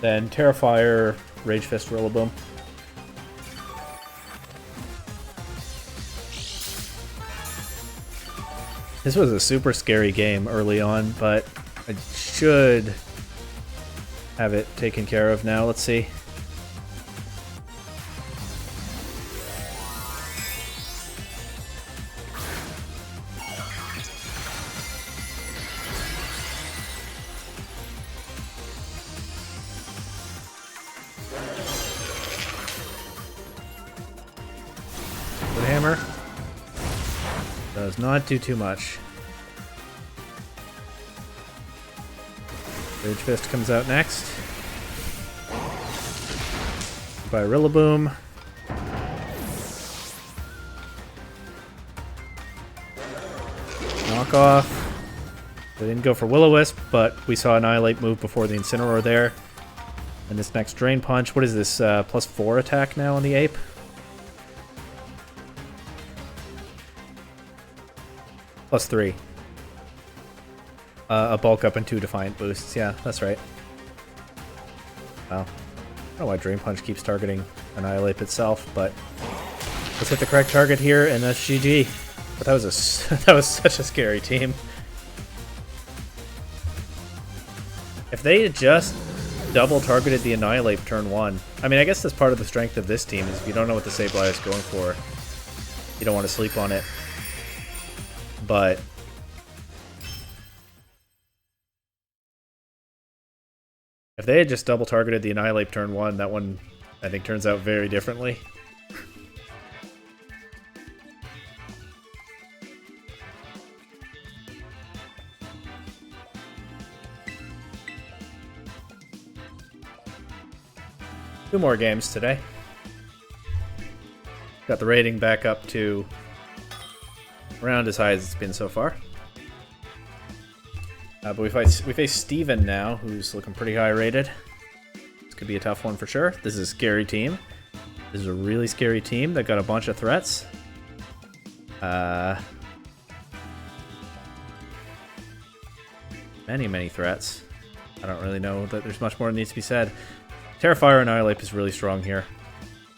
Then Terra Fire, Rage Fist, Rillaboom. This was a super scary game early on, but I should have it taken care of now. Let's see. Woodhammer does not do too much. Rage Fist comes out next. By Rillaboom. Knock off. They didn't go for Will-O-Wisp, but we saw Annihilate move before the Incineroar there. And this next Drain Punch. What is this? +4 attack now on the ape? +3. A bulk up and 2 Defiant boosts. Yeah, that's right. Wow. I don't know why Drain Punch keeps targeting Annihilate itself, but let's hit the correct target here, and that's GG. But that was such a scary team. If they had just double targeted the Annihilate turn 1, I mean, I guess that's part of the strength of this team is if you don't know what the Sableye is going for, you don't want to sleep on it. But if they had just double targeted the Annihilate turn 1, that one I think turns out very differently. 2 more games today. Got the rating back up to around as high as it's been so far. But we face Steven now, who's looking pretty high rated. This could be a tough one for sure. This is a scary team. This is a really scary team that got a bunch of threats. Many threats. I don't really know that there's much more that needs to be said. Terrifier Annihilate is really strong here.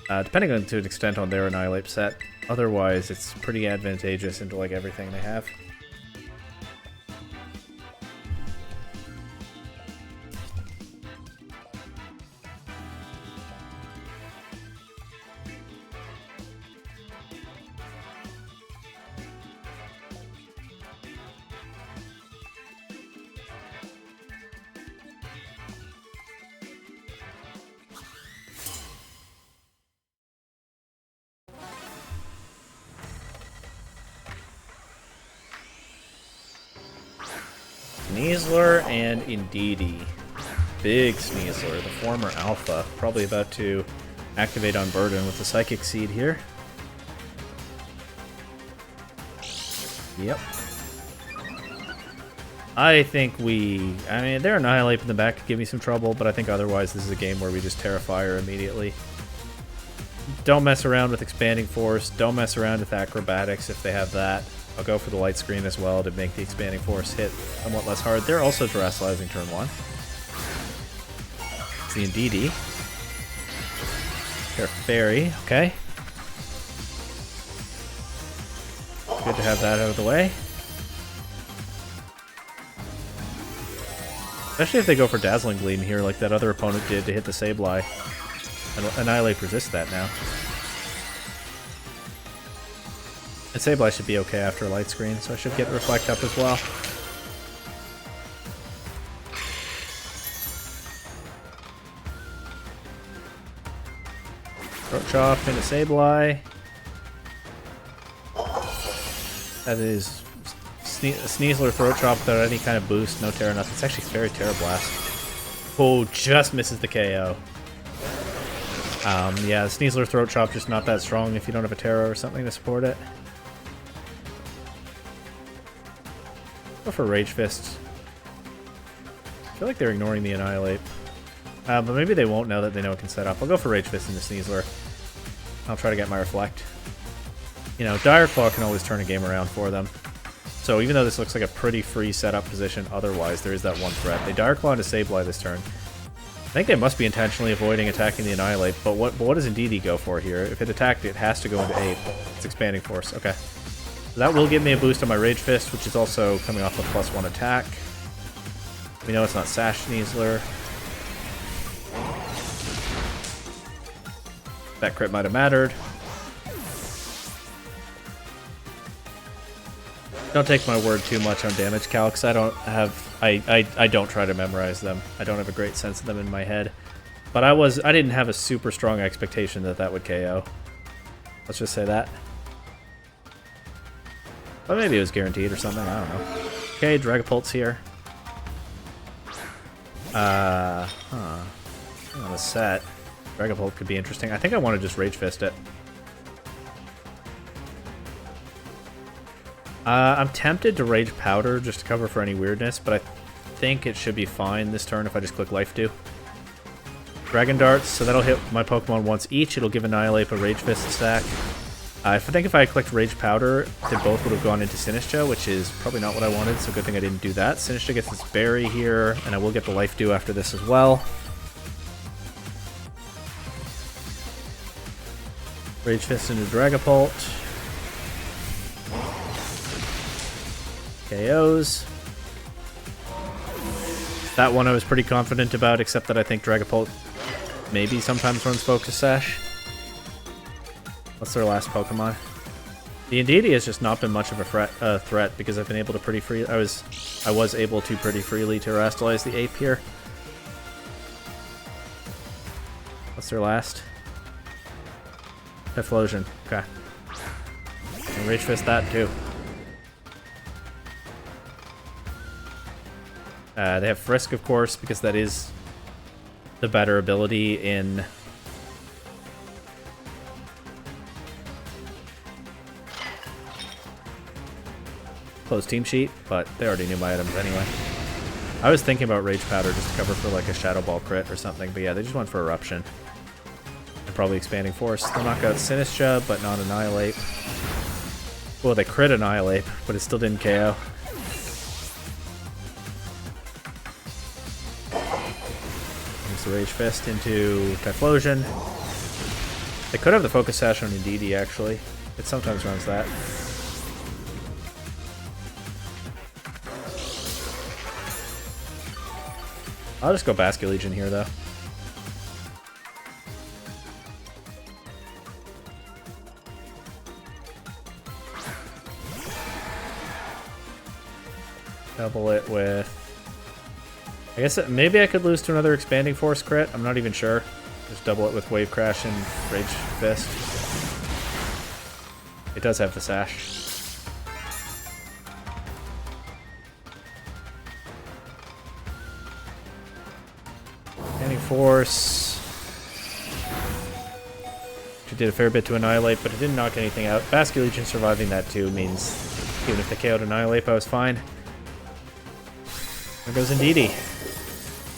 Depending on to an extent on their Annihilate set. Otherwise, it's pretty advantageous into like everything they have. Sneasler and Indeedee. Big Sneasler, the former Alpha. Probably about to activate on Burden with the Psychic Seed here. Yep. I think their Annihilate in the back could give me some trouble, but I think otherwise this is a game where we just Terrifier immediately. Don't mess around with Expanding Force. Don't mess around with Acrobatics if they have that. I'll go for the Light Screen as well to make the Expanding Force hit somewhat less hard. They're also Terastallizing turn 1. It's the Indeedee. Fairy, okay. Good to have that out of the way. Especially if they go for Dazzling Gleam here like that other opponent did to hit the Sableye. And Annihilate resists that now. And Sableye should be okay after a Light Screen, so I should get Reflect up as well. Throat Chop into Sableye. That is Sneasler Throat Chop without any kind of boost, no Terra, nothing. It's actually Fairy Terra Blast. Oh, just misses the KO. Yeah, Sneasler Throat Chop just not that strong if you don't have a Terra or something to support it. Go for Rage Fist. I feel like they're ignoring the Annihilate. But maybe they won't now that they know it can set up. I'll go for Rage Fist into Sneasler. I'll try to get my Reflect. You know, Dire Claw can always turn a game around for them. So even though this looks like a pretty free setup position, otherwise there is that one threat. They Dire Claw into Sableye this turn. I think they must be intentionally avoiding attacking the Annihilate, but what does Indeedee go for here? If it attacked, it has to go into 8. It's Expanding Force, okay. So that will give me a boost on my Rage Fist, which is also coming off a +1 attack. We know it's not Sash Sneasler. That crit might have mattered. Don't take my word too much on damage calcs. I don't have I don't try to memorize them. I don't have a great sense of them in my head. But I didn't have a super strong expectation that that would KO. Let's just say that. But maybe it was guaranteed or something, I don't know. Okay, Dragapult's here. On the set. Dragapult could be interesting. I think I want to just Rage Fist it. I'm tempted to Rage Powder just to cover for any weirdness, but I think it should be fine this turn if I just click Life Dew. Dragon Darts, so that'll hit my Pokemon once each. It'll give Annihilate a Rage Fist stack. I think if I clicked Rage Powder, they both would have gone into Sinistcha, which is probably not what I wanted, so good thing I didn't do that. Sinistcha gets its Berry here, and I will get the Life Dew after this as well. Rage Fist into Dragapult. KOs. That one I was pretty confident about, except that I think Dragapult maybe sometimes runs Focus Sash. What's their last Pokemon? The Indeedee has just not been much of a threat because I've been able to pretty free. I was able to pretty freely Terastallize the Ape here. What's their last? Typhlosion. Okay. And Rage Fist that too. They have Frisk, of course, because that is the better ability in closed team sheet, but they already knew my items anyway. I was thinking about Rage Powder just to cover for like a Shadow Ball crit or something, but yeah, they just went for Eruption. And probably Expanding Force. They'll knock out Sinistra, but not Annihilate. Well, they crit Annihilate, but it still didn't KO. Use the Rage Fist into Typhlosion. They could have the Focus Sash on Indeedee, actually. It sometimes runs that. I'll just go Basculegion here, though. Double it with... I guess maybe I could lose to another Expanding Force crit. I'm not even sure. Just double it with Wave Crash and Rage Fist. It does have the Sash. Expanding Force. It did a fair bit to Annihilate, but it didn't knock anything out. Basculegion surviving that too means even if they KO'd Annihilate, I was fine. There goes Indeedee.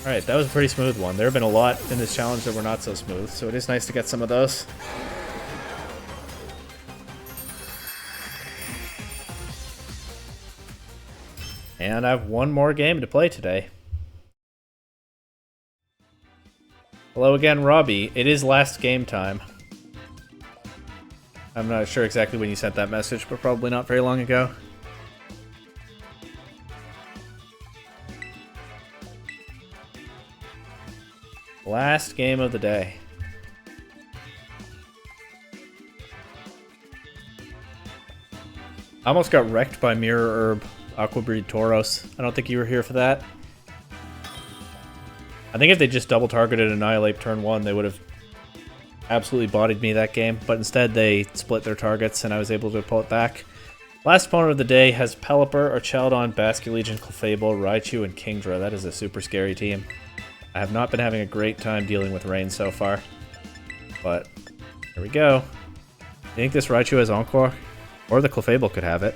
Alright, that was a pretty smooth one. There have been a lot in this challenge that were not so smooth, so it is nice to get some of those. And I have one more game to play today. Hello again, Robbie. It is last game time. I'm not sure exactly when you sent that message, but probably not very long ago. Last game of the day. I almost got wrecked by Mirror Herb Aqua Breed Tauros. I don't think you were here for that. I think if they just double targeted Annihilate turn 1, they would have absolutely bodied me that game, but instead they split their targets and I was able to pull it back. Last opponent of the day has Pelipper, Archeldon, Basculegion, Clefable, Raichu, and Kingdra. That is a super scary team. I have not been having a great time dealing with rain so far, but here we go. You think this Raichu has Encore? Or the Clefable could have it.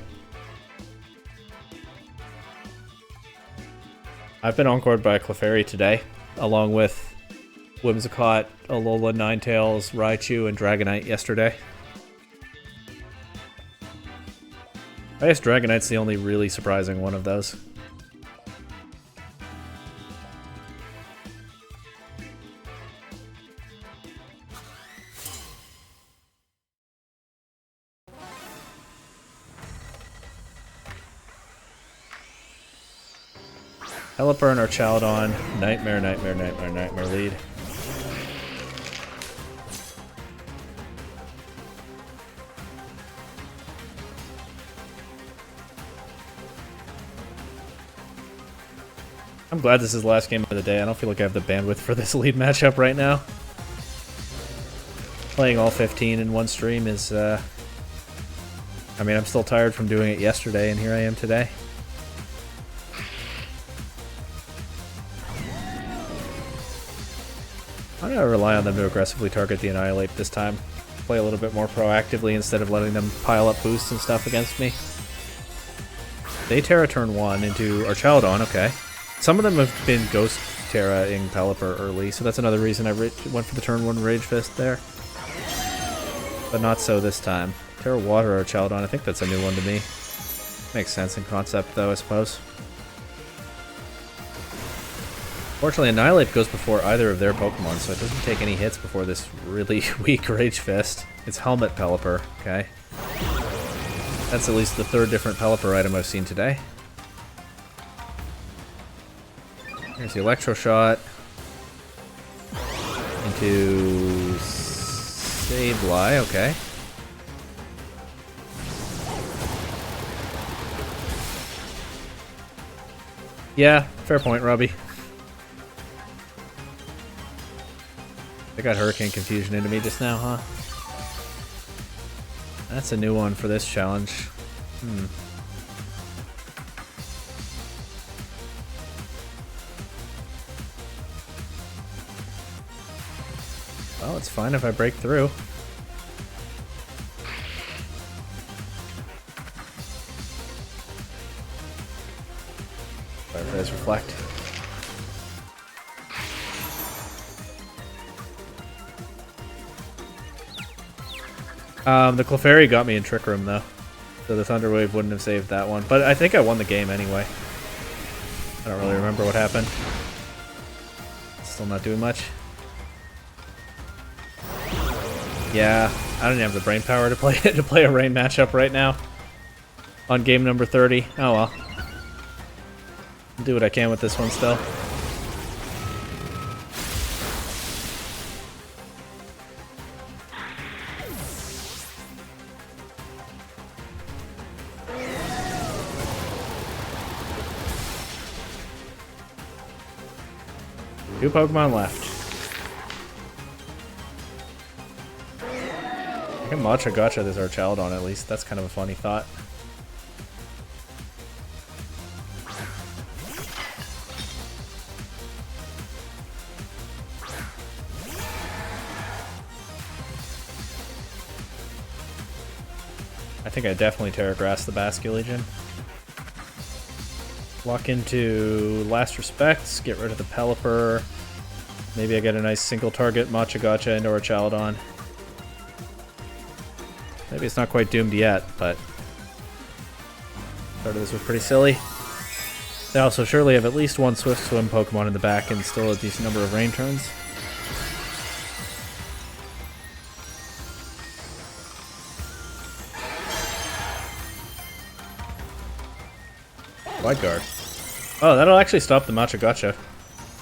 I've been Encored by Clefairy today, along with Whimsicott, Alola, Ninetales, Raichu, and Dragonite yesterday. I guess Dragonite's the only really surprising one of those. Pelipper and Archeldon. Nightmare, Nightmare, Nightmare, Nightmare lead. I'm glad this is the last game of the day. I don't feel like I have the bandwidth for this lead matchup right now. Playing all 15 in one stream is, I mean, I'm still tired from doing it yesterday, and here I am today. I'm gonna rely on them to aggressively target the Annihilate this time. Play a little bit more proactively instead of letting them pile up boosts and stuff against me. They Terra turn 1 into Archeldon, okay. Some of them have been Ghost Terra-ing Pelipper early, so that's another reason I went for the turn 1 Rage Fist there. But not so this time. Terra Water Archeldon, I think that's a new one to me. Makes sense in concept though, I suppose. Fortunately, Annihilate goes before either of their Pokemon, so it doesn't take any hits before this really weak Rage Fist. It's Helmet Pelipper, okay? That's at least the third different Pelipper item I've seen today. Here's the Electro Shot. Into Sableye, okay. Yeah, fair point, Robbie. They got Hurricane Confusion into me just now, huh? That's a new one for this challenge. Well, it's fine if I break through. deflect. The Clefairy got me in Trick Room, though. So the Thunder Wave wouldn't have saved that one. But I think I won the game anyway. I don't really remember what happened. Still not doing much. Yeah, I don't even have the brain power to play a rain matchup right now. On game number 30. Oh well. I'll do what I can with this one still. Two Pokemon left. I can Matcha Gotcha this Archaladon at least. That's kind of a funny thought. I think I definitely Terra Grass the Basculegion. Walk into Last Respects, get rid of the Pelipper. Maybe I get a nice single target Matcha Gotcha into Archaladon. Maybe it's not quite doomed yet, but started this was pretty silly. They also surely have at least one Swift Swim Pokemon in the back and still a decent number of rain turns. Wide Guard. Oh, that'll actually stop the Matcha Gotcha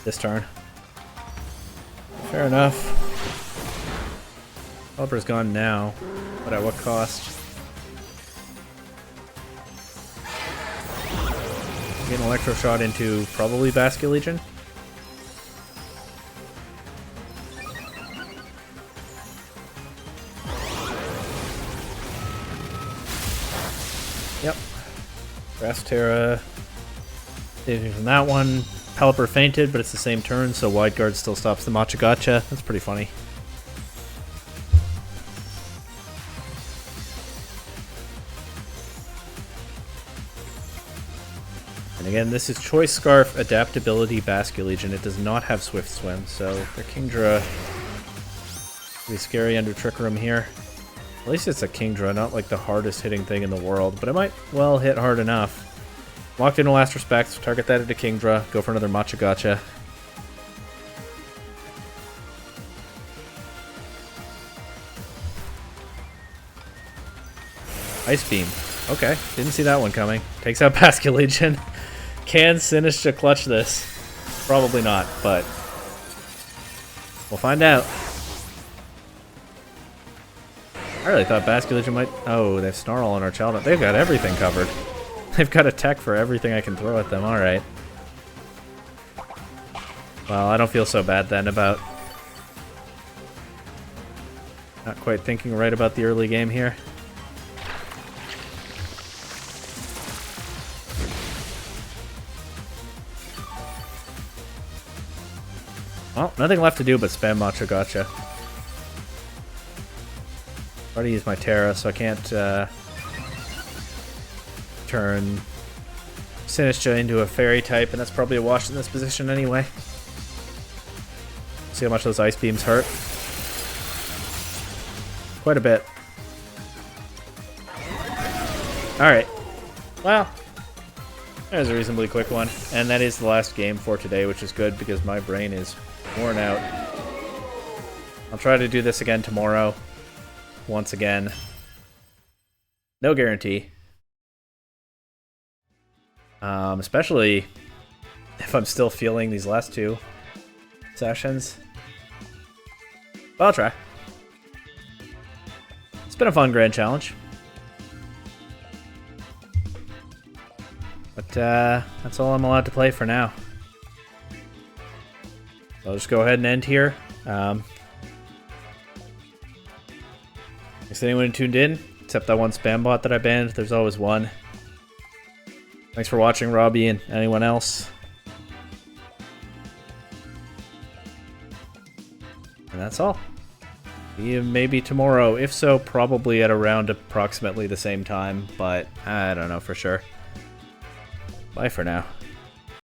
this turn. Fair enough. Pelipper's gone now, but at what cost? Get an Electro Shot into probably Basculegion. Yep. Grass Terra. Saving from that one. Pelipper fainted, but it's the same turn, so Wide Guard still stops the Matcha Gotcha. That's pretty funny. And again, this is Choice Scarf Adaptability Basculegion. It does not have Swift Swim, so their Kingdra will be scary under Trick Room here. At least it's a Kingdra, not like the hardest hitting thing in the world, but it might well hit hard enough. Locked into Last Respects, target that into Kingdra, go for another Matcha Gotcha. Ice Beam. Okay, didn't see that one coming. Takes out Basculegion. Can Sinistcha clutch this? Probably not, but we'll find out. I really thought Basculegion might... Oh, they have Snarl on Archaladon. They've got everything covered. They've got a tech for everything I can throw at them, alright. Well, I don't feel so bad then about not quite thinking right about the early game here. Well, nothing left to do but spam Matcha Gotcha. I've already used my Terra, so I can't turn Sinistcha into a Fairy type, and that's probably a wash in this position anyway. See how much those Ice Beams hurt. Quite a bit. Alright. Well, there's a reasonably quick one. And that is the last game for today, which is good because my brain is worn out. I'll try to do this again tomorrow. Once again. No guarantee. Especially if I'm still feeling these last two sessions. But I'll try. It's been a fun grand challenge. But that's all I'm allowed to play for now. So I'll just go ahead and end here. Thanks to anyone who tuned in, except that one spam bot that I banned. There's always one. Thanks for watching, Robbie, and anyone else. And that's all. See you maybe tomorrow. If so, probably at around approximately the same time, but I don't know for sure. Bye for now.